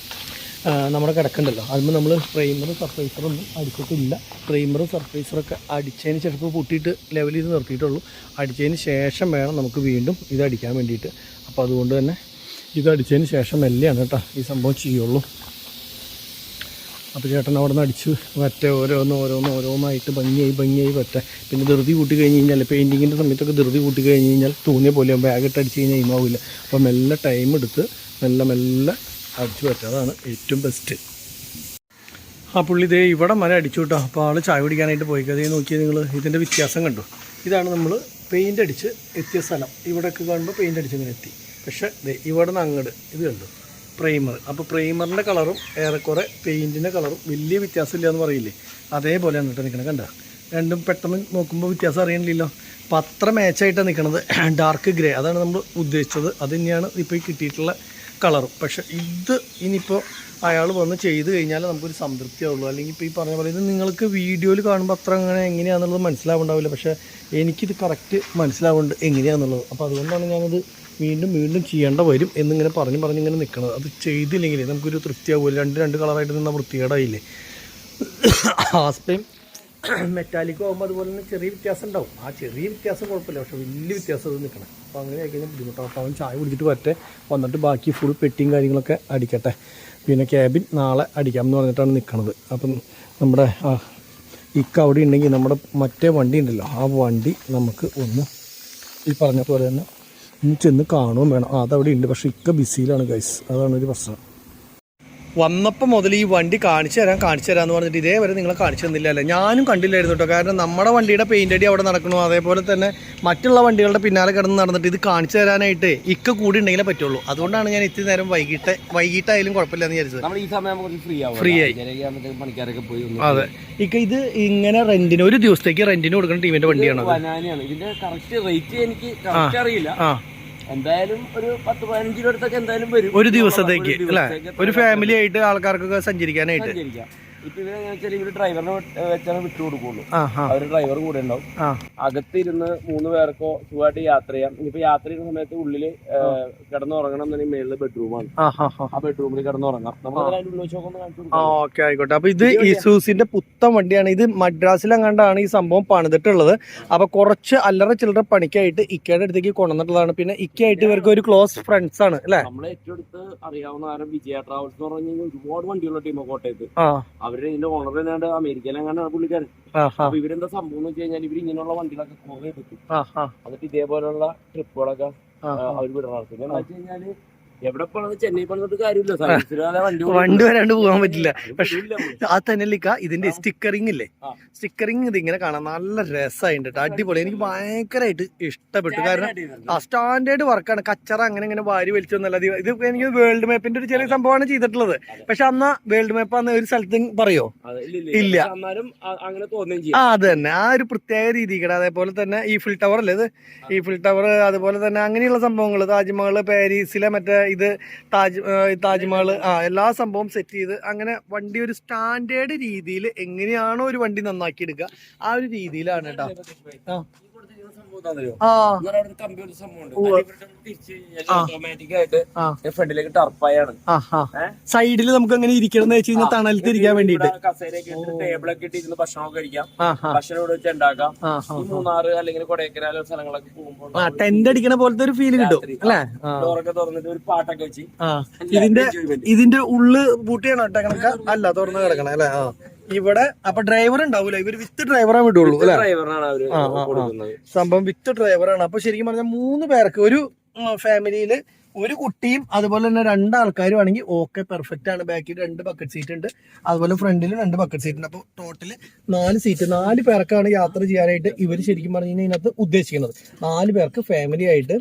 നമ്മുടെ കിടക്കുന്നുണ്ടല്ലോ, അതിന് നമ്മൾ പ്രൈമറും സർഫേസറൊന്നും അടിച്ചിട്ടില്ല. പ്രൈമറും സർഫേസറൊക്കെ അടിച്ചതിന് ചിലപ്പോൾ പൊട്ടിയിട്ട് ലെവൽ ചെയ്ത് നിർത്തിയിട്ടുള്ളൂ. അടിച്ചതിന് ശേഷം വേണം നമുക്ക് വീണ്ടും ഇത് അടിക്കാൻ വേണ്ടിയിട്ട്. അപ്പോൾ അതുകൊണ്ട് തന്നെ ഇത് അടിച്ചതിന് ശേഷം മെല്ലെയാണ് കേട്ടോ ഈ സംഭവം ചെയ്യുള്ളൂ. അപ്പോൾ ചേട്ടൻ അവിടെ നിന്ന് അടിച്ച് വറ്റ ഓരോന്നായിട്ട് ഭംഗിയായി വറ്റ. പിന്നെ ധൃതി കൂട്ടി കഴിഞ്ഞ് കഴിഞ്ഞാൽ പെയിൻറ്റിങ്ങിൻ്റെ സമയത്തൊക്കെ ധൃതി കൂട്ടി കഴിഞ്ഞ് കഴിഞ്ഞാൽ തോന്നിയ പോലെ ബാഗിട്ട് അടിച്ച് കഴിഞ്ഞാൽ ഇമാവില്ല. അപ്പോൾ മെല്ലെ ടൈം എടുത്ത് മെല്ലെ അടിച്ചു പറ്റുക, അതാണ് ഏറ്റവും ബെസ്റ്റ്. ആ പുള്ളി ഇതേ ഇവിടെ മല അടിച്ചു കേട്ടോ. അപ്പോൾ ആൾ ചായ കുടിക്കാനായിട്ട് പോയി. അതേ നോക്കിയാൽ നിങ്ങൾ ഇതിൻ്റെ വ്യത്യാസം കണ്ടു. ഇതാണ് നമ്മൾ പെയിൻ്റ് അടിച്ച് എത്തിയ സ്ഥലം. ഇവിടെയൊക്കെ കാണുമ്പോൾ പെയിൻ്റ് അടിച്ച് ഇങ്ങനെ എത്തി. പക്ഷേ ഇവിടെ നിന്ന് അങ്ങോട്ട് ഇത് കണ്ടു പ്രൈമർ. അപ്പോൾ പ്രൈമറിൻ്റെ കളറും ഏറെക്കുറെ പെയിൻറ്റിൻ്റെ കളറും വലിയ വ്യത്യാസമില്ല എന്ന് പറയില്ലേ, അതേപോലെയാണ് കേട്ടോ നിൽക്കണത്. കണ്ട രണ്ടും പെട്ടെന്ന് നോക്കുമ്പോൾ വ്യത്യാസം അറിയണില്ലല്ലോ. അപ്പോൾ അത്ര മാച്ചായിട്ടാണ് നിൽക്കണത്. ഡാർക്ക് ഗ്രേ അതാണ് നമ്മൾ ഉദ്ദേശിച്ചത്. അത് തന്നെയാണ് ഇപ്പോൾ ഈ കിട്ടിയിട്ടുള്ള കളറും. പക്ഷേ ഇത് ഇനിയിപ്പോൾ അയാൾ വന്ന് ചെയ്ത് കഴിഞ്ഞാൽ നമുക്കൊരു സംതൃപ്തിയാവുള്ളൂ. അല്ലെങ്കിൽ ഇപ്പോൾ ഈ പറഞ്ഞ പോലെ ഇത് നിങ്ങൾക്ക് വീഡിയോയിൽ കാണുമ്പോൾ അത്ര അങ്ങനെ എങ്ങനെയാണെന്നുള്ളത് മനസ്സിലാവുണ്ടാവില്ല. പക്ഷേ എനിക്കിത് കറക്റ്റ് മനസ്സിലാവുന്നുണ്ട് എങ്ങനെയാണെന്നുള്ളത്. അപ്പോൾ അതുകൊണ്ടാണ് ഞാനത് വീണ്ടും ചെയ്യേണ്ട വരും എന്നിങ്ങനെ പറഞ്ഞിങ്ങനെ നിൽക്കുന്നത്. അത് ചെയ്തില്ലെങ്കിൽ നമുക്കൊരു തൃപ്തിയാവില്ല. രണ്ട് കളറായിട്ട് നിന്നാൽ വൃത്തികേടായില്ലേ. ആസ്പയും മെറ്റാലിക്കും ആകുമ്പോൾ അതുപോലെ തന്നെ ചെറിയ വ്യത്യാസം ഉണ്ടാവും. ആ ചെറിയ വ്യത്യാസം കുഴപ്പമില്ല, പക്ഷേ വലിയ വ്യത്യാസം അത് നിൽക്കണം. അപ്പോൾ അങ്ങനെ ആയിക്കഴിഞ്ഞാൽ ബുദ്ധിമുട്ടാവും. അപ്പോൾ അവൻ ചായ കുടിച്ചിട്ട് വന്നിട്ട് ബാക്കി ഫുൾ പെട്ടിയും കാര്യങ്ങളൊക്കെ അടിക്കട്ടെ. പിന്നെ ക്യാബിൻ നാളെ അടിക്കാമെന്ന് പറഞ്ഞിട്ടാണ് നിൽക്കുന്നത്. അപ്പം നമ്മുടെ ഇക്ക അവിടെ ഉണ്ടെങ്കിൽ നമ്മുടെ മറ്റേ വണ്ടി ഉണ്ടല്ലോ, ആ വണ്ടി നമുക്ക് ഒന്ന് ഈ പറഞ്ഞ പോലെ തന്നെ ഒന്ന് ചെന്ന് കാണുകയും വേണം. അതവിടെ ഉണ്ട്, പക്ഷേ ഇക്ക ബിസിയിലാണ് ഗൈസ്, അതാണ് ഒരു പ്രശ്നം. വന്നപ്പോൾ മുതൽ ഈ വണ്ടി കാണിച്ചു തരാമെന്ന് പറഞ്ഞിട്ട് ഇതേവരെ നിങ്ങളെ കാണിച്ചു തന്നില്ല. ഞാനും കണ്ടില്ലായിരുന്നു കേട്ടോ. കാരണം നമ്മുടെ വണ്ടിയുടെ പെയിൻ്റ് അടി അവിടെ നടക്കണു, അതേപോലെ തന്നെ മറ്റുള്ള വണ്ടികളുടെ പിന്നാലെ കിടന്ന് നടന്നിട്ട് ഇത് കാണിച്ചു തരാനായിട്ട് ഇക്ക കൂടി ഉണ്ടെങ്കിലേ പറ്റുള്ളൂ. അതുകൊണ്ടാണ് ഞാൻ ഇത്തിരി നേരം വൈകിട്ടായാലും കുഴപ്പമില്ല എന്ന് വിചാരിച്ചത്. ഈ സമയം ഫ്രീ ആയി. പണിക്കാരൊക്കെ പോയി. അതെ, ഇക്ക ഇത് ഇങ്ങനെ റെന്റിന് ഒരു ദിവസത്തേക്ക് റെന്റിന് കൊടുക്കുന്ന ടീമിന്റെ വണ്ടിയാണ്. ഇതിന്റെ കറക്റ്റ് റേറ്റ് എനിക്ക് കറക്റ്റ് അറിയില്ല. എന്തായാലും ഒരു 10-15 രൂപ അടുത്തൊക്കെ എന്തായാലും വരും ഒരു ദിവസത്തേക്ക് അല്ലെ, ഒരു ഫാമിലി ആയിട്ട് ആൾക്കാർക്കൊക്കെ സഞ്ചരിക്കാനായിട്ട്. ഇപ്പൊ ഇവര് ഡ്രൈവറിനെ വെച്ചാൽ വിട്ടു കൊടുക്കുള്ളൂ. അവര് ഡ്രൈവർ കൂടെ ഉണ്ടാവും. അകത്തിരുന്ന് 3 പേർക്കോ സുഖമായിട്ട് യാത്ര ചെയ്യാം. ഇനിയിപ്പോ യാത്ര ചെയ്യുന്ന സമയത്ത് ഉള്ളില് കിടന്നുറങ്ങണം എന്നുണ്ടെങ്കിൽ മേളില് ബെഡ്റൂമാണ്. ആ ബെഡ്റൂമിൽ കിടന്നുറങ്ങാം. ഓക്കെ, ആയിക്കോട്ടെ. അപ്പൊ ഇത് ഇസൂസിന്റെ പുത്തൻ വണ്ടിയാണ്. ഇത് മദ്രാസിലെങ്ങാണ്ടാണ് ഈ സംഭവം പണിതിട്ടുള്ളത്. അപ്പൊ കുറച്ച് അല്ലറ ചില്ലറ പണിക്കായിട്ട് ഇക്കയുടെ അടുത്തേക്ക് കൊണ്ടുവന്നിട്ടുള്ളതാണ്. പിന്നെ ഇക്കയായിട്ട് ഇവർക്ക് ഒരു ക്ലോസ് ഫ്രണ്ട്സ് ആണ് അല്ലെ. നമ്മളെ ഏറ്റവും അടുത്ത് അറിയാവുന്ന ആരും വിജയ ട്രാവൽസ് എന്ന് പറഞ്ഞു കഴിഞ്ഞാൽ ഒരുപാട് വണ്ടിയുള്ള ടീമാണ് കോട്ടയത്ത്. അവര് ഇതിന്റെ ഓണർ തന്നെയാണ് അമേരിക്കയിലെങ്ങാണ്ടാണ് പുള്ളിക്കാരൻ. അപ്പൊ ഇവരെന്താ സംഭവം എന്ന് വെച്ച് കഴിഞ്ഞാൽ ഇവര് ഇങ്ങനെയുള്ള വണ്ടികളൊക്കെ കുറെ എടുക്കും. എന്നിട്ട് ഇതേപോലെയുള്ള ട്രിപ്പുകളൊക്കെ അവർ വിടാറ്. പിന്നെ എന്താ വെച്ച് കഴിഞ്ഞാല് എവിടെ പോണത് ചെന്നൈ പോണത് കാര്യമില്ല, വണ്ടി വരാണ്ട് പോകാൻ പറ്റില്ല. പക്ഷെ അത് തന്നെ ഇതിന്റെ സ്റ്റിക്കറിംഗ് ഇല്ലേ, സ്റ്റിക്കറിംഗ് ഇത് ഇങ്ങനെ കാണാൻ നല്ല രസമായിട്ട് കേട്ടോ, അടിപൊളി. എനിക്ക് ഭയങ്കരമായിട്ട് ഇഷ്ടപ്പെട്ടു. കാരണം സ്റ്റാൻഡേർഡ് വർക്കാണ്. കച്ചറ അങ്ങനെ ഇങ്ങനെ വാരി വലിച്ചൊന്നല്ല. ഇത് എനിക്ക് വേൾഡ് മാപ്പിന്റെ ഒരു ചെറിയ സംഭവമാണ് ചെയ്തിട്ടുള്ളത്. പക്ഷെ അന്ന് വേൾഡ് മാപ്പ് അന്ന് ഒരു സ്ഥലത്ത് പറയോ ഇല്ല. അത് തന്നെ ആ ഒരു പ്രത്യേക രീതിക്ക്. അതേപോലെ തന്നെ ഈഫിൽ ടവർ അല്ലേ ഇത്, ഈഫിൽ ടവർ, അതുപോലെ തന്നെ അങ്ങനെയുള്ള സംഭവങ്ങൾ, താജ്മഹൽ, പാരീസിലെ മറ്റേ ഇത് താജ്മഹൽ, എല്ലാ സംഭവം സെറ്റ് ചെയ്ത് അങ്ങനെ വണ്ടി ഒരു സ്റ്റാൻഡേർഡ് രീതിയിൽ എങ്ങനെയാണോ ഒരു വണ്ടി നന്നാക്കി എടുക്കുക ആ ഒരു രീതിയിലാണ് കേട്ടോ. ഫ്രണ്ടിലേക്ക് ടർപ്പായാണ്. സൈഡിൽ നമുക്ക് അങ്ങനെ ഇരിക്കണം എന്ന് വെച്ച് കഴിഞ്ഞാൽ തണലത്ത് ഇരിക്കാൻ വേണ്ടിട്ട് ടേബിളൊക്കെ ഇട്ടിരുന്ന് ഭക്ഷണമൊക്കെ കഴിക്കാം, ഭക്ഷണം ഇവിടെ വെച്ച് ഉണ്ടാക്കാം. മൂന്നാറ് അല്ലെങ്കിൽ കൊടൈക്കനാൽ സ്ഥലങ്ങളൊക്കെ പോകുമ്പോൾ ടെന്റ് അടിക്കണ പോലത്തെ ഒരു ഫീല് കിട്ടും അല്ലെ. ഡോറൊക്കെ തുറന്നിട്ട് ഒരു പാട്ടൊക്കെ വെച്ച് ഇതിന്റെ ഉള്ള് പൂട്ടിയാണ് ഇട്ടേക്കണ അല്ല തുറന്ന് കിടക്കണേ അല്ലെ. ഇവിടെ അപ്പൊ ഡ്രൈവർ ഉണ്ടാവൂല, ഇവര് വിത്ത് ഡ്രൈവറാ വിടുള്ളൂ അല്ലെ. സംഭവം വിത്ത് ഡ്രൈവറാണ്. അപ്പൊ ശരിക്കും പറഞ്ഞാൽ 3 പേർക്ക് ഒരു ഫാമിലിയില് ഒരു കുട്ടിയും അതുപോലെ തന്നെ 2 ആൾക്കാരും ആണെങ്കിൽ ഓക്കെ, പെർഫെക്റ്റ് ആണ്. ബാക്കിൽ 2 ബക്കറ്റ് സീറ്റ് ഉണ്ട്, അതുപോലെ ഫ്രണ്ടിൽ 2 ബക്കറ്റ് സീറ്റ് ഉണ്ട്. അപ്പോൾ ടോട്ടല് 4 സീറ്റ്. 4 പേർക്കാണ് യാത്ര ചെയ്യാനായിട്ട് ഇവർ ശരിക്കും പറഞ്ഞു കഴിഞ്ഞാൽ ഇതിനകത്ത് ഉദ്ദേശിക്കുന്നത്. 4 പേർക്ക് ഫാമിലി ആയിട്ട്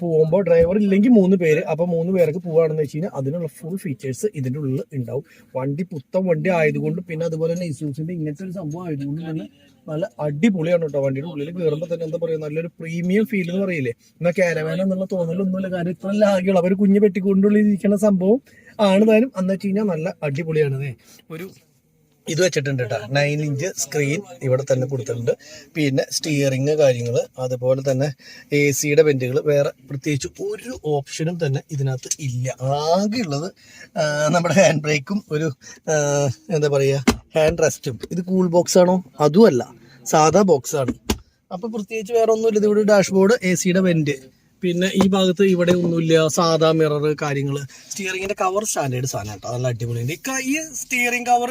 പോകുമ്പോൾ ഡ്രൈവർ ഇല്ലെങ്കിൽ 3 പേര്. അപ്പോൾ 3 പേർക്ക് പോവുകയാണെന്ന് വെച്ച് കഴിഞ്ഞാൽ അതിനുള്ള ഫുൾ ഫീച്ചേഴ്സ് ഇതിൻ്റെ ഉള്ളിൽ ഉണ്ടാവും. വണ്ടി പുത്തൻ വണ്ടി ആയതുകൊണ്ട്, പിന്നെ അതുപോലെ തന്നെ ഇസൂസിന്റെ ഇങ്ങനത്തെ ഒരു സംഭവം ആയതുകൊണ്ട് തന്നെ നല്ല അടിപൊളിയാണ് കേട്ടോ. വണ്ടിയുടെ ഉള്ളിൽ കയറുമ്പോൾ തന്നെ എന്താ പറയുക, നല്ലൊരു പ്രീമിയം ഫീൽ എന്ന് പറയില്ലേ. എന്നാൽ കാരവാൻ എന്നുള്ള തോന്നലൊന്നുമില്ല. കാര്യം ഇത്ര ലാഗുകൾ അവർ കുഞ്ഞു പെട്ടിക്കൊണ്ടുള്ളിൽ ഇരിക്കുന്ന സംഭവം ആണ്. താനും അന്ന് വെച്ച് കഴിഞ്ഞാൽ നല്ല അടിപൊളിയാണ്. ഒരു ഇത് വെച്ചിട്ടുണ്ട് കേട്ടോ, 9 ഇഞ്ച് സ്ക്രീൻ ഇവിടെ തന്നെ കൊടുത്തിട്ടുണ്ട്. പിന്നെ സ്റ്റിയറിങ് കാര്യങ്ങൾ, അതുപോലെ തന്നെ AC വെന്റുകൾ. വേറെ പ്രത്യേകിച്ച് ഒരു ഓപ്ഷനും തന്നെ ഇതിനകത്ത് ഇല്ല. ആകെയുള്ളത് നമ്മുടെ ഹാൻഡ് ബ്രേക്കും ഒരു എന്താ പറയുക ഹാൻഡ് റെസ്റ്റും. ഇത് കൂൾ ബോക്സ് ആണോ? അതുമല്ല, സാധാ ബോക്സ് ആണ്. അപ്പൊ പ്രത്യേകിച്ച് വേറെ ഒന്നുമില്ല. ഇതിവിടെ ഡാഷ്ബോർഡ്, AC വെന്റ്, പിന്നെ ഈ ഭാഗത്ത് ഇവിടെ ഒന്നുമില്ല, സാധാ മിറർ കാര്യങ്ങൾ. സ്റ്റിയറിംഗിന്റെ കവർ സ്റ്റാൻഡേർഡ് സാധനം കേട്ടോ, നല്ല അടിപൊളിയുണ്ട്. ഈ സ്റ്റിയറിംഗ് കവർ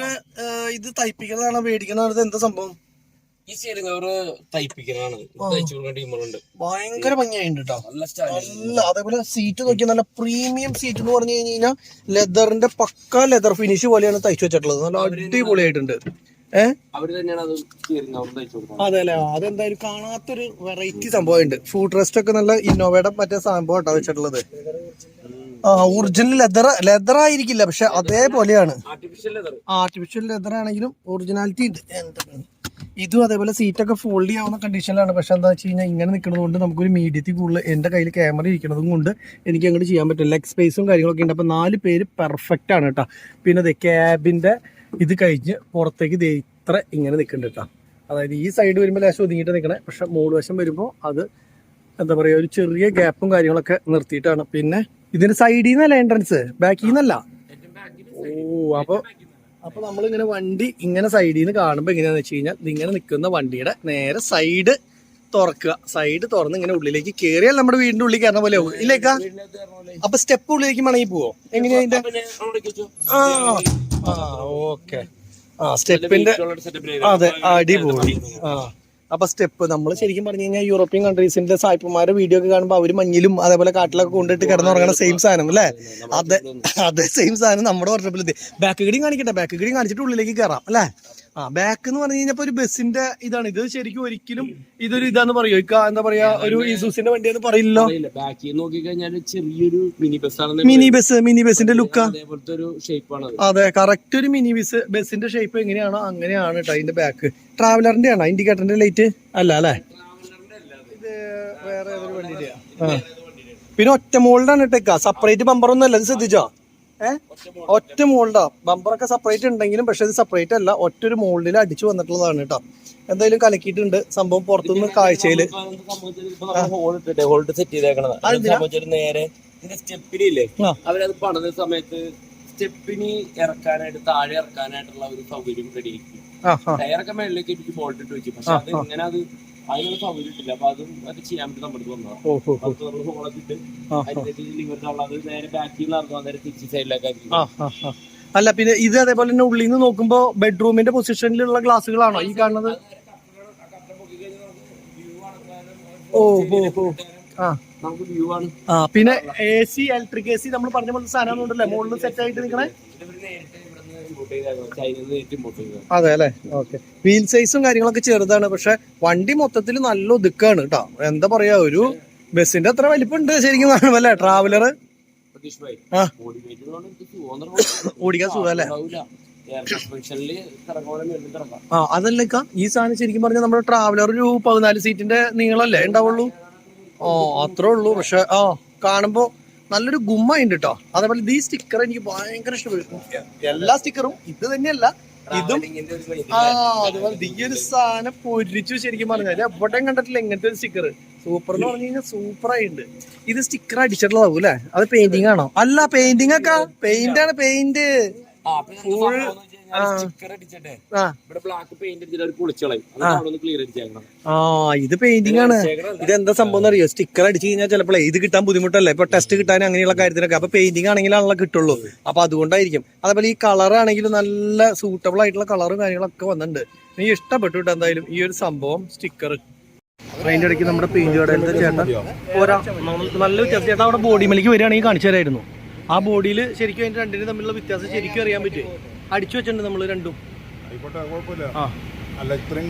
ഇത് തയ്പ്പിക്കുന്നതാണോ മേടിക്കുന്നതാണോ, എന്താ സംഭവം? ഈ സ്റ്റിയറിംഗ് കവർ തയ്പ്പിക്കുന്നതാണ്. ഭയങ്കര ഭംഗിയായിട്ടുണ്ട് കേട്ടോ, നല്ല. അതേപോലെ സീറ്റ് നോക്കിയാൽ നല്ല പ്രീമിയം സീറ്റ് എന്ന് പറഞ്ഞു കഴിഞ്ഞാൽ ലെതറിന്റെ പക്ക ലെതർ ഫിനിഷ് പോലെയാണ് തയ്ച്ചു വെച്ചിട്ടുള്ളത്. നല്ല അടിപൊളിയായിട്ടുണ്ട്. അതെ അല്ലേ, അതെന്തായാലും കാണാത്തൊരു വെറൈറ്റി സംഭവമുണ്ട്. ഫുഡ് റെസ്റ്റ് ഒക്കെ നല്ല ഇന്നോവയുടെ മറ്റേ സംഭവം കേട്ടോ വെച്ചിട്ടുള്ളത്. ഒറിജിനൽ ലെതർ ആയിരിക്കില്ല, പക്ഷെ അതേപോലെയാണ്. ആർട്ടിഫിഷ്യൽ ലെതർ ആണെങ്കിലും ഒറിജിനാലിറ്റി ഉണ്ട്. ഇതും അതേപോലെ സീറ്റൊക്കെ ഫോൾഡ് ചെയ്യാവുന്ന കണ്ടീഷനിലാണ്. പക്ഷെ എന്താ വെച്ച് കഴിഞ്ഞാൽ ഇങ്ങനെ നിൽക്കുന്നത് കൊണ്ട് നമുക്കൊരു മീഡിയത്തിൽ കൂടുതൽ എൻ്റെ കയ്യിൽ ക്യാമറ ഇരിക്കുന്നതും കൊണ്ട് എനിക്ക് അങ്ങോട്ട് ചെയ്യാൻ പറ്റില്ല. ലെഗ് സ്പേസും കാര്യങ്ങളൊക്കെ ഉണ്ട്. അപ്പോൾ 4 പേര് പെർഫെക്റ്റ് ആണ് കേട്ടോ. പിന്നെ അതെ ക്യാബിൻ്റെ ഇത് കഴിഞ്ഞ് പുറത്തേക്ക് ഇത്ര ഇങ്ങനെ നിൽക്കുന്നുണ്ട് കേട്ടോ. അതായത് ഈ സൈഡ് വരുമ്പോൾ ലേശം ഒതുങ്ങിയിട്ട് നിൽക്കണേ, പക്ഷെ മോള് വശം വരുമ്പോൾ അത് എന്താ പറയുക ഒരു ചെറിയ ഗ്യാപ്പും കാര്യങ്ങളൊക്കെ നിർത്തിയിട്ടാണ്. പിന്നെ ഇതിന്റെ സൈഡിൽ നിന്നല്ല എൻട്രൻസ്, ബാക്കിൽ നിന്നല്ല. അപ്പൊ നമ്മളിങ്ങനെ വണ്ടി ഇങ്ങനെ സൈഡിൽ നിന്ന് കാണുമ്പോൾ എങ്ങനെയാന്ന് വെച്ച് കഴിഞ്ഞാൽ ഇതിങ്ങനെ നിൽക്കുന്ന വണ്ടിയുടെ നേരെ സൈഡ് തുറക്കുക. സൈഡ് തുറന്ന് ഇങ്ങനെ ഉള്ളിലേക്ക് കയറിയാൽ നമ്മുടെ വീടിന്റെ ഉള്ളിൽ കയറുന്ന പോലെ ആവും ഇല്ലേക്കാ. അപ്പൊ സ്റ്റെപ്പ് ഉള്ളിലേക്ക് മടങ്ങി പോവോ എങ്ങനെയാ അതിന്റെ? ഓക്കെ, സ്റ്റെപ്പിന്റെ അതെ അടിപൊളി. അപ്പൊ സ്റ്റെപ്പ് നമ്മൾ ശരിക്കും പറഞ്ഞു കഴിഞ്ഞാൽ യൂറോപ്യൻ കൺട്രീസിന്റെ സായിപ്പന്മാരുടെ വീഡിയോ ഒക്കെ കാണുമ്പോൾ അവര് മഞ്ഞിലും അതേപോലെ കാട്ടിലൊക്കെ കൊണ്ടിട്ട് കിടന്നുറങ്ങണ സെയിം സാധനം അല്ലേ? അതെ സെയിം സാധനം നമ്മുടെ വർഷപ്പിലെത്തി. ബാക്ക് ഗഡിയും കാണിക്കട്ടെ, ബാക്ക് ഗഡിയും കാണിച്ചിട്ട് ഉള്ളിലേക്ക് കയറാം അല്ലേ? ബാക്ക് എന്ന് പറഞ്ഞു കഴിഞ്ഞപ്പോ ഒരു ബസ്സിന്റെ ഇതാണ് ഇത്. ശരിക്കും ഒരിക്കലും ഇതൊരു ഇതാന്ന് പറയോ എന്താ പറയാ, ഒരു ഇസൂസിന്റെ വണ്ടിയാന്ന് പറയില്ലല്ലോ. ചെറിയൊരു മിനി ബസ്സിന്റെ ലുക്കാ. ഒരു ഷേപ്പാണ്. അതെ, കറക്റ്റ് ഒരു മിനി ബസ്സിന്റെ ഷേപ്പ് എങ്ങനെയാണോ അങ്ങനെയാണ് കേട്ടോ അതിന്റെ ബാക്ക്. ട്രാവലറിന്റെ ആണോ ഇൻഡിക്കേറ്ററിന്റെ ലൈറ്റ്? അല്ല അല്ലേ, ഇത് വേറെ ഏതൊരു വണ്ടിയുടെ. പിന്നെ ഒറ്റ മോൾഡാണ് ഇട്ടേക്ക, സെപ്പറേറ്റ് ബമ്പർ ഒന്നും അല്ല. ഇത് ശ്രദ്ധിച്ചോ? ഒറ്റ മോൾഡാ. ബമ്പറൊക്കെ സെപ്പറേറ്റ് ഉണ്ടെങ്കിലും പക്ഷെ ഇത് സെപ്പറേറ്റ് അല്ല, ഒറ്റ ഒരു മോൾഡിൽ അടിച്ചു വന്നിട്ടുള്ളതാണ് കേട്ടോ. എന്തായാലും കലക്കിയിട്ടുണ്ട് സംഭവം. പുറത്തുനിന്ന് കാഴ്ചയില് നേരെ സ്റ്റെപ്പിനില്ലേ, അവരത് പണിത സമയത്ത് സ്റ്റെപ്പിന് ഇറക്കാനായിട്ട് താഴെ ഇറക്കാനായിട്ടുള്ള ഒരു സൗകര്യം റെഡിയാക്കി. ടയറൊക്കെ മേളിലേക്ക് എനിക്ക് ബോൾട്ട് ഇട്ട് വെച്ചു. പക്ഷെ അത് ഇങ്ങനെ അത് അതിനുള്ള സൗകര്യം ഇട്ടില്ല. അപ്പൊ അതും അത് ചെയ്യാൻ വേണ്ടി നമ്മുടെ വന്നതാണ്. ഹോളൊക്കെ ഇട്ട് ലിവറിനുള്ളത് നേരെ ബാക്കിൽ നടന്നു നേരെ തിരിച്ച് സൈഡിലേക്കാക്കി. അല്ല പിന്നെ ഇത് അതേപോലെ തന്നെ ഉള്ളിൽ നിന്ന് നോക്കുമ്പോ ബെഡ്റൂമിന്റെ പൊസിഷനിലുള്ള ഗ്ലാസുകളാണോ ഈ കാണുന്നത്? പിന്നെ AC, ഇലക്ട്രിക് AC നമ്മൾ പറഞ്ഞ പോലെ സാധനം ഉണ്ടല്ലേ മുകളിൽ സെറ്റ് ആയിട്ട് നിൽക്കണേ? അതെ അല്ലെ, ഓക്കെ. വീൽ സൈസും കാര്യങ്ങളൊക്കെ ചെറുതാണ്, പക്ഷെ വണ്ടി മൊത്തത്തിൽ നല്ല ഒതുക്കാണ് കേട്ടോ. എന്താ പറയാ, ഒരു ബസ്സിന്റെ അത്ര വലിപ്പമുണ്ട് ശരിക്കും കാണുമല്ലേ ട്രാവലർ. ഓടിക്കാൻ സുഖല്ലേ? അതല്ല ഈ സാധനം ശരിക്കും പറഞ്ഞാൽ നമ്മുടെ ട്രാവലർ ഒരു 14 സീറ്റിന്റെ നീളല്ലേ ഉണ്ടാവുള്ളൂ. അത്രേ ഉള്ളൂ. പക്ഷെ കാണുമ്പോ നല്ലൊരു ഗുമ്മുണ്ട് കേട്ടോ. അതേപോലെ ഈ സ്റ്റിക്കർ എനിക്ക് ഭയങ്കര ഇഷ്ടപ്പെട്ടു. എല്ലാ സ്റ്റിക്കറും ഇത് തന്നെയല്ല, ഇതും അതുപോലെ ഈ ഒരു സാധനം പൊരിച്ചു. ശരിക്കും പറഞ്ഞാൽ എവിടെയും കണ്ടിട്ടില്ല ഇങ്ങനത്തെ ഒരു സ്റ്റിക്കർ. സൂപ്പർ എന്ന് പറഞ്ഞു കഴിഞ്ഞാൽ സൂപ്പറായിട്ടുണ്ട്. ഇത് സ്റ്റിക്കർ അടിച്ചിട്ടുള്ളതാവും അല്ലെ? അത് പെയിന്റിംഗ് ആണോ? അല്ല, പെയിന്റിംഗ് ഒക്കെ പെയിന്റ് ആണ്. പെയിന്റ് ഇത് പെയിന്റിംഗ് ആണ്. ഇതെന്താ സംഭവം അറിയോ? സ്റ്റിക്കർ അടിച്ചു കഴിഞ്ഞാൽ ചിലപ്പോൾ ഇത് കിട്ടാൻ ബുദ്ധിമുട്ടല്ലേ, ഇപ്പൊ ടെസ്റ്റ് കിട്ടാൻ അങ്ങനെയുള്ള കാര്യത്തിനൊക്കെ. അപ്പൊ പെയിന്റിംഗ് ആണെങ്കിലാണല്ലോ കിട്ടുള്ളൂ. അപ്പൊ അതുകൊണ്ടായിരിക്കും. അതേപോലെ ഈ കളർ ആണെങ്കിലും നല്ല സൂട്ടബിൾ ആയിട്ടുള്ള കളറും കാര്യങ്ങളൊക്കെ വന്നിട്ടുണ്ട്. എനിക്ക് ഇഷ്ടപ്പെട്ടു കേട്ടോ എന്തായാലും ഈ ഒരു സംഭവം സ്റ്റിക്കർ. അതിന്റെ ഇടയ്ക്ക് നമ്മുടെ പെയിന്റ് കടയിലത്തെ ചേട്ടൻ പോരാ, നല്ല വ്യത്യാസം. ചേട്ടാ അവിടെ ബോഡി മേലേക്ക് വരികയാണെങ്കിൽ കാണിച്ചു തരായിരുന്നു. ആ ബോഡിയിൽ ശരിക്കും അതിന്റെ രണ്ടിനും തമ്മിലുള്ള വ്യത്യാസം ശരിക്കും അറിയാൻ പറ്റും. അടിച്ചു വെച്ചിട്ടുണ്ട് നമ്മൾ രണ്ടും.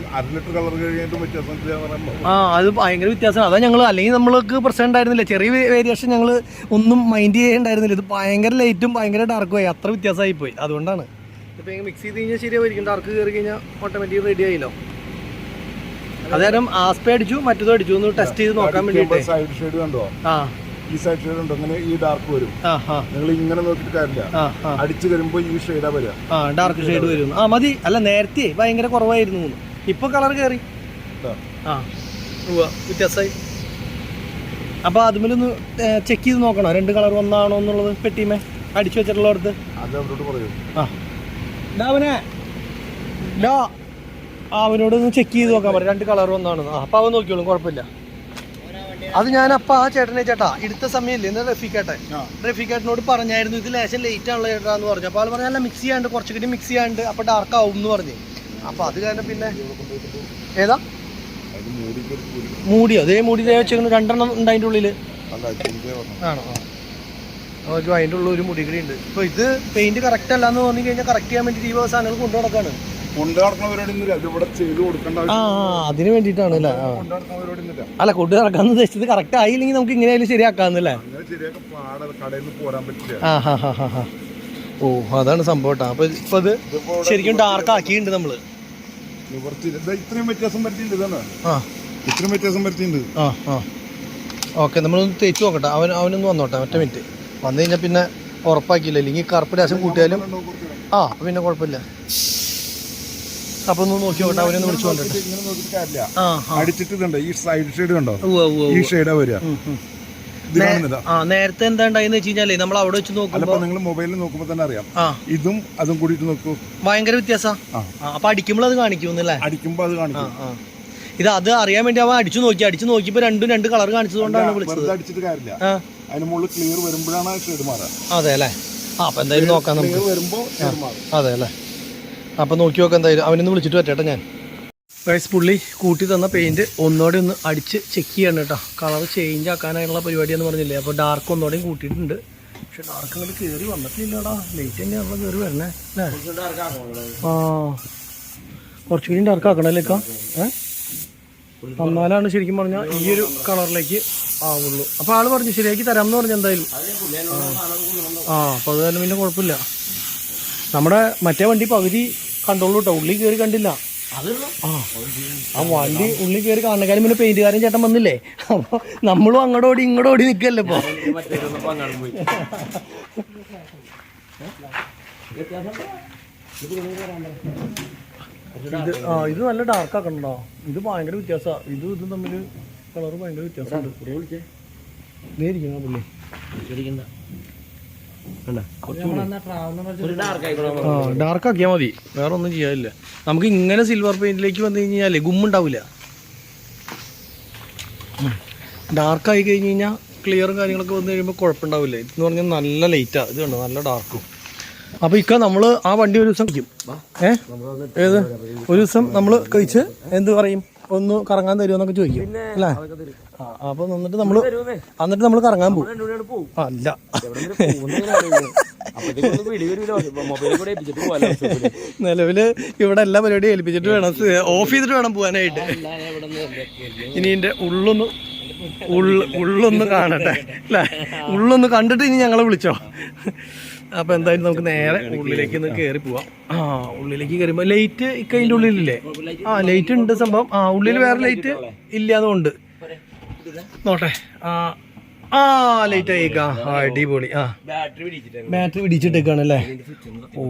അത് ഭയങ്കര വ്യത്യാസമാണ്. അതാ ഞങ്ങൾ അല്ലെങ്കിൽ നമ്മൾക്ക് പ്രശ്നം ഉണ്ടായിരുന്നില്ല. ചെറിയ വേരിയേഷൻ ഞങ്ങൾ ഒന്നും മൈൻഡ് ചെയ്യേണ്ടായിരുന്നില്ല. ഇത് ഭയങ്കര ലൈറ്റും ഭയങ്കര ഡാർക്കും ആയി, അത്ര വ്യത്യാസമായി പോയി. അതുകൊണ്ടാണ് ഇപ്പൊ മിക്സ് ചെയ്ത് കഴിഞ്ഞാൽ ശരിയായിരിക്കും. ഡാർക്ക് കയറി കഴിഞ്ഞാൽ ഓട്ടോമാറ്റിക് റെഡി ആയില്ലോ. അതായത് ആസ്പേ അടിച്ചു, മറ്റേതും അടിച്ചു, ഒന്ന് ടെസ്റ്റ് ചെയ്ത് നോക്കാൻ വേണ്ടിട്ട്. ഈ സൈഡ് ഷെയ്ഡ് ഉണ്ട്, അങ്ങനെ ഈ ഡാർക്ക് വരും. നിങ്ങൾ ഇങ്ങനെ നോക്കിയിട്ട് കാര്യമില്ല, അടിച്ചു വരുമ്പോ ഈ ഷെയ്ഡാ വരിക. ഡാർക്ക് ഷെയ്ഡ് വരും. മതി. അല്ല നേരത്തെ ഭയങ്കര കുറവായിരുന്നു, ഇപ്പൊ കളർ കയറി. വ്യത്യാസമായി. അപ്പൊ അതുമേലൊന്ന് ചെക്ക് ചെയ്ത് നോക്കണം, രണ്ട് കളർ ഒന്നാണോ എന്നുള്ളത്. പെട്ടിമേ അടിച്ചു വെച്ചിട്ടുള്ളടത്ത് അവനോട് ഒന്ന് ചെക്ക് ചെയ്ത് നോക്കാൻ പറയും, രണ്ട് കളർ ഒന്നാണെന്ന്. അപ്പൊ അവൻ നോക്കിയോളും, കുഴപ്പമില്ല. അത് ഞാൻ അപ്പൊ ആ ചേട്ടനെ ചേട്ടാ എടുത്ത സമയമില്ലേ ഇന്ന് റഫീഖേട്ടനോട് പറഞ്ഞായിരുന്നു ഇത് ലേശം ലേറ്റ് ആണല്ലോ ചേട്ടാ എന്ന് പറഞ്ഞു. അപ്പൊ അത് പറഞ്ഞാൽ മിക്സ് ചെയ്യാണ്ട് കുറച്ചുകൂടി മിക്സ് ചെയ്യാണ്ട് അപ്പൊ ഡാർക്ക് ആവും എന്ന് പറഞ്ഞു. അപ്പൊ അത് കാരണം പിന്നെ ഏതാ മൂടിയോ? അതേ മൂടി വെച്ചേക്കുന്നു, രണ്ടെണ്ണം ഉണ്ട് അതിൻ്റെ ഉള്ളില്. ആണോ? അതിൻ്റെ ഉള്ളിൽ ഒരു മുടി കൂടി ഉണ്ട്. ഇപ്പൊ ഇത് പെയിന്റ് കറക്റ്റ് അല്ല എന്ന് പറഞ്ഞു കഴിഞ്ഞാൽ കറക്റ്റ് ചെയ്യാൻ വേണ്ടി ഈ സാധനങ്ങൾ കൊണ്ടു നടക്കാണ്. അതിന് വേണ്ടിട്ടാണ് അല്ലേ? അല്ല, കൊണ്ടു നടക്കാന്ന് ഉദ്ദേശിച്ചത് കറക്റ്റ് ആയില്ലെങ്കിൽ നമുക്ക് ഇങ്ങനെയായാലും ശരിയാക്കാന്നല്ലേ? ഓ, അതാണ് സംഭവം കേട്ടോ. അപ്പൊ ഇപ്പൊ ഇത് ശരിക്കും ഡാർക്ക് ആക്കിയിട്ടുണ്ട് നമ്മള്. ഇത്രയും വ്യത്യാസം പറ്റിയിട്ടുണ്ട്. ഓക്കെ, നമ്മളൊന്ന് തേച്ച് നോക്കട്ടെ. അവനൊന്ന് വന്നോട്ടെ, ഒറ്റ മിനിറ്റ്. വന്നു കഴിഞ്ഞാൽ പിന്നെ ഉറപ്പാക്കിയില്ല, അല്ലെങ്കിൽ കറുപ്പ് ലേശം കൂട്ടിയാലും പിന്നെ കുഴപ്പമില്ല. അപ്പൊ ഒന്ന് നോക്കി നോക്കട്ടെ, അവനൊന്ന് വിളിച്ചു കൊണ്ടിട്ട്. അടിച്ചിട്ടുണ്ട് ഈ സൈഡ് ഷെയ്ഡ് കണ്ടോ? ഈ ഷെയ്ഡാ വരിക. നേരത്തെ എന്താ ഉണ്ടായെന്ന് വെച്ച് കഴിഞ്ഞാലേ നമ്മൾ അവിടെ വെച്ച് നോക്കുമ്പോ നിങ്ങൾ മൊബൈലിൽ നോക്കുമ്പോ തന്നെ അറിയാം. ഇതും അതും കൂടിയിട്ട് നോക്കൂ, ഭയങ്കര വ്യത്യാസം. അപ്പൊ അടിക്കുമ്പോൾ അത് കാണിക്കുമല്ലേ? അടിക്കുമ്പോ അത് കാണിക്കും. ഇത് അത് അറിയാൻ വേണ്ടി അവൻ അടിച്ചു നോക്കിയപ്പോ രണ്ടും രണ്ട് കളർ കാണിച്ചതുകൊണ്ടാണ് വിളിച്ചത്. അടിച്ചിട്ട് കാര്യമില്ല, അതിന് മുകളിൽ ക്ലിയർ വരുമ്പോഴാണ് ഷെയ്ഡ് മാറുക. അതെ അല്ലേ? അപ്പൊ എന്തായാലും നോക്കാം നമുക്ക്. വരുമ്പോ അതെ അല്ലേ? അപ്പൊ നോക്കി നോക്കാം എന്തായാലും. അവനൊന്ന് വിളിച്ചിട്ട് പറ്റട്ടെ ഞാൻ. ഗൈസ് പുള്ളി കൂട്ടി തന്ന പെയിൻറ്റ് ഒന്നുകൂടെ ഒന്ന് അടിച്ച് ചെക്ക് ചെയ്യണം കേട്ടോ. കളർ ചേഞ്ച് ആക്കാനായിട്ടുള്ള പരിപാടിയെന്ന് പറഞ്ഞില്ലേ. അപ്പോൾ ഡാർക്ക് ഒന്നുകൂടെയും കൂട്ടിയിട്ടുണ്ട്. പക്ഷെ ഡാർക്ക് അങ്ങോട്ട് കയറി വന്നിട്ടില്ലടാ. ലൈറ്റ് തന്നെയാണല്ലോ കയറി വരണേ അല്ലേ? ആ കുറച്ചുകൂടി ഡാർക്ക് ആക്കണല്ലേക്കാ. എന്നാലാണ് ശരിക്കും പറഞ്ഞാൽ ഈ ഒരു കളറിലേക്ക് ആവുള്ളൂ. അപ്പോൾ ആള് പറഞ്ഞു ശരിയാക്കി തരാമെന്ന് പറഞ്ഞു എന്തായാലും. അപ്പോൾ അത് കാരണം പിന്നെ കുഴപ്പമില്ല. നമ്മുടെ മറ്റേ വണ്ടി പകുതി കണ്ടോളൂ കേട്ടോ, ഉള്ളിൽ കയറി കണ്ടില്ല. ആ വണ്ടി ഉള്ളിൽ കയറി കാണുന്നേക്കാളും പിന്നെ പെയിന്റുകാരൻ ചേട്ടൻ വന്നില്ലേ. അപ്പോൾ നമ്മളും അങ്ങോട്ടോടി ഇങ്ങോട്ടോടി നിൽക്കല്ലേ ഇപ്പോൾ. ഇത് നല്ല ഡാർക്ക് ആക്കണ്ടോ. ഇത് ഭയങ്കര വ്യത്യാസമാണ്. ഇതും തമ്മിൽ കളർ ഭയങ്കര വ്യത്യാസമുണ്ട്. നേരിക്കണം പുള്ളി ഡാർക്ക് ആക്കിയാൽ മതി, വേറെ ഒന്നും ചെയ്യാനില്ല. നമുക്ക് ഇങ്ങനെ സിൽവർ പെയിന്റിലേക്ക് വന്നു കഴിഞ്ഞാലേ ഗുമ്മുണ്ടാവില്ല. ഡാർക്കായി കഴിഞ്ഞ് കഴിഞ്ഞാൽ ക്ലിയറും കാര്യങ്ങളൊക്കെ വന്നു കഴിയുമ്പോൾ കുഴപ്പമുണ്ടാവില്ല. ഇതെന്ന് പറഞ്ഞാൽ നല്ല ലൈറ്റാണ്. ഇത് കണ്ടോ നല്ല ഡാർക്കും. അപ്പോൾ ഇക്ക നമ്മൾ ആ വണ്ടി ഒരു ദിവസം കഴിക്കും. ഏത് ഒരു ദിവസം നമ്മൾ കഴിച്ച് എന്ത് പറയും, ഒന്ന് കറങ്ങാൻ തരുമോന്നൊക്കെ ചോദിക്കും അല്ലേ? അപ്പൊ എന്നിട്ട് നമ്മൾ കറങ്ങാൻ പോകും. അല്ല നിലവില് ഇവിടെ എല്ലാ പരിപാടിയും ഏൽപ്പിച്ചിട്ട് വേണം, ഓഫ് ചെയ്തിട്ട് വേണം പോകാനായിട്ട്. ഇനി എന്റെ ഉള്ളൊന്ന് കാണട്ടെ അല്ലേ? ഉള്ളൊന്ന് കണ്ടിട്ട് ഇനി ഞങ്ങളെ വിളിച്ചോ. അപ്പോൾ എന്തായാലും നമുക്ക് നേരെ ഉള്ളിലേക്ക് ഒന്ന് കയറി പോവാം. ഉള്ളിലേക്ക് കയറുമ്പോൾ ലൈറ്റ് ഇക്ക അതിൻ്റെ ഉള്ളിലില്ലേ? ലൈറ്റ് ഉണ്ട് സംഭവം. ഉള്ളിൽ വേറെ ലൈറ്റ് ഇല്ലാതുകൊണ്ട് നോട്ടെ. ലൈറ്റ് ആയിക്കാ. അടിപൊളി. ബാറ്ററി പിടിച്ചിട്ടേക്കാണല്ലേ? ഓ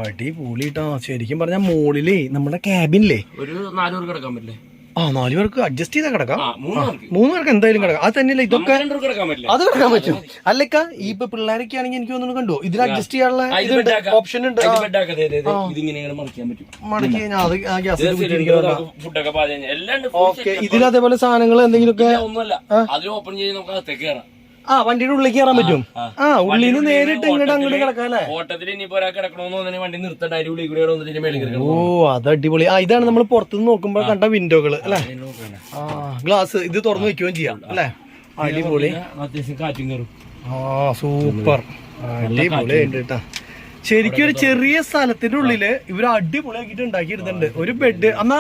അടിപൊളിട്ടാ. ശരിക്കും പറഞ്ഞാൽ മുകളിലേ നമ്മുടെ ക്യാബിനില്ലേ ഒരു 4 പേർക്ക് കിടക്കാൻ പറ്റില്ലേ? 4 പേർക്ക് അഡ്ജസ്റ്റ് ചെയ്താൽ കിടക്കാം. 3 പേർക്ക് എന്തായാലും കിടക്കാം. അത് തന്നെയല്ല ഇതൊക്കെ അത് കിടക്കാൻ പറ്റും. അല്ലക്ക ഈ ഇപ്പൊ പിള്ളേരൊക്കെ ആണെങ്കിൽ എനിക്ക് തോന്നുന്നു കണ്ടോ, ഇതിൽ അഡ്ജസ്റ്റ് ചെയ്യാനുള്ള ഓപ്ഷൻ ഉണ്ട്. ഓക്കെ, ഇതിൽ അതേപോലെ സാധനങ്ങൾ എന്തെങ്കിലുമൊക്കെ വണ്ടിയുടെ ഉള്ളിലേക്ക് കയറാൻ പറ്റും. ഉള്ളിൽ നിന്ന് നേരിട്ട് ഇങ്ങോട്ട് അങ്ങോട്ട് കിടക്കാം അല്ലേ? ഓ അത് അടിപൊളി. ഇതാണ് നമ്മൾ പുറത്തുനിന്ന് നോക്കുമ്പോൾ കണ്ട വിൻഡോകൾ അല്ലേ? ഗ്ലാസ് ഇത് തുറന്നു വെക്കുകയും ചെയ്യാം അല്ലേ? അടിപൊളി. സൂപ്പർ അടിപൊളി ഉണ്ട് കേട്ടാ. ശരിക്കും ഒരു ചെറിയ സ്ഥലത്തിന്റെ ഉള്ളില് ഇവര് അടിപൊളിയാക്കിട്ട് ഉണ്ടാക്കിയിരുന്നുണ്ട്. ഒരു ബെഡ് എന്നാ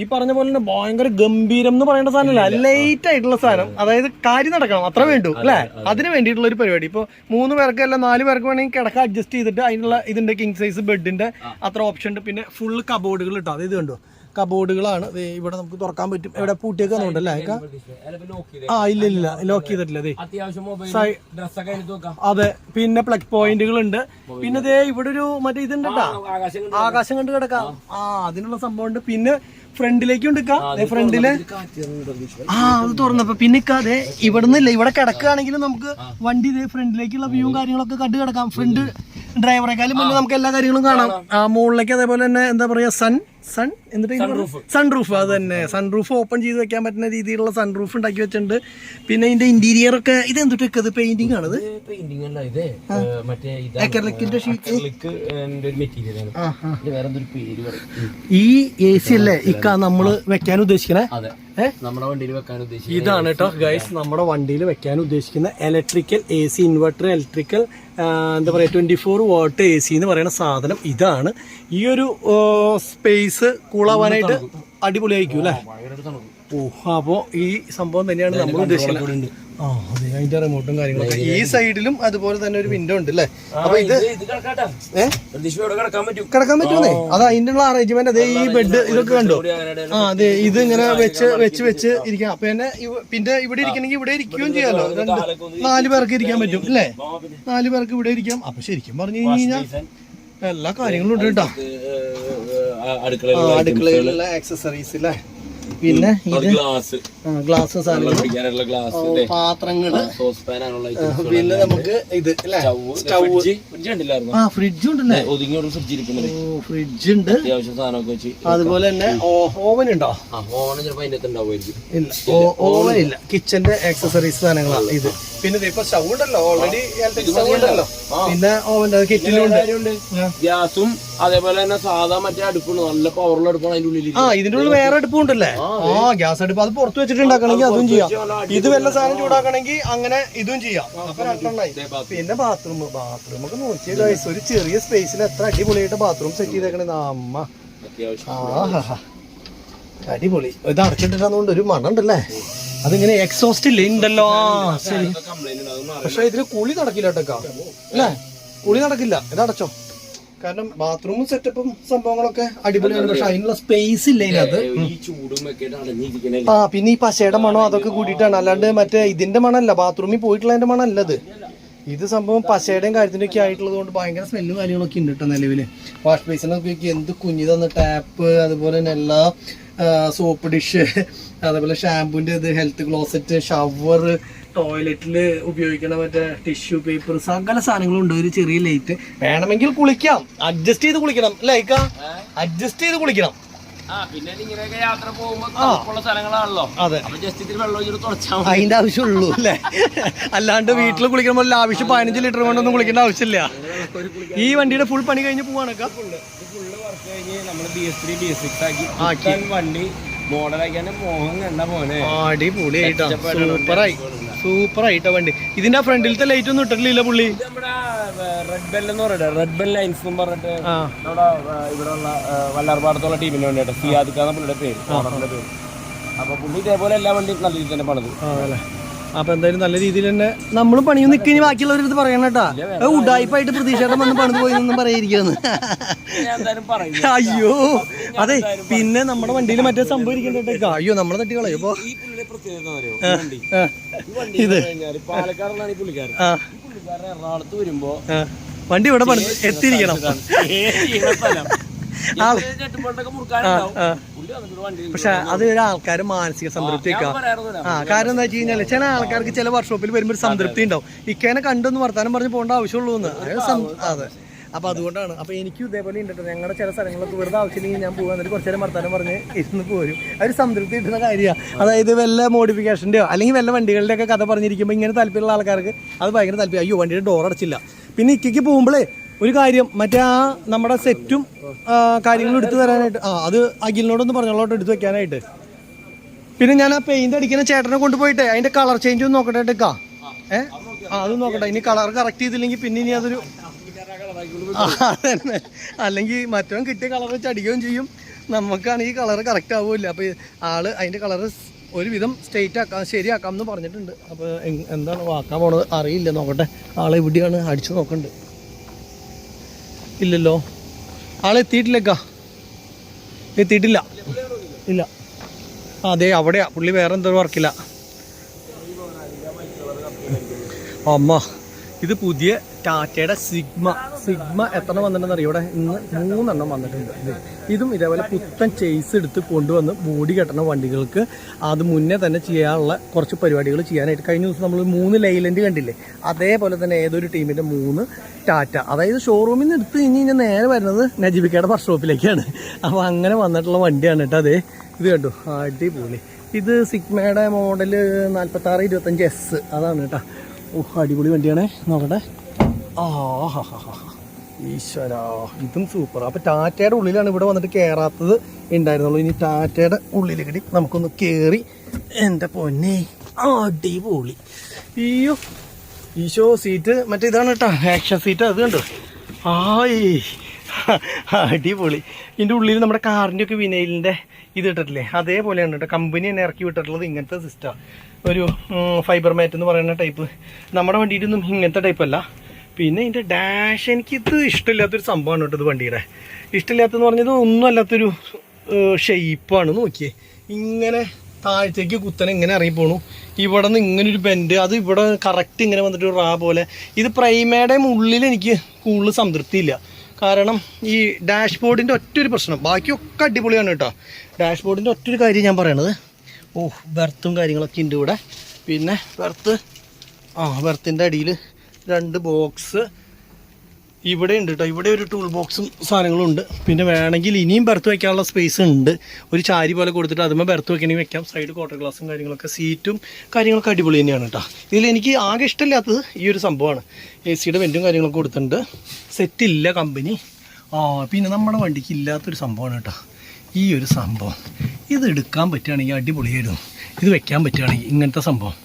ഈ പറഞ്ഞ പോലെ തന്നെ ഭയങ്കര ഗംഭീരം എന്ന് പറയേണ്ട സാധനമല്ല, ലൈറ്റ് ആയിട്ടുള്ള സാധനം. അതായത് കാര്യം നടക്കണം അത്ര വേണ്ടു അല്ലേ? അതിന് വേണ്ടിയിട്ടുള്ള ഒരു പരിപാടി. ഇപ്പോൾ 3 പേർക്ക് അല്ല 4 പേർക്ക് വേണമെങ്കിൽ കിടക്ക അഡ്ജസ്റ്റ് ചെയ്തിട്ട് അതിനുള്ള ഇതിന്റെ കിങ് സൈസ് ബെഡിന്റെ അത്ര ഓപ്ഷൻ ഉണ്ട്. പിന്നെ ഫുള്ള് കബോർഡുകൾ ഇട്ടോ. അത് ഇത് കണ്ടോ കബോർഡുകളാണ്. ഇവിടെ നമുക്ക് തുറക്കാൻ പറ്റും. എവിടെ പൂട്ടിയൊക്കെന്നുണ്ടല്ലേ? ഇല്ല ലോക്ക് ചെയ്തിട്ടില്ല. അതെ, പിന്നെ പ്ലഗ് പോയിന്റുകൾ ഉണ്ട്. പിന്നെ ദേ ഇവിടെ ഒരു മറ്റേ ഇതുണ്ട് കേട്ടോ, ആകാശം കണ്ട് കിടക്കാം. അതിനുള്ള സംഭവം ഉണ്ട്. പിന്നെ ഫ്രണ്ടിലേക്ക് ഉണ്ട് ഫ്രണ്ടില് അത് തുറന്നപ്പോ പിന്നെ അതെ ഇവിടെ നിന്നില്ല, ഇവിടെ കിടക്കുകയാണെങ്കിൽ നമുക്ക് വണ്ടി ഇതേ ഫ്രണ്ടിലേക്കുള്ള വ്യൂവും കാര്യങ്ങളൊക്കെ കണ്ടു കിടക്കാം. ഫ്രണ്ട് ഡ്രൈവറേക്കാളും മുന്നേ നമുക്ക് എല്ലാ കാര്യങ്ങളും കാണാം. മുകളിലേക്ക് അതേപോലെ തന്നെ എന്താ പറയാ സൺറൂഫ്. അത് തന്നെ സൺറൂഫ് ഓപ്പൺ ചെയ്ത് വെക്കാൻ പറ്റുന്ന രീതിയിലുള്ള സൺറൂഫ് ഉണ്ടാക്കി വെച്ചിട്ടുണ്ട്. പിന്നെ ഇതിന്റെ ഇന്റീരിയർ ഒക്കെ ഇത് എന്തിട്ടൊക്കെ പെയിന്റിംഗ് ആണത്. ഈ AC അല്ലേ ഇക്ക നമ്മള് വെക്കാൻ ഉദ്ദേശിക്കണേ? നമ്മുടെ വണ്ടിയിൽ വെക്കാൻ ഉദ്ദേശിക്കുന്നത് ഇതാണ് കേട്ടോ ഗൈസ്. നമ്മുടെ വണ്ടിയിൽ വെക്കാൻ ഉദ്ദേശിക്കുന്ന ഇലക്ട്രിക്കൽ AC ഇൻവെർട്ടർ, ഇലക്ട്രിക്കൽ എന്താ പറയുക 24 വാട്ട് AC എന്ന് പറയുന്ന സാധനം ഇതാണ്. ഈ ഒരു സ്പേസ് കൂളാവാനായിട്ട് അടിപൊളിയായിരിക്കും അല്ലേ? അപ്പോൾ ഈ സംഭവം തന്നെയാണ് നമ്മൾ ഉദ്ദേശിക്കുന്നത്. അതെ, അതിന്റെ റിമോട്ടും കാര്യങ്ങളൊക്കെ ഈ സൈഡിലും അതുപോലെ തന്നെ ഒരു വിൻഡോ ഉണ്ട് അല്ലേ? അപ്പൊ ഇത് കിടക്കാൻ പറ്റുന്നേ. അത് അതിന്റെ ഉള്ള അറേഞ്ച്മെന്റ്. അതെ, ഈ ബെഡ് ഇതൊക്കെ കണ്ടോ? അതെ, ഇത് ഇങ്ങനെ വെച്ച് ഇരിക്കാം. പിന്നെ ഇവിടെ ഇരിക്കണമെങ്കിൽ ഇവിടെ ഇരിക്കുകയും ചെയ്യാലോ. 4 പേർക്ക് ഇരിക്കാൻ പറ്റും അല്ലേ? 4 പേർക്ക് ഇവിടെ ഇരിക്കാം. അപ്പൊ ശരിക്കും പറഞ്ഞു കഴിഞ്ഞാൽ എല്ലാ കാര്യങ്ങളും ഉണ്ട് കേട്ടോ. അടുക്കളയിലുള്ള ആക്സസറീസ് അല്ലേ? പിന്നെ ഗ്ലാസ് പാത്രങ്ങള്, പിന്നെ നമുക്ക് ഇത് ഫ്രിഡ്ജ് ഉണ്ടല്ലേ? ഫ്രിഡ്ജ് ഉണ്ട്. അതുപോലെ തന്നെ ഓവൻ ഉണ്ടോ? ഇല്ല, ഓവൻ ഇല്ല. കിച്ചന്റെ ആക്സസറീസ് സാധനങ്ങളാണ് ഇത്. പിന്നെ ഇപ്പൊ സ്റ്റൗ ഉണ്ടല്ലോ ഓൾറെഡി സ്റ്റൗ ഉണ്ടല്ലോ, പിന്നെ ഓവന്റെ കിറ്റിലുണ്ട്, ഗ്യാസും അതേപോലെ തന്നെ സാധാ മറ്റേ അടുപ്പുണ്ട്, നല്ല പവറുള്ള അടുപ്പാണ് അതിന്റെ ഉള്ളിൽ. ഇതിന്റെ ഉള്ളിൽ വേറെ അടുപ്പുണ്ടല്ലേ? ഗ്യാസ് അടുപ്പ് അത് പുറത്ത് വെച്ചിട്ടുണ്ടാക്കണമെങ്കിൽ അതും ചെയ്യാം. ഇത് വല്ല സാധനം ചൂടാക്കണമെങ്കിൽ അങ്ങനെ ഇതും ചെയ്യാം. അപ്പൊ 2 എണ്ണമായി. പിന്നെ ബാത്റൂം ഒക്കെ നോക്കിയ ഗൈസ്, ഒരു ചെറിയ സ്പേസിൽ എത്ര അടിപൊളിയായിട്ട് ബാത്റൂം സെറ്റ് ചെയ്തേക്കണേ അമ്മ. അടിപൊളി. ഇത് അടച്ചിട്ടിട്ടാന്നുകൊണ്ട് ഒരു മണം ഉണ്ടല്ലേ, അതിങ്ങനെ എക്സോസ്റ്റ് ഇല്ലേ ഉണ്ടല്ലോ. ശരി, പക്ഷെ ഇതില് കുളി നടക്കില്ല കേട്ടോ അല്ലേ, കുളി നടക്കില്ല. ഇത് അടച്ചോ, കാരണം ബാത്റൂമും സെറ്റപ്പും സംഭവങ്ങളൊക്കെ അടിപൊളിയാണ്, പക്ഷെ അതിനുള്ള സ്പേസ് ഇല്ല ഇതിനകത്ത്. പിന്നെ ഈ പശയുടെ മണോ അതൊക്കെ കൂടിയിട്ടാണ്, അല്ലാണ്ട് മറ്റേ ഇതിന്റെ മണമല്ല, ബാത്റൂമിൽ പോയിട്ടുള്ളതിന്റെ മണം അല്ലത്. ഇത് സംഭവം പശയുടെയും കാര്യത്തിൻ്റെ ഒക്കെ ആയിട്ടുള്ളത് കൊണ്ട് ഭയങ്കര സ്മെല്ലും കാര്യങ്ങളൊക്കെ ഉണ്ട് കേട്ടോ നിലവില്. വാഷ് ബേസിനൊക്കെ എന്ത് കുഞ്ഞി തന്ന ടാപ്പ്, അതുപോലെ തന്നെ എല്ലാ സോപ്പ് ഡിഷ്, അതേപോലെ ഷാമ്പൂന്റെ ഇത്, ഹെൽത്ത് ക്ലോസറ്റ്, ഷവർ, ടോയ്ലറ്റിൽ ഉപയോഗിക്കണ മറ്റേ ടിഷ്യൂ പേപ്പർ, സകല സാധനങ്ങളും ഉണ്ട്. ഒരു ചെറിയ ലൈറ്റ് വേണമെങ്കിൽ കുളിക്കാം, അഡ്ജസ്റ്റ് ചെയ്ത് കുളിക്കണം ലൈക്ക, അഡ്ജസ്റ്റ് ചെയ്ത് കുളിക്കണം. പിന്നെ ഇങ്ങനെയൊക്കെ യാത്ര പോകുമ്പോൾ സ്ഥലങ്ങളാണല്ലോ, അതെ, വെള്ളം അതിന്റെ ആവശ്യമുള്ളൂ അല്ലേ, അല്ലാണ്ട് വീട്ടിൽ കുളിക്കുമ്പോൾ ആവശ്യം 15 ലിറ്റർ കൊണ്ടൊന്നും കുളിക്കേണ്ട ആവശ്യമില്ല. ഈ വണ്ടിയുടെ ഫുൾ പണി കഴിഞ്ഞ് പോവാണൊക്കെ, വണ്ടി മോഡലാക്കിയാണ് മോഹം കണ്ട പോലെ അടിപൊളിയായിട്ടാ, സൂപ്പറായിട്ടാ വണ്ടി. ഇതിന്റെ ഫ്രണ്ടിലത്തെ ലൈറ്റ് ഒന്നും ഇട്ടിട്ടില്ല പുള്ളി. റെഡ് ബെൽ എന്ന് പറയട്ടെ, റെഡ് ബെൽ ലൈൻസ് എന്ന് പറഞ്ഞിട്ട് നമ്മുടെ ഇവിടെ ഉള്ള വല്ലാർപാടത്തുള്ള ടീമിന് വേണ്ടിയിട്ട് സിയാദിക്കാന്ന പുള്ളിയുടെ പേര്, ഓണറിന്റെ പേര്. അപ്പൊ പുള്ളി ഇതേപോലെ എല്ലാ വണ്ടിയും നല്ല രീതിയിൽ തന്നെ പണിത്. അപ്പൊ എന്തായാലും നല്ല രീതിയിൽ തന്നെ നമ്മളും പണിയും നിൽക്കി, ബാക്കിയുള്ളവർ ഇത് പറയണം കേട്ടാ, ഉഡായിപ്പായിട്ട് പ്രതീക്ഷയുടെ വന്ന് പണിത് പോയി ഒന്നും പറയാതിരിക്കുന്നു. അയ്യോ അതെ, പിന്നെ നമ്മുടെ വണ്ടിയിൽ മറ്റേ സംഭവം ഇരിക്കണ്ടേക്കാ, അയ്യോ നമ്മളെ തട്ടി കളയോ. അപ്പൊ ഇത് പാലക്കാടുള്ള പുള്ളിക്കാരൻ, എറണാകുളത്ത് വരുമ്പോ വണ്ടി ഇവിടെ എത്തിയിരിക്കണം. പക്ഷെ അത് ഒരാൾക്കാർ മാനസിക സംതൃപ്തി കാരണം എന്താ വെച്ച് കഴിഞ്ഞാല് ചില ആൾക്കാർക്ക് ചില വർക്ക്ഷോപ്പിൽ വരുമ്പോൾ ഒരു സംതൃപ്തി ഉണ്ടാവും, ഇക്കേനെ കണ്ടൊന്ന് വർത്താനം പറഞ്ഞ് പോകേണ്ട ആവശ്യമുള്ളൂ എന്ന്. അതെ, അപ്പൊ അതുകൊണ്ടാണ്. അപ്പൊ എനിക്കും ഇതേപോലെ ഉണ്ട് കേട്ടോ, ഞങ്ങളുടെ ചില സ്ഥലങ്ങളൊക്കെ വെറുതെ ആവശ്യമില്ലെങ്കിൽ ഞാൻ പോകുക, എന്നിട്ട് കുറച്ചു നേരം വർത്താനം പറഞ്ഞ് ഇരുന്ന് പോരും. ഒരു സംതൃപ്തി കിട്ടുന്ന കാര്യമാണ്. അതായത് വല്ല മോഡിഫിക്കേഷൻ്റെയോ അല്ലെങ്കിൽ വല്ല വണ്ടികളുടെ ഒക്കെ കഥ പറഞ്ഞിരിക്കുമ്പോൾ ഇങ്ങനെ താല്പര്യമുള്ള ആൾക്കാർക്ക് അത് ഭയങ്കര താല്പര്യം. അയ്യോ വണ്ടിയുടെ ഡോർ അടച്ചില്ല. പിന്നെ ഇക്കയ്ക്ക് പോകുമ്പോഴേ ഒരു കാര്യം, മറ്റേ നമ്മുടെ സെറ്റും കാര്യങ്ങളും എടുത്തു തരാനായിട്ട് അത് അഖിലിനോടൊന്ന് പറഞ്ഞോളോട്ട് എടുത്ത് വെക്കാനായിട്ട്. പിന്നെ ഞാൻ ആ പെയിന്റ് അടിക്കുന്ന ചേട്ടനെ കൊണ്ടുപോയിട്ട് അതിന്റെ കളർ ചേഞ്ച് ഒന്ന് നോക്കട്ടെ എടുക്കാ. അത് നോക്കട്ടെ, ഇനി കളർ കറക്റ്റ് ചെയ്തില്ലെങ്കിൽ പിന്നെ ഇനി അതൊരു അതന്നെ, അല്ലെങ്കിൽ മറ്റവൻ കിട്ടിയ കളർ വെച്ച് അടിക്കുകയും ചെയ്യും, നമുക്കാണെങ്കിൽ കളർ കറക്റ്റ് ആവില്ല. അപ്പോൾ ആള് അതിന്റെ കളർ ഒരുവിധം സ്ട്രെയിറ്റ് ആക്കാം, ശരിയാക്കാം എന്ന് പറഞ്ഞിട്ടുണ്ട്. അപ്പോൾ എന്താണ് വാക്കാൻ പോണത് അറിയില്ല, നോക്കട്ടെ. ആളെ എവിടെയാണ് അടിച്ചു നോക്കണ്ട്, ഇല്ലല്ലോ, ആളെത്തിയിട്ടില്ലേക്കാ, എത്തിയിട്ടില്ല, ഇല്ല. അതെ അവിടെയാ പുള്ളി, വേറെ എന്തോ വർക്കില്ല. അമ്മ ഇത് പുതിയ ടാറ്റയുടെ സിഗ്മ എത്ര വന്നിട്ടുണ്ടെന്ന് അറിയാം. ഇവിടെ ഇന്ന് 3 എണ്ണം വന്നിട്ടുണ്ട്. ഇതും ഇതേപോലെ പുത്തൻ ചേസ് എടുത്ത് കൊണ്ടുവന്ന് ബോഡി കെട്ടണ വണ്ടികൾക്ക് അത് മുന്നേ തന്നെ ചെയ്യാനുള്ള കുറച്ച് പരിപാടികൾ ചെയ്യാനായിട്ട് കഴിഞ്ഞ ദിവസം നമ്മൾ 3 ലൈലൻഡ് കണ്ടില്ലേ, അതേപോലെ തന്നെ ഏതൊരു ടീമിൻ്റെ 3 ടാറ്റ, അതായത് ഷോറൂമിൽ നിന്ന് എടുത്ത് കഴിഞ്ഞ് നേരെ വരുന്നത് നജീബിക്കയുടെ വർക്ക്ഷോപ്പിലേക്കാണ്. അപ്പോൾ അങ്ങനെ വന്നിട്ടുള്ള വണ്ടിയാണ് കേട്ടോ. അതെ ഇത് കണ്ടു, അടിപൊളി. ഇത് സിഗ്മയുടെ മോഡല് 4625S അതാണ് കേട്ടോ. അടിപൊളി വണ്ടിയാണേ, നോക്കട്ടെ. ഈശ്വരാ, ഇതും സൂപ്പർ. അപ്പോൾ ടാറ്റയുടെ ഉള്ളിലാണ് ഇവിടെ വന്നിട്ട് കയറാത്തത് ഉണ്ടായിരുന്നുള്ളൂ. ഇനി ടാറ്റയുടെ ഉള്ളിലേക്ക് നമുക്കൊന്ന് കയറി, എൻ്റെ പൊന്നെ അടിപൊളി. അയ്യോ ഈശോ, സീറ്റ് മറ്റേ ഇതാണ് കേട്ടോ, ആക്ഷൻ സീറ്റ്. അത് കണ്ടോ, അടിപൊളി. ഇതിൻ്റെ ഉള്ളിൽ നമ്മുടെ കാറിൻ്റെ ഒക്കെ വിനയിലിൻ്റെ ഇത് ഇട്ടിട്ടില്ലേ, അതേപോലെയാണ് കേട്ടോ. കമ്പനി തന്നെ ഇറക്കി വിട്ടിട്ടുള്ളത് ഇങ്ങനത്തെ സിസ്റ്റമാണ്, ഒരു ഫൈബർ മാറ്റ് എന്ന് പറയുന്ന ടൈപ്പ്. നമ്മുടെ വണ്ടിയിലൊന്നും ഇങ്ങനത്തെ ടൈപ്പല്ല. പിന്നെ ഇതിൻ്റെ ഡാഷ് എനിക്കിത് ഇഷ്ടമില്ലാത്തൊരു സംഭവമാണ് കേട്ടോ. ഇത് വണ്ടിയുടെ ഇഷ്ടമില്ലാത്തതെന്ന് പറഞ്ഞത് ഒന്നും അല്ലാത്തൊരു ഷെയ്പ്പാണ്. നോക്കിയേ, ഇങ്ങനെ താഴത്തേക്ക് കുത്തനെ ഇങ്ങനെ ഇറങ്ങിപ്പോണു, ഇവിടെ നിന്ന് ഇങ്ങനെ ഒരു ബെൻഡ്, അത് ഇവിടെ കറക്റ്റ് ഇങ്ങനെ വന്നിട്ട് റാ പോലെ. ഇത് പ്രൈമയുടെ ഉള്ളിൽ എനിക്ക് കൂടുതൽ സംതൃപ്തിയില്ല, കാരണം ഈ ഡാഷ് ബോർഡിൻ്റെ ഒറ്റൊരു പ്രശ്നം, ബാക്കിയൊക്കെ അടിപൊളിയാണ് കേട്ടോ. ഡാഷ് ബോർഡിൻ്റെ ഒറ്റൊരു കാര്യം ഞാൻ പറയണത്, ബെർത്തും കാര്യങ്ങളൊക്കെ ഉണ്ട് ഇവിടെ. പിന്നെ ബെർത്തിൻ്റെ അടിയിൽ 2 ബോക്സ്, ഇവിടെ ഉണ്ട് കേട്ടോ, ഇവിടെ ഒരു ടൂൾ ബോക്സും സാധനങ്ങളും ഉണ്ട്. പിന്നെ വേണമെങ്കിൽ ഇനിയും ബെർത്ത് വയ്ക്കാനുള്ള സ്പേസ് ഉണ്ട്. ഒരു ചാരി പോലെ കൊടുത്തിട്ട് അതുമ്പോൾ ബെർത്ത് വെക്കണമെങ്കിൽ വെക്കാം. സൈഡ് ക്വാർട്ടർ ഗ്ലാസും കാര്യങ്ങളൊക്കെ, സീറ്റും കാര്യങ്ങളൊക്കെ അടിപൊളി തന്നെയാണ് കേട്ടോ. ഇതിൽ എനിക്ക് ആകെ ഇഷ്ടമില്ലാത്തത് ഈ ഒരു സംഭവമാണ്. AC-യുടെ വെൻറ്റും കാര്യങ്ങളൊക്കെ കൊടുത്തിട്ടുണ്ട്. സെറ്റില്ല കമ്പനി. പിന്നെ നമ്മുടെ വണ്ടിക്ക് ഇല്ലാത്തൊരു സംഭവമാണ് കേട്ടോ ഈ ഒരു സംഭവം. ഇത് എടുക്കാൻ പറ്റുകയാണെങ്കിൽ അടിപൊളിയായിരുന്നു. ഇത് വെക്കാൻ പറ്റുകയാണെങ്കിൽ ഇങ്ങനത്തെ സംഭവം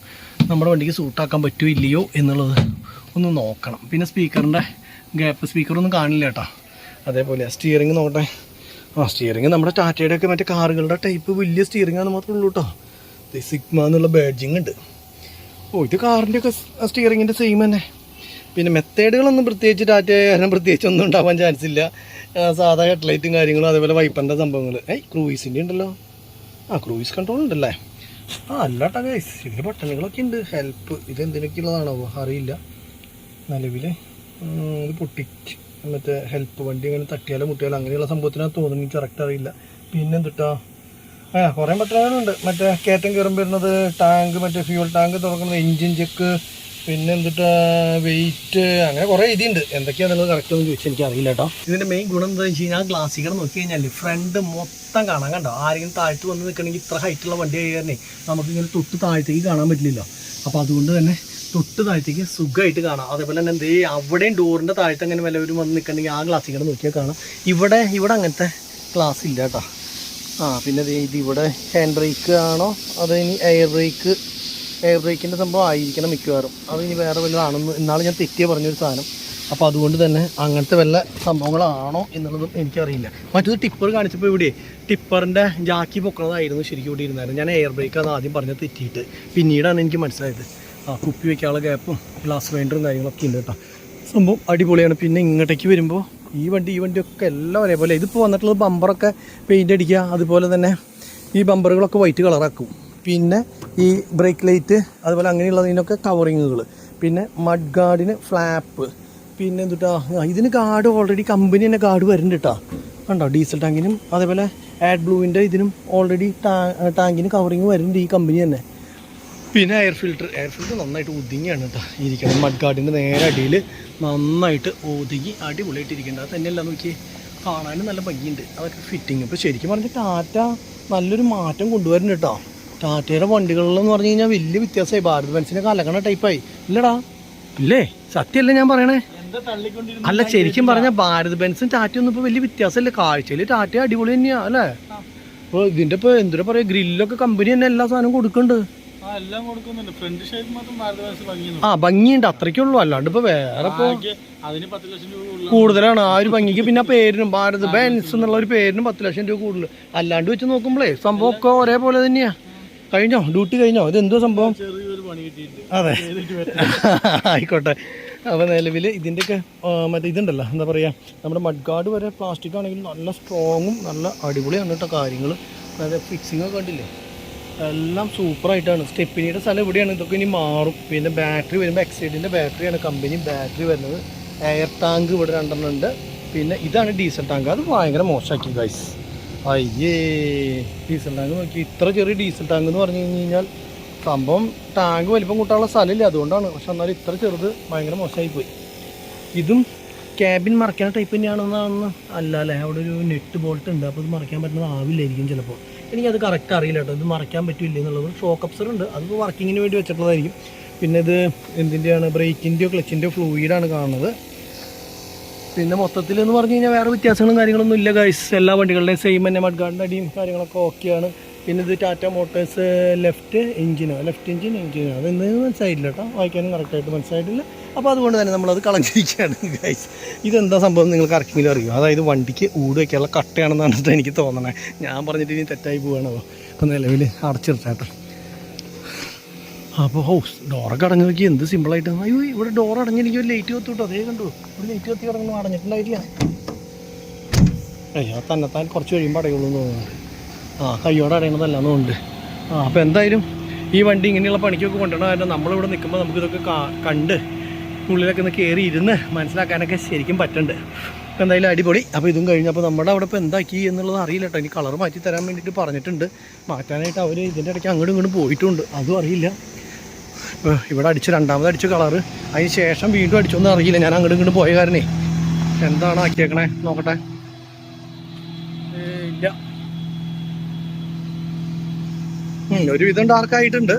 നമ്മുടെ വണ്ടിക്ക് സൂട്ടാക്കാൻ പറ്റുമോ ഇല്ലയോ എന്നുള്ളത് ഒന്ന് നോക്കണം. പിന്നെ സ്പീക്കറിൻ്റെ ഗ്യാപ്പ് സ്പീക്കറൊന്നും കാണില്ല കേട്ടോ. അതേപോലെ സ്റ്റിയറിങ് നോക്കട്ടെ. സ്റ്റിയറിങ് നമ്മുടെ ടാറ്റയുടെയൊക്കെ മറ്റേ കാറുകളുടെ ടൈപ്പ് വലിയ സ്റ്റിയറിംഗ് ആണ് മാത്രമേ ഉള്ളൂ കേട്ടോ. സിഗ്മ എന്നുള്ള ബാഡ്ജിങ് ഉണ്ട്. ഇത് കാറിൻ്റെയൊക്കെ സ്റ്റിയറിങ്ങിൻ്റെ സെയിം തന്നെ. പിന്നെ മെത്തേഡുകളൊന്നും പ്രത്യേകിച്ച് ടാറ്റ കാരണം പ്രത്യേകിച്ചൊന്നും ഉണ്ടാവാൻ ചാൻസ് ഇല്ല. സാധാ ഹെഡ്ലൈറ്റും കാര്യങ്ങളും അതേപോലെ വൈപ്പറിൻ്റെ സംഭവങ്ങൾ. ക്രൂയിസിൻ്റെ ഉണ്ടല്ലോ. ക്രൂയിസ് കൺട്രോൾ ഉണ്ടല്ലേ. അല്ല കേട്ടോ ഗൈസ്, ഇതിൽ ബട്ടണുകളൊക്കെ ഉണ്ട്. ഹെൽപ്പ് ഇതെന്തിനൊക്കെയുള്ളതാണോ അറിയില്ല. നിലവിൽ ഇത് പൊട്ടിച്ച് മറ്റേ ഹെൽപ്പ് വണ്ടി അങ്ങനെ തട്ടിയാലോ മുട്ടിയാലോ അങ്ങനെയുള്ള സംഭവത്തിനാണ് തോന്നുന്നു. എനിക്ക് കറക്റ്റ് അറിയില്ല. പിന്നെ എന്തിട്ടാ കുറേ ബട്ടണുകളുണ്ട്. മറ്റേ കയറ്റം കയറുമ്പോൾ വരുന്നത് ടാങ്ക്, മറ്റേ ഫ്യൂൾ ടാങ്ക് തുറക്കുന്നത്, എൻജിൻ ചെക്ക്, പിന്നെ എന്തിട്ടാ വെയിറ്റ്, അങ്ങനെ കുറേ ഇതുണ്ട്. എന്തൊക്കെയാണെന്നുള്ളത് കറക്റ്റ് ഒന്നും ചോദിച്ചാൽ എനിക്ക് അറിയില്ല കേട്ടോ. ഇതിൻ്റെ മെയിൻ ഗുണം എന്താണെന്ന് വെച്ച് കഴിഞ്ഞാൽ ഗ്ലാസ്സിക്കടെ നോക്കി കഴിഞ്ഞാൽ ഫ്രണ്ട് മൊത്തം കാണാൻ കണ്ടോ. ആരെങ്കിലും താഴ്ത്ത് വന്ന് നിൽക്കണമെങ്കിൽ ഇത്ര ഹൈറ്റുള്ള വണ്ടി ആയിരുന്നേ നമുക്കിങ്ങനെ തൊട്ട് താഴത്തേക്ക് കാണാൻ പറ്റില്ലല്ലോ. അപ്പോൾ അതുകൊണ്ട് തന്നെ തൊട്ട് താഴത്തേക്ക് സുഖമായിട്ട് കാണാം. അതേപോലെ തന്നെ എന്തേ അവിടെയും ഡോറിൻ്റെ താഴത്ത് അങ്ങനെ വല്ലവരും വന്ന് നിൽക്കണമെങ്കിൽ ആ ഗ്ലാസ്സിക്കടെ നോക്കിയാൽ കാണാം. ഇവിടെ അങ്ങനത്തെ ഗ്ലാസ് ഇല്ല കേട്ടോ. പിന്നെ ഇത് ഇവിടെ ഹാൻഡ് ബ്രേക്ക് ആണോ അതോ ഇനി എയർ ബ്രേക്കിൻ്റെ സംഭവം ആയിരിക്കണം മിക്കവാറും. അത് ഇനി വേറെ വല്ലതാണെന്ന് ഇന്നാൾ ഞാൻ തെറ്റിയ പറഞ്ഞൊരു സാധനം. അപ്പോൾ അതുകൊണ്ട് തന്നെ അങ്ങനത്തെ വല്ല സംഭവങ്ങളാണോ എന്നുള്ളതും എനിക്കറിയില്ല. മറ്റൊരു ടിപ്പർ കാണിച്ചപ്പോൾ ഇവിടെ ടിപ്പറിൻ്റെ ജാക്കി പൊക്കണതായിരുന്നു ശരിക്കും ഇവിടെ ഇരുന്നായിരുന്നു. ഞാൻ എയർ ബ്രേക്ക് അത് ആദ്യം പറഞ്ഞത് തെറ്റിയിട്ട് പിന്നീടാണ് എനിക്ക് മനസ്സിലായത്. കുപ്പി വയ്ക്കാനുള്ള ഗ്യാപ്പും ഗ്ലാസ് വൈൻഡറും കാര്യങ്ങളൊക്കെ ഉണ്ട് കേട്ടോ. സംഭവം അടിപൊളിയാണ്. പിന്നെ ഇങ്ങോട്ടേക്ക് വരുമ്പോൾ ഈ വണ്ടിയൊക്കെ എല്ലാം ഒരേപോലെ. ഇതിപ്പോൾ വന്നിട്ടുള്ളത് ബമ്പറൊക്കെ പെയിൻ്റ് അടിക്കുക, അതുപോലെ തന്നെ ഈ ബമ്പറുകളൊക്കെ വൈറ്റ് കളറാക്കും. പിന്നെ ഈ ബ്രേക്ക് ലൈറ്റ് അതുപോലെ അങ്ങനെയുള്ളതിനൊക്കെ കവറിങ്ങുകൾ, പിന്നെ മഡ് ഗാർഡിന് ഫ്ലാപ്പ്, പിന്നെ എന്തുട്ടാ ഇതിന് ഗാർഡ് ഓൾറെഡി കമ്പനി തന്നെ ഗാർഡ് വരുന്നുണ്ട് കേട്ടോ. കണ്ടോ ഡീസൽ ടാങ്കിനും അതേപോലെ ആഡ് ബ്ലൂവിൻ്റെ ഇതിനും ഓൾറെഡി ടാങ്കിന് കവറിങ് വരുന്നുണ്ട് ഈ കമ്പനി തന്നെ. പിന്നെ എയർ ഫിൽറ്റർ നന്നായിട്ട് ഒതുങ്ങിയാണ് കേട്ടോ ഇരിക്കുന്നത്. മഡ് ഗാർഡിൻ്റെ നേരെ അടിയിൽ നന്നായിട്ട് ഒതുങ്ങി അടിപൊളിയായിട്ട് ഇരിക്കുന്നുണ്ട്. അത് തന്നെയല്ല നോക്കി കാണാനും നല്ല ഭംഗിയുണ്ട് അതൊക്കെ ഫിറ്റിങ്. ഇപ്പോൾ ശരിക്കും പറഞ്ഞാൽ ടാറ്റ നല്ലൊരു മാറ്റം കൊണ്ടുവരുന്നുണ്ട് കേട്ടോ. ടാറ്റയുടെ വണ്ടികളിലെന്ന് പറഞ്ഞു കഴിഞ്ഞാൽ വലിയ വ്യത്യാസമായി. ഭാരത് ബെൻസിനെ കലക്കണ ടൈപ്പായി ഇല്ലടാ. ഇല്ലേ സത്യമല്ലേ ഞാൻ പറയണേ? അല്ല ശരിക്കും പറഞ്ഞാൽ ഭാരത് ബെൻസും ടാറ്റയൊന്നും ഇപ്പോൾ വലിയ വ്യത്യാസമല്ലേ. കാഴ്ചയിൽ ടാറ്റ അടിപൊളി തന്നെയാണ് അല്ലേ. ഇപ്പോൾ ഇതിൻ്റെ ഇപ്പോൾ എന്താ പറയുക ഗ്രില്ലൊക്കെ കമ്പനി തന്നെ എല്ലാ സാധനവും കൊടുക്കുന്നുണ്ട്. ഭംഗിയുണ്ട് അത്രയ്ക്കുള്ളൂ. അല്ലാണ്ട് ഇപ്പൊ വേറെ കൂടുതലാണ് ആ ഒരു ഭംഗിക്ക്. പിന്നെ പേരിനും ഭാരത് ബെൻസ് എന്നുള്ള ഒരു പേരിനും 10 ലക്ഷം രൂപ കൂടുതൽ. അല്ലാണ്ട് വെച്ച് നോക്കുമ്പോഴേ സംഭവം ഒക്കെ ഒരേപോലെ തന്നെയാ. കഴിഞ്ഞോ ഡ്യൂട്ടി കഴിഞ്ഞോ? ഇതെന്തോ സംഭവം? അതെ ആയിക്കോട്ടെ. അപ്പോൾ നിലവിൽ ഇതിൻ്റെയൊക്കെ മറ്റേ ഇതുണ്ടല്ലോ എന്താ പറയുക, നമ്മുടെ മഡ് ഗാർഡ് വരെ പ്ലാസ്റ്റിക് ആണെങ്കിലും നല്ല സ്ട്രോങ്ങും നല്ല അടിപൊളിയാണ് കേട്ടോ കാര്യങ്ങൾ. അതായത് ഫിക്സിങ്ങൊക്കെ കണ്ടില്ലേ എല്ലാം സൂപ്പറായിട്ടാണ്. സ്റ്റെപ്പിനിയുടെ സ്ഥലം ഇവിടെയാണ്. ഇതൊക്കെ ഇനി മാറും. പിന്നെ ബാറ്ററി വരുമ്പോൾ എക്സൈഡിൻ്റെ ബാറ്ററിയാണ് കമ്പനി ബാറ്ററി വരുന്നത്. എയർ ടാങ്ക് ഇവിടെ 2 ഉണ്ട്. പിന്നെ ഇതാണ് ഡീസൽ ടാങ്ക്. അത് ഭയങ്കര മോശമാക്കി ഗൈസ്. അയ്യേ ഡീസൽ ടാങ്ക് നോക്കി. ഇത്ര ചെറിയ ഡീസൽ ടാങ്ക് എന്ന് പറഞ്ഞു കഴിഞ്ഞാൽ സംഭവം ടാങ്ക് വലിപ്പം കൂട്ടാനുള്ള സ്ഥലമില്ല, അതുകൊണ്ടാണ്. പക്ഷെ എന്നാലും ഇത്ര ചെറുത് ഭയങ്കര മോശമായി പോയി. ഇതും ക്യാബിൻ മറയ്ക്കാൻ ടൈപ്പ് തന്നെയാണെന്നാണെന്ന് അല്ല അല്ലേ. അവിടെ ഒരു നെറ്റ് ബോൾട്ട് ഉണ്ട്. അപ്പോൾ ഇത് മറയ്ക്കാൻ പറ്റുന്നത് ആവില്ലായിരിക്കും ചിലപ്പോൾ. എനിക്കത് കറക്റ്റ് അറിയില്ല കേട്ടോ ഇത് മറയ്ക്കാൻ പറ്റില്ല എന്നുള്ളത്. ഷോക്ക് അബ്സർ ഉണ്ട്, അതിപ്പോൾ വർക്കിങ്ങിന് വേണ്ടി വെച്ചിട്ടുള്ളതായിരിക്കും. പിന്നെ ഇത് എന്തിൻ്റെയാണ്? ബ്രേക്കിൻ്റെയോ ക്ലച്ചിൻ്റെയോ ഫ്ലൂയിഡാണ് കാണുന്നത്. പിന്നെ മൊത്തത്തിൽ എന്ന് പറഞ്ഞു കഴിഞ്ഞാൽ വേറെ വ്യത്യാസങ്ങളും കാര്യങ്ങളൊന്നും ഇല്ല ഗൈസ്. എല്ലാ വണ്ടികളുടെയും സെയിം തന്നെ. മഡ് ഗാർഡിൻ്റെ അടിയും കാര്യങ്ങളൊക്കെ ഓക്കെയാണ്. പിന്നെ ഇത് ടാറ്റ മോട്ടോഴ്സ് ലെഫ്റ്റ് എഞ്ചിനോ അതെന്ന് മനസ്സിലായിട്ടില്ല കേട്ടോ. വായിക്കാനും കറക്റ്റായിട്ട് മനസ്സിലായിട്ടില്ല. അപ്പോൾ അതുകൊണ്ട് തന്നെ നമ്മളത് കളഞ്ഞിരിക്കുകയാണ് ഗൈസ്. ഇതെന്താ സംഭവം നിങ്ങൾ കറക്റ്റിങ്ങിലും അറിയും. അതായത് വണ്ടിക്ക് ഊട് വയ്ക്കാനുള്ള കട്ടയാണെന്നാണ് എനിക്ക് തോന്നണേ. ഞാൻ പറഞ്ഞിട്ട് ഇനി തെറ്റായി പോവുകയാണോ. അപ്പോൾ നിലവിൽ അടച്ചിട്ടാട്ടോ. അപ്പോൾ ഡോറൊക്കെ അടഞ്ഞു നോക്കി എന്ത് സിമ്പിളായിട്ട്. അയ്യോ ഇവിടെ ഡോർ അടഞ്ഞെനിക്ക് ഒരു ലൈറ്റ് കത്തി കിട്ടും. അതേ കണ്ടു ഒരു ലൈറ്റ് കത്തി കിടന്നു അടഞ്ഞിട്ടുണ്ടായിട്ടില്ല. അയ്യോ തന്നെത്താൻ കുറച്ച് കഴിയുമ്പോൾ അടയുള്ളൂ എന്ന് തോന്നുന്നുണ്ട്. കയ്യോടെ അടയണതല്ലാന്നുണ്ട്. അപ്പോൾ എന്തായാലും ഈ വണ്ടി ഇങ്ങനെയുള്ള പണിക്കൊക്കെ കൊണ്ടുവരണം. കാരണം നമ്മളിവിടെ നിൽക്കുമ്പോൾ നമുക്കിതൊക്കെ കണ്ട് ഉള്ളിലൊക്കെ ഒന്ന് കയറി ഇരുന്ന് മനസ്സിലാക്കാനൊക്കെ ശരിക്കും പറ്റുന്നുണ്ട്. അപ്പോൾ എന്തായാലും അടിപൊളി. അപ്പോൾ ഇതും കഴിഞ്ഞപ്പോൾ നമ്മുടെ അവിടെ ഇപ്പോൾ എന്താക്കി എന്നുള്ളത് അറിയില്ല കേട്ടോ. ഇനി കളർ മാറ്റി തരാൻ വേണ്ടിയിട്ട് പറഞ്ഞിട്ടുണ്ട്. മാറ്റാനായിട്ട് അവർ ഇതിൻ്റെ ഇടയ്ക്ക് അങ്ങോട്ടും ഇങ്ങോട്ടും പോയിട്ടുണ്ട്, അതും അറിയില്ല. ഇപ്പോൾ ഇവിടെ രണ്ടാമത് അടിച്ച കളറ് അതിന് ശേഷം വീണ്ടും അടിച്ചൊന്നും അറിയില്ല. ഞാൻ അങ്ങോട്ടും ഇങ്ങോട്ടും പോയ കാരണേ എന്താണ് ആക്കിയേക്കണേ നോക്കട്ടെ. ഇല്ല, ഒരുവിധം ഡാർക്കായിട്ടുണ്ട്.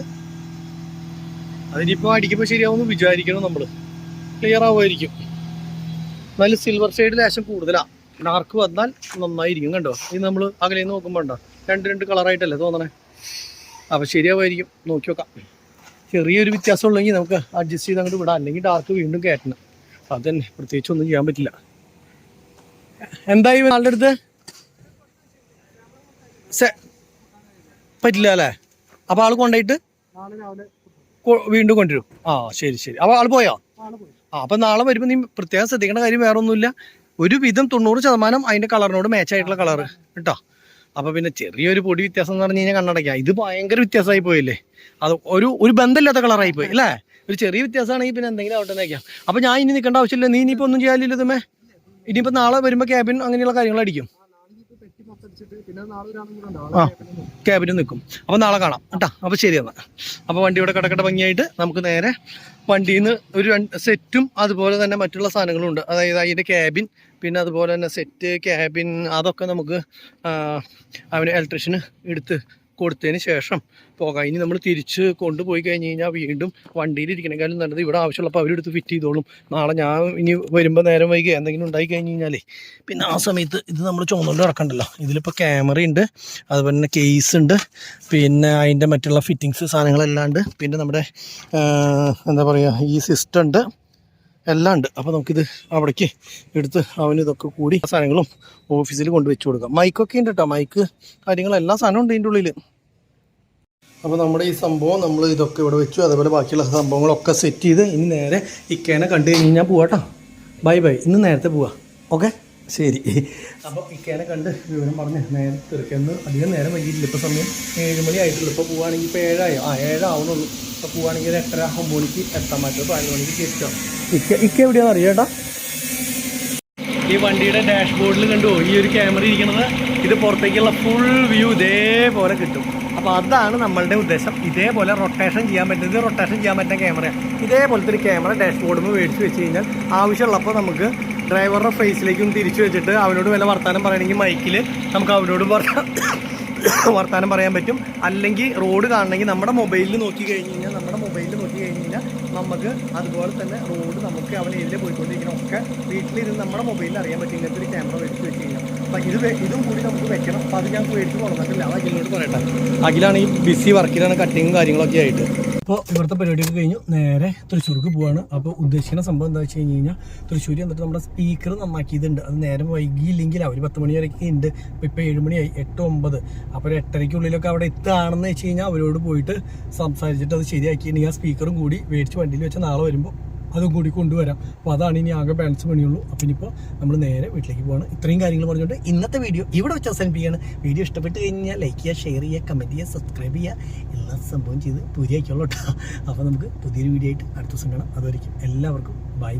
അതിനിപ്പോൾ അടിക്കുമ്പോൾ ശരിയാവുമെന്ന് വിചാരിക്കണം. നമ്മൾ ക്ലിയർ ആവുമായിരിക്കും. എന്നാലും സിൽവർ ഷെയ്ഡ് ലേശം കൂടുതലാണ്. ഡാർക്ക് വന്നാൽ നന്നായിരിക്കും. കണ്ടോ, ഇത് നമ്മൾ അകലെ നോക്കുമ്പോൾ ഉണ്ടോ രണ്ട് കളറായിട്ടല്ലേ തോന്നണേ. അപ്പോൾ ശരിയാവുമായിരിക്കും, നോക്കി നോക്കാം. ചെറിയൊരു വ്യത്യാസം ഉള്ളെങ്കിൽ നമുക്ക് അഡ്ജസ്റ്റ് ചെയ്ത് അങ്ങോട്ട് വിടാം, അല്ലെങ്കിൽ ഡാർക്ക് വീണ്ടും കയറ്റണം. അത് തന്നെ, പ്രത്യേകിച്ച് ഒന്നും ചെയ്യാൻ പറ്റില്ല. എന്തായി ആളുടെ അടുത്ത് പറ്റില്ല അല്ലേ? അപ്പോൾ ആൾ കൊണ്ടുപോയിട്ട് വീണ്ടും കൊണ്ടുവരും. ആ ശരി. അപ്പോൾ ആൾ പോയോ? അപ്പം നാളെ വരുമ്പോൾ നീ പ്രത്യേകം ശ്രദ്ധിക്കേണ്ട കാര്യം വേറെ ഒന്നുമില്ല. ഒരുവിധം 90% അതിൻ്റെ കളറിനോട് മാച്ചായിട്ടുള്ള കളറ് കേട്ടോ. അപ്പോൾ പിന്നെ ചെറിയൊരു പൊടി വ്യത്യാസം എന്ന് പറഞ്ഞു കഴിഞ്ഞാൽ കണ്ണടയ്ക്കാം. ഇത് ഭയങ്കര വ്യത്യാസമായി പോയില്ലേ, അത് ഒരു ബന്ധമില്ലാത്ത കളറായി പോയി അല്ലേ. ഒരു ചെറിയ വ്യത്യാസമാണെങ്കിൽ പിന്നെ എന്തെങ്കിലും ആവട്ടെ എന്നേക്കാം. അപ്പോൾ ഞാൻ ഇനി നിൽക്കേണ്ട ആവശ്യമില്ല. നീ ഇനിയിപ്പോൾ ഒന്നും ചെയ്യാനില്ല തമ്മേ. ഇനിയിപ്പോൾ നാളെ വരുമ്പോൾ ക്യാബിൻ അങ്ങനെയുള്ള കാര്യങ്ങൾ അടിക്കും. ആ ക്യാബിനും നിൽക്കും. അപ്പോൾ നാളെ കാണാം കേട്ടോ. അപ്പോൾ ശരി എന്നാൽ. അപ്പോൾ വണ്ടിയുടെ കടക്കട ഭംഗിയായിട്ട് നമുക്ക് നേരെ വണ്ടിയിൽ നിന്ന് ഒരു സെറ്റും അതുപോലെ തന്നെ മറ്റുള്ള സാധനങ്ങളും ഉണ്ട്. അതായത് അതിൻ്റെ ക്യാബിൻ, പിന്നെ അതുപോലെ തന്നെ സെറ്റ്, ക്യാബിൻ, അതൊക്കെ നമുക്ക് അവന് ഇലക്ട്രീഷ്യന് എടുത്ത് കൊടുത്തതിന് ശേഷം പോകാം. ഇനി നമ്മൾ തിരിച്ച് കൊണ്ടുപോയി കഴിഞ്ഞ് കഴിഞ്ഞാൽ വീണ്ടും വണ്ടിയിൽ ഇരിക്കണേക്കാളും നല്ലത് ഇവിടെ ആവശ്യമുള്ളപ്പോൾ അവരെടുത്ത് ഫിറ്റ് ചെയ്തോളും. നാളെ ഞാൻ ഇനി വരുമ്പോൾ നേരം വൈകി എന്തെങ്കിലും ഉണ്ടായി കഴിഞ്ഞ് കഴിഞ്ഞാലേ പിന്നെ ആ സമയത്ത് ഇത് നമ്മൾ ചുമന്നുകൊണ്ട് നടക്കണ്ടല്ലോ. ഇതിലിപ്പോൾ ക്യാമറയുണ്ട്, അതുപോലെ തന്നെ കേസ് ഉണ്ട്, പിന്നെ അതിൻ്റെ മറ്റുള്ള ഫിറ്റിങ്സ് സാധനങ്ങളെല്ലാം ഉണ്ട്. പിന്നെ നമ്മുടെ എന്താ പറയുക, ഈ സിസ്റ്റം ഉണ്ട്, എല്ലാം ഉണ്ട്. അപ്പോൾ നമുക്കിത് അവിടേക്ക് എടുത്ത് അവന് ഇതൊക്കെ കൂടി സാധനങ്ങളും ഓഫീസിൽ കൊണ്ടുവച്ച് കൊടുക്കാം. മൈക്കൊക്കെ ഉണ്ട് കേട്ടോ, മൈക്ക് കാര്യങ്ങൾ എല്ലാ സാധനവും ഉണ്ട് ഇതിൻ്റെ ഉള്ളിൽ. അപ്പോൾ നമ്മുടെ ഈ സംഭവം നമ്മൾ ഇതൊക്കെ ഇവിടെ വെച്ചു. അതേപോലെ ബാക്കിയുള്ള സംഭവങ്ങളൊക്കെ സെറ്റ് ചെയ്ത് ഇനി നേരെ ഇക്കേനെ കണ്ടു കഴിഞ്ഞ് ഞാൻ പോവാം കേട്ടോ. ബൈ. ഇന്ന് നേരത്തെ പോവാം. ഓക്കെ ശരി. അപ്പോൾ ഇക്കേനെ കണ്ട് വിവരം പറഞ്ഞ് നേരെ തീർക്കുന്നു. അധികം നേരം വൈകിട്ടില്ല. ഇപ്പോൾ സമയം 7 മണി ആയിട്ടുള്ളൂ. ഇപ്പോൾ പോവുകയാണെങ്കിൽ ഇപ്പോൾ 7 ആവുന്നുള്ളൂ. ഇപ്പോൾ പോവുകയാണെങ്കിൽ 8:30 9 മണിക്ക് എത്താൻ പറ്റും. 11 മണിക്ക് തിരിച്ചാവും. ഇക്ക എവിടെയാണെന്ന് അറിയാം. ഈ വണ്ടിയുടെ ഡാഷ്ബോർഡിൽ കണ്ടു ഈ ഒരു ക്യാമറ ഇരിക്കുന്നത്. ഇത് പുറത്തേക്കുള്ള ഫുൾ വ്യൂ ഇതേപോലെ കിട്ടും. അപ്പോൾ അതാണ് നമ്മളുടെ ഉദ്ദേശം. ഇതേപോലെ റൊട്ടേഷൻ ചെയ്യാൻ പറ്റുന്ന ക്യാമറയാണ്. ഇതേപോലത്തെ ഒരു ക്യാമറ ഡാഷ്ബോർഡിൽ നിന്ന് മേടിച്ച് വെച്ച് കഴിഞ്ഞാൽ ആവശ്യമുള്ളപ്പോൾ നമുക്ക് ഡ്രൈവറുടെ ഫേസിലേക്കും തിരിച്ചു വെച്ചിട്ട് അവനോട് വല്ല വർത്താനം പറയണമെങ്കിൽ മൈക്കിൽ നമുക്ക് അവനോട് വർത്താനം പറയാൻ പറ്റും. അല്ലെങ്കിൽ റോഡ് കാണണമെങ്കിൽ നമ്മുടെ മൊബൈലിൽ നോക്കി കഴിഞ്ഞ് കഴിഞ്ഞാൽ നമുക്ക് അതുപോലെ തന്നെ റോഡ് നമുക്ക് അവൻ എതിരെ പോയിക്കൊണ്ടിരിക്കണം ഒക്കെ വീട്ടിലിരുന്ന് നമ്മുടെ മൊബൈലിൽ അറിയാൻ പറ്റും. ഇങ്ങനത്തെ ഒരു ക്യാമറ മേടിച്ച് വെച്ച് കഴിഞ്ഞാൽ അപ്പം ഇതും കൂടി നമുക്ക് വെക്കണം. അപ്പോൾ അത് ഞാൻ മേടിച്ച് കൊണ്ടുവന്നിട്ടില്ല. അത് അഖിലിനോട് പറയട്ടെ. അഖിലാണ് ഈ ബിസി വർക്കിലാണ്, കട്ടിങ്ങും കാര്യങ്ങളൊക്കെ ആയിട്ട്. അപ്പോൾ ഇവിടുത്തെ പരിപാടിയൊക്കെ കഴിഞ്ഞു നേരെ തൃശ്ശൂർക്ക് പോവാണ്. അപ്പോൾ ഉദ്ദേശിക്കുന്ന സംഭവം എന്താ വെച്ച് കഴിഞ്ഞ് കഴിഞ്ഞാൽ തൃശ്ശൂർ എന്നിട്ട് നമ്മുടെ സ്പീക്കർ നന്നാക്കിയതുണ്ട്. അത് നേരം വൈകിയില്ലെങ്കിൽ അവർ 10 മണി വരെയൊക്കെ ഉണ്ട്. ഇപ്പോൾ 7 മണിയായി, 8 9. അപ്പോൾ ഒരു 8:30 അവിടെ എത്തുകയാണെന്ന് വെച്ച് കഴിഞ്ഞാൽ അവരോട് പോയിട്ട് സംസാരിച്ചിട്ട് അത് ശരിയാക്കിയിട്ടുണ്ടെങ്കിൽ ആ സ്പീക്കറും കൂടി മേടിച്ച് വണ്ടിയിൽ വെച്ച് നാളെ വരുമ്പോൾ അതും കൂടി കൊണ്ടുവരാം. അപ്പോൾ അതാണ് ഇനി ആകെ ബാലൻസ് പണിയുള്ളൂ. അപ്പോൾ ഇനിയിപ്പോൾ നമ്മൾ നേരെ വീട്ടിലേക്ക് പോകണം. ഇത്രയും കാര്യങ്ങൾ പറഞ്ഞുകൊണ്ട് ഇന്നത്തെ വീഡിയോ ഇവിടെ വെച്ച് അവസാനിപ്പിക്കുകയാണ്. വീഡിയോ ഇഷ്ടപ്പെട്ട് കഴിഞ്ഞാൽ ലൈക്ക് ചെയ്യുക, ഷെയർ ചെയ്യുക, കമൻറ്റ് ചെയ്യുക, സബ്സ്ക്രൈബ് ചെയ്യുക, എല്ലാ സംഭവം ചെയ്ത് പൂരിയാക്കിയുള്ളൂ കേട്ടോ. അപ്പോൾ നമുക്ക് പുതിയൊരു വീഡിയോ ആയിട്ട് അടുത്ത ദിവസം കാണാം. അതുവരെയും എല്ലാവർക്കും ബൈ.